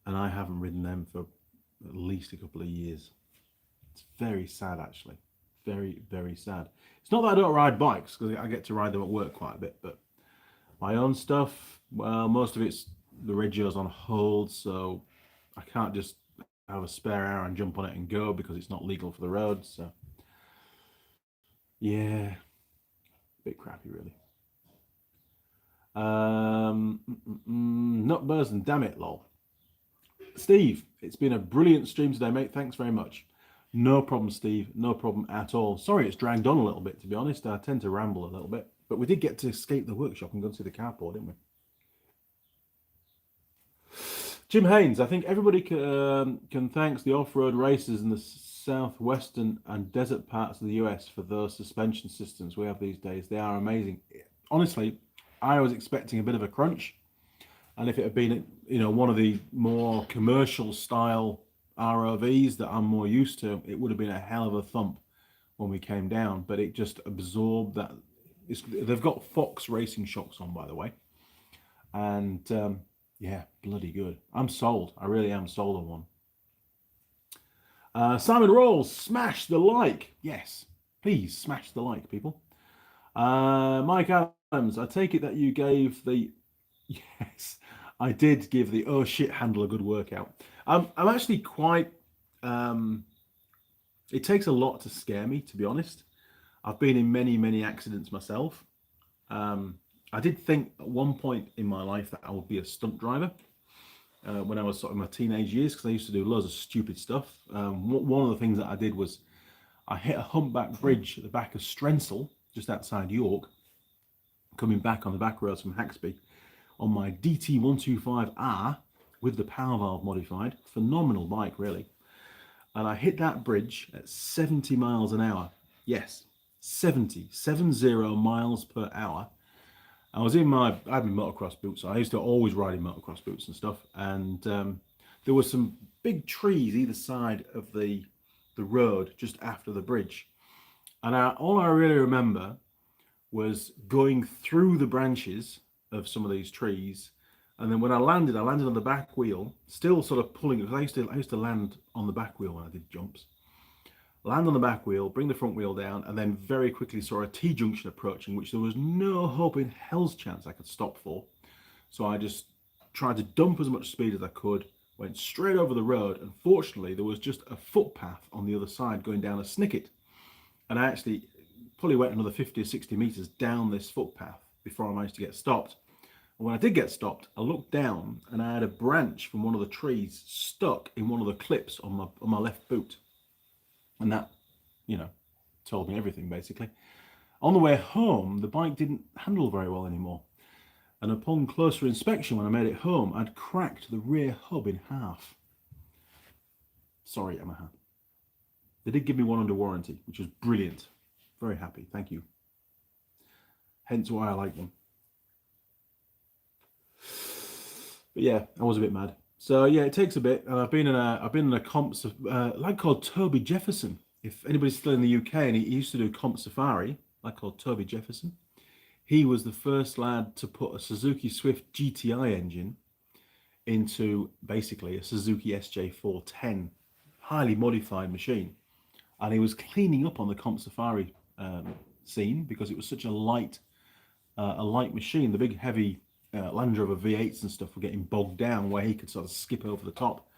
and I haven't ridden them for at least a couple of years. It's very sad, actually. Very, very sad. It's not that I don't ride bikes, because I get to ride them at work quite a bit, but my own stuff, well, most of it's the regio's on hold, so I can't just have a spare hour and jump on it and go because it's not legal for the road, so yeah, a bit crappy, really. Not bursting, damn it, lol. Steve, it's been a brilliant stream today, mate. Thanks very much. No problem, Steve. No problem at all. Sorry it's dragged on a little bit, to be honest. I tend to ramble a little bit. But we did get to escape the workshop and go to the carport, didn't we? Jim Haynes, I think everybody can thank the off-road racers in the southwestern and desert parts of the US for those suspension systems we have these days. They are amazing. Honestly, I was expecting a bit of a crunch, and if it had been, you know, one of the more commercial style ROVs that I'm more used to, it would have been a hell of a thump when we came down. But it just absorbed that. They've got Fox racing shocks on, by the way, and yeah, bloody good. I'm sold. I really am sold on one. Simon Rolls, smash the like. Yes, please smash the like, people. Mike Adams, I take it that you gave the... Yes, I did give the oh shit handle a good workout. I'm actually quite... it takes a lot to scare me, to be honest. I've been in many, many accidents myself. I did think at one point in my life that I would be a stunt driver when I was sort of in my teenage years, because I used to do loads of stupid stuff. One of the things that I did was I hit a humpback bridge at the back of Strensall, just outside York, coming back on the back roads from Haxby on my DT125R with the power valve modified. Phenomenal bike, really. And I hit that bridge at 70 miles an hour. Yes, 70 miles per hour. I had my motocross boots. I used to always ride in motocross boots and stuff. And there were some big trees either side of the road just after the bridge. And all I really remember was going through the branches of some of these trees. And then when I landed on the back wheel, still sort of pulling it. I used to land on the back wheel when I did jumps. Land on the back wheel, bring the front wheel down, and then very quickly saw a T-junction approaching, which there was no hope in hell's chance I could stop for. So I just tried to dump as much speed as I could, went straight over the road, and fortunately there was just a footpath on the other side going down a snicket. And I actually probably went another 50 or 60 meters down this footpath before I managed to get stopped. And when I did get stopped, I looked down and I had a branch from one of the trees stuck in one of the clips on my left boot. And that, told me everything basically. On the way home, the bike didn't handle very well anymore. And upon closer inspection, when I made it home, I'd cracked the rear hub in half. Sorry, Yamaha. They did give me one under warranty, which was brilliant. Very happy, thank you. Hence why I like them. But yeah, I was a bit mad. So yeah, it takes a bit. And I've been in a comps of a lad called Toby Jefferson. If anybody's still in the UK, and he used to do comp safari, a lad called Toby Jefferson. He was the first lad to put a Suzuki Swift GTI engine into basically a Suzuki SJ410, highly modified machine. And he was cleaning up on the comp safari scene because it was such a light machine. The big heavy Land Rover V8s and stuff were getting bogged down, where he could sort of skip over the top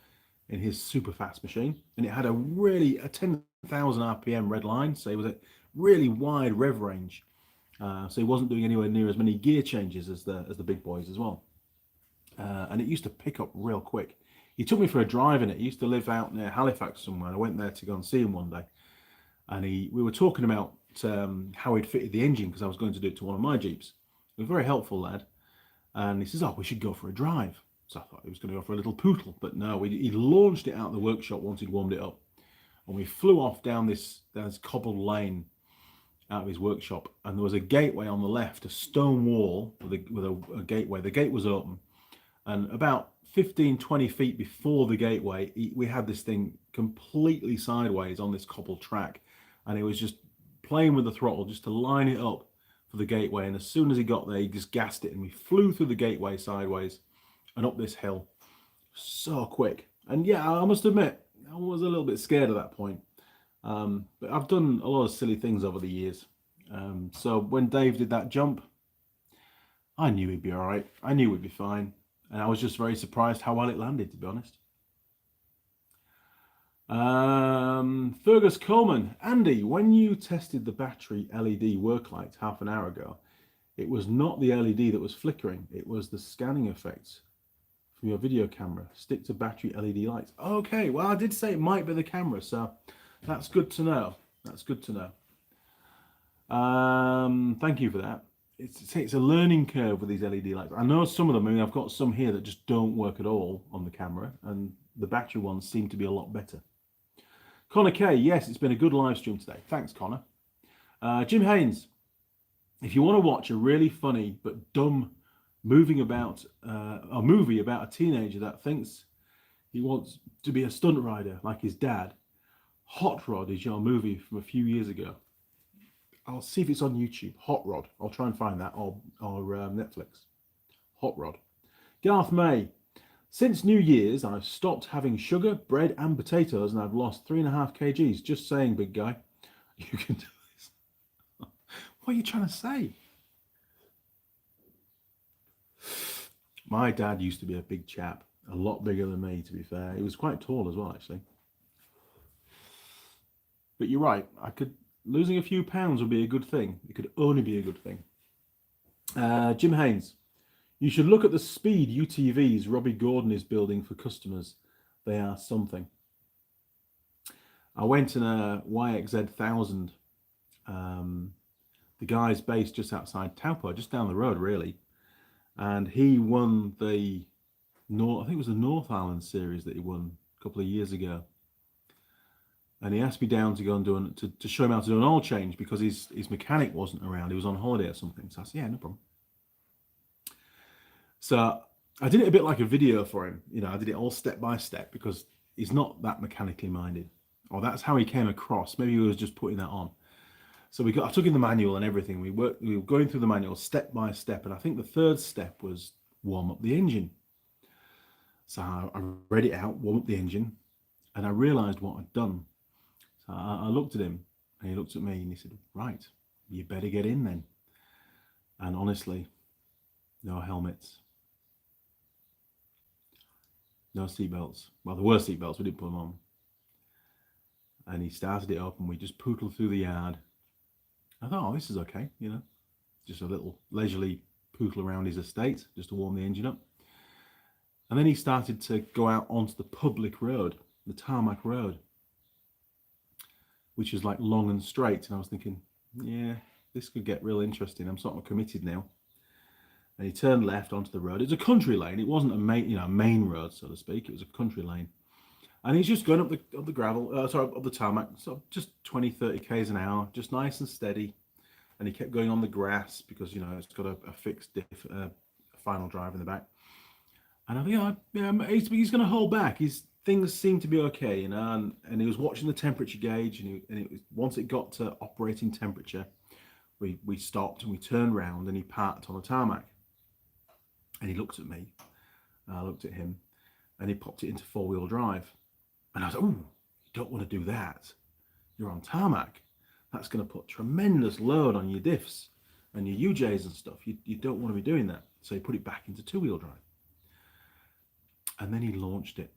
in his super fast machine. And it had a 10,000 RPM red line, so it was a really wide rev range. So he wasn't doing anywhere near as many gear changes as the big boys as well. And it used to pick up real quick. He took me for a drive in it. He used to live out near Halifax somewhere. I went there to go and see him one day, and we were talking about how he'd fitted the engine, because I was going to do it to one of my Jeeps. He was a very helpful lad. And he says, "Oh, we should go for a drive." So I thought he was going to go for a little poodle, but no, he launched it out of the workshop once he'd warmed it up. And we flew off down this cobbled lane out of his workshop, and there was a gateway on the left, a stone wall with a gateway. The gate was open, and about 15-20 feet before the gateway, we had this thing completely sideways on this cobbled track, and he was just playing with the throttle just to line it up for the gateway. And as soon as he got there, he just gassed it, and we flew through the gateway sideways and up this hill so quick. And yeah, I must admit, I was a little bit scared at that point. But I've done a lot of silly things over the years. So when Dave did that jump, I knew he'd be all right. I knew we'd be fine. And I was just very surprised how well it landed, to be honest. Fergus Coleman, Andy, when you tested the battery LED work light half an hour ago, it was not the LED that was flickering. It was the scanning effects from your video camera. Stick to battery LED lights. Okay, well, I did say it might be the camera, so that's good to know. That's good to know. Thank you for that. It's a learning curve with these LED lights. I know some of them. I mean, I've got some here that just don't work at all on the camera, and the battery ones seem to be a lot better. Connor K, yes, it's been a good live stream today. Thanks, Connor. Jim Haynes, if you want to watch a really funny but dumb movie about a teenager that thinks he wants to be a stunt rider like his dad, Hot Rod is your movie from a few years ago. I'll see if it's on YouTube. Hot Rod. I'll try and find that, or Netflix. Hot Rod. Garth May. Since New Year's, I've stopped having sugar, bread, and potatoes, and I've lost 3.5 kgs. Just saying, big guy. You can do this. What are you trying to say? My dad used to be a big chap. A lot bigger than me, to be fair. He was quite tall as well, actually. But you're right. Losing a few pounds would be a good thing. It could only be a good thing. Jim Haynes. You should look at the speed UTVs Robbie Gordon is building for customers. They are something. I went in a YXZ 1000. The guy's based just outside Taupo, just down the road, really. And he won I think it was the North Island series that he won a couple of years ago. And he asked me down to go and to show him how to do an oil change, because his mechanic wasn't around. He was on holiday or something. So I said, yeah, no problem. So I did it a bit like a video for him. You know, I did it all step by step because he's not that mechanically minded, or that's how he came across. Maybe he was just putting that on. So I took in the manual and everything. We were going through the manual step by step, and I think the third step was warm up the engine. So I read it out, warm up the engine, and I realised what I'd done. So I looked at him, and he looked at me, and he said, "Right, you better get in then." And honestly, no helmets, no seatbelts. Well, there were seatbelts, we didn't put them on. And he started it up, and we just pootled through the yard. I thought, oh, this is okay, you know, just a little leisurely pootle around his estate just to warm the engine up. And then he started to go out onto the public road, the tarmac road, which is like long and straight. And I was thinking, yeah, this could get real interesting. I'm sort of committed now. And he turned left onto the road. It's a country lane. It wasn't a main road, so to speak. It was a country lane. And he's just going up the gravel, up the tarmac, so just 20, 30 k's an hour, just nice and steady. And he kept going on the grass because, you know, it's got a fixed diff, final drive in the back. And I think, he's going to hold back. Things seem to be okay, you know. And he was watching the temperature gauge, and once it got to operating temperature, we stopped and we turned round, and he parked on the tarmac. And he looked at me, and I looked at him, and he popped it into 4-wheel drive. And I was like, "Ooh, you don't want to do that. You're on tarmac. That's going to put tremendous load on your diffs and your UJs and stuff. You don't want to be doing that." So he put it back into 2-wheel drive. And then he launched it.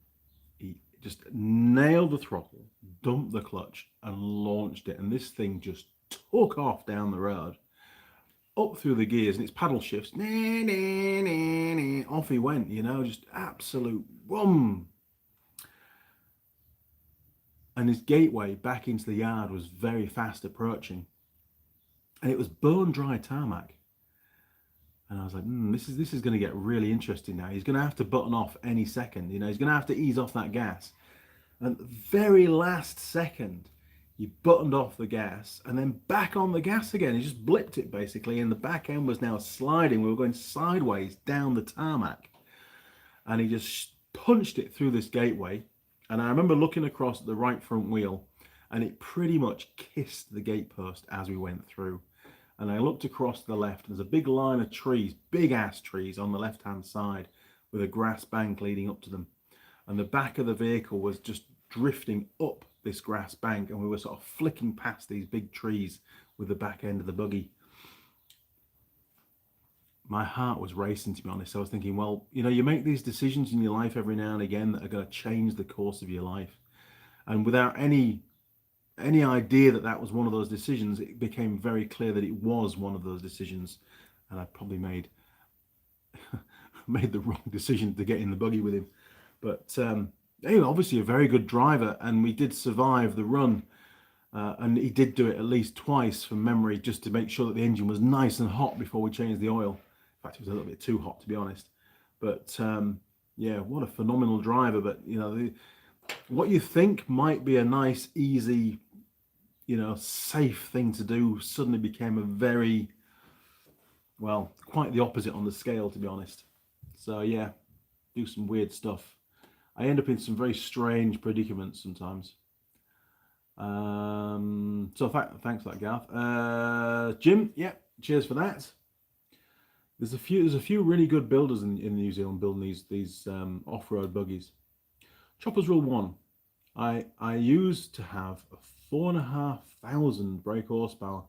He just nailed the throttle, dumped the clutch, and launched it. And this thing just took off down the road, up through the gears, and its paddle shifts. Off he went, you know, just absolute boom. And his gateway back into the yard was very fast approaching. And it was bone dry tarmac. And I was like, this is going to get really interesting now. He's going to have to button off any second. You know, he's going to have to ease off that gas. And at the very last second, he buttoned off the gas and then back on the gas again. He just blipped it basically. And the back end was now sliding. We were going sideways down the tarmac. And he just punched it through this gateway. And I remember looking across at the right front wheel, and it pretty much kissed the gatepost as we went through. And I looked across to the left, and there's a big line of trees, big ass trees on the left-hand side with a grass bank leading up to them. And the back of the vehicle was just drifting up this grass bank, and we were sort of flicking past these big trees with the back end of the buggy. My heart was racing, to be honest. I was thinking, well, you know, you make these decisions in your life every now and again that are going to change the course of your life. And without any idea that was one of those decisions, it became very clear that it was one of those decisions. And I probably made the wrong decision to get in the buggy with him. But anyway, obviously a very good driver, and we did survive the run. And he did do it at least twice from memory, just to make sure that the engine was nice and hot before we changed the oil. In fact, it was a little bit too hot, to be honest. But yeah, what a phenomenal driver. But, you know, what you think might be a nice, easy, you know, safe thing to do suddenly became a very, well, quite the opposite on the scale, to be honest. So yeah, do some weird stuff. I end up in some very strange predicaments sometimes. So thanks for that, Garth. Jim, yeah, cheers for that. There's a few really good builders in New Zealand building these off-road buggies. Choppers Rule 1. I used to have a 4,500 brake horsepower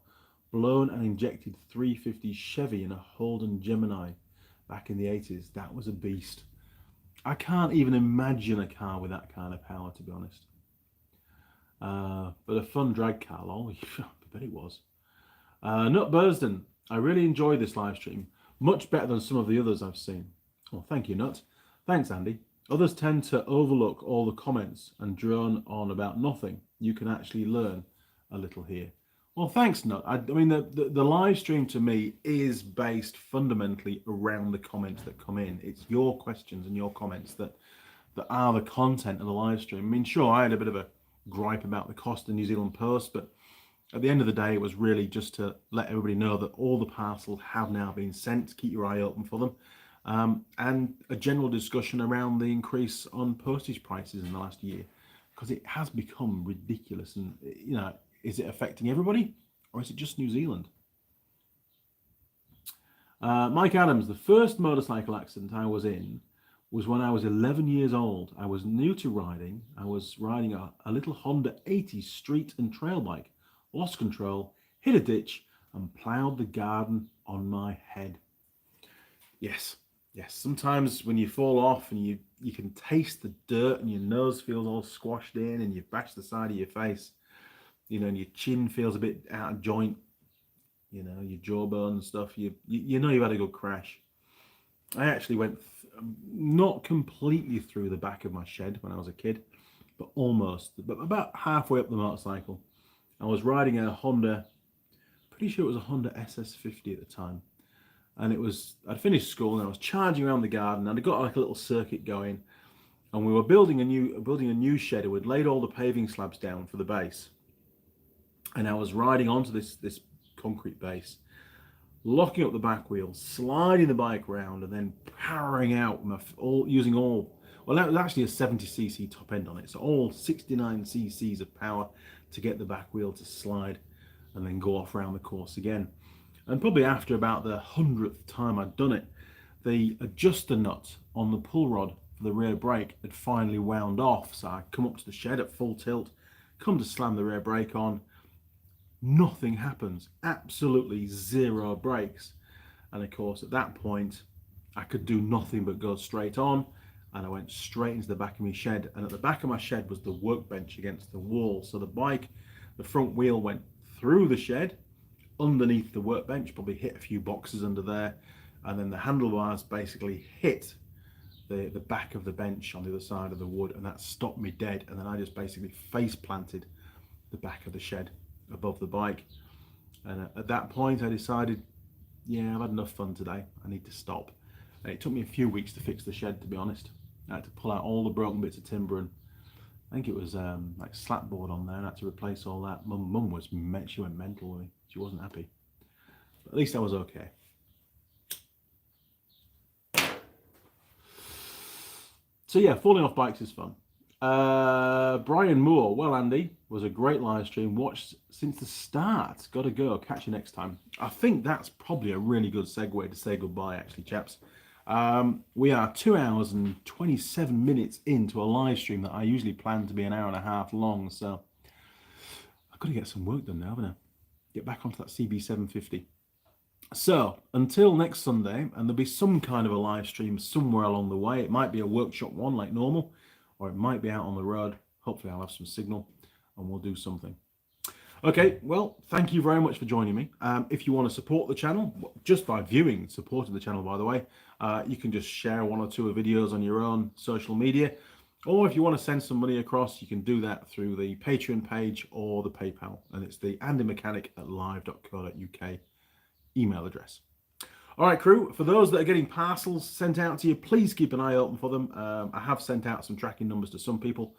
blown and injected 350 Chevy in a Holden Gemini back in the 80s. That was a beast. I can't even imagine a car with that kind of power, to be honest. But a fun drag car, lol. I bet it was. Nut Bursden, I really enjoyed this live stream. Much better than some of the others I've seen. Oh, thank you, Nut. Thanks, Andy. Others tend to overlook all the comments and drone on about nothing. You can actually learn a little here. Well, thanks, Nut. I mean, the live stream to me is based fundamentally around the comments that come in. It's your questions and your comments that are the content of the live stream. I mean, sure, I had a bit of a gripe about the cost of the New Zealand Post, but at the end of the day, it was really just to let everybody know that all the parcels have now been sent. Keep your eye open for them. and a general discussion around the increase on postage prices in the last year, because it has become ridiculous. And, is it affecting everybody, or is it just New Zealand? Mike Adams, the first motorcycle accident I was in was when I was 11 years old. I was new to riding. I was riding a little Honda 80 street and trail bike, lost control, hit a ditch, and ploughed the garden on my head. Yes. Sometimes when you fall off and you can taste the dirt and your nose feels all squashed in and you've bashed the side of your face, and your chin feels a bit out of joint, your jawbone and stuff, you know you've had a good crash. I actually went not completely through the back of my shed when I was a kid, but almost, but about halfway up the motorcycle. I was riding a Honda, pretty sure it was a Honda SS50 at the time. And I'd finished school and I was charging around the garden and I got like a little circuit going, and we were building a new shed, and we'd laid all the paving slabs down for the base. And I was riding onto this concrete base, locking up the back wheel, sliding the bike round, and then powering out using all, well, that was actually a 70cc top end on it, so all 69 cc's of power to get the back wheel to slide and then go off around the course again. And probably after about the 100th time I'd done it, the adjuster nut on the pull rod for the rear brake had finally wound off. So I come up to the shed at full tilt, come to slam the rear brake on. Nothing happens, absolutely zero brakes. And of course, at that point, I could do nothing but go straight on. And I went straight into the back of my shed. And at the back of my shed was the workbench against the wall. So the front wheel went through the shed, underneath the workbench, probably hit a few boxes under there, and then the handlebars basically hit the back of the bench on the other side of the wood, and that stopped me dead. And then I just basically face planted the back of the shed above the bike. And at that point I decided, I've had enough fun today, I need to stop. And it took me a few weeks to fix the shed, to be honest. I had to pull out all the broken bits of timber, and I think it was like slapboard on there, and I had to replace all that. Mum she went mental with me. She wasn't happy, but at least I was okay. So yeah, falling off bikes is fun. Brian Moore, well, Andy, was a great live stream, watched since the start. Gotta go, catch you next time. I think that's probably a really good segue to say goodbye, actually, chaps. We are 2 hours and 27 minutes into a live stream that I usually plan to be an hour and a half long, so I've got to get some work done now, haven't I? Get back onto that CB750. So until next Sunday, and there'll be some kind of a live stream somewhere along the way. It might be a workshop one like normal, or it might be out on the road. Hopefully I'll have some signal and we'll do something. Okay, well, thank you very much for joining me. If you want to support the channel, just by supporting the channel, by the way, you can just share one or two of videos on your own social media. Or if you want to send some money across, you can do that through the Patreon page or the PayPal. And it's the andymechanic@live.co.uk email address. All right, crew, for those that are getting parcels sent out to you, please keep an eye open for them. I have sent out some tracking numbers to some people.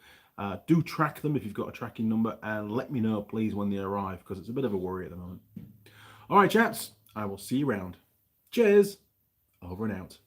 Do track them if you've got a tracking number, and let me know, please, when they arrive, because it's a bit of a worry at the moment. All right, chaps, I will see you around. Cheers, over and out.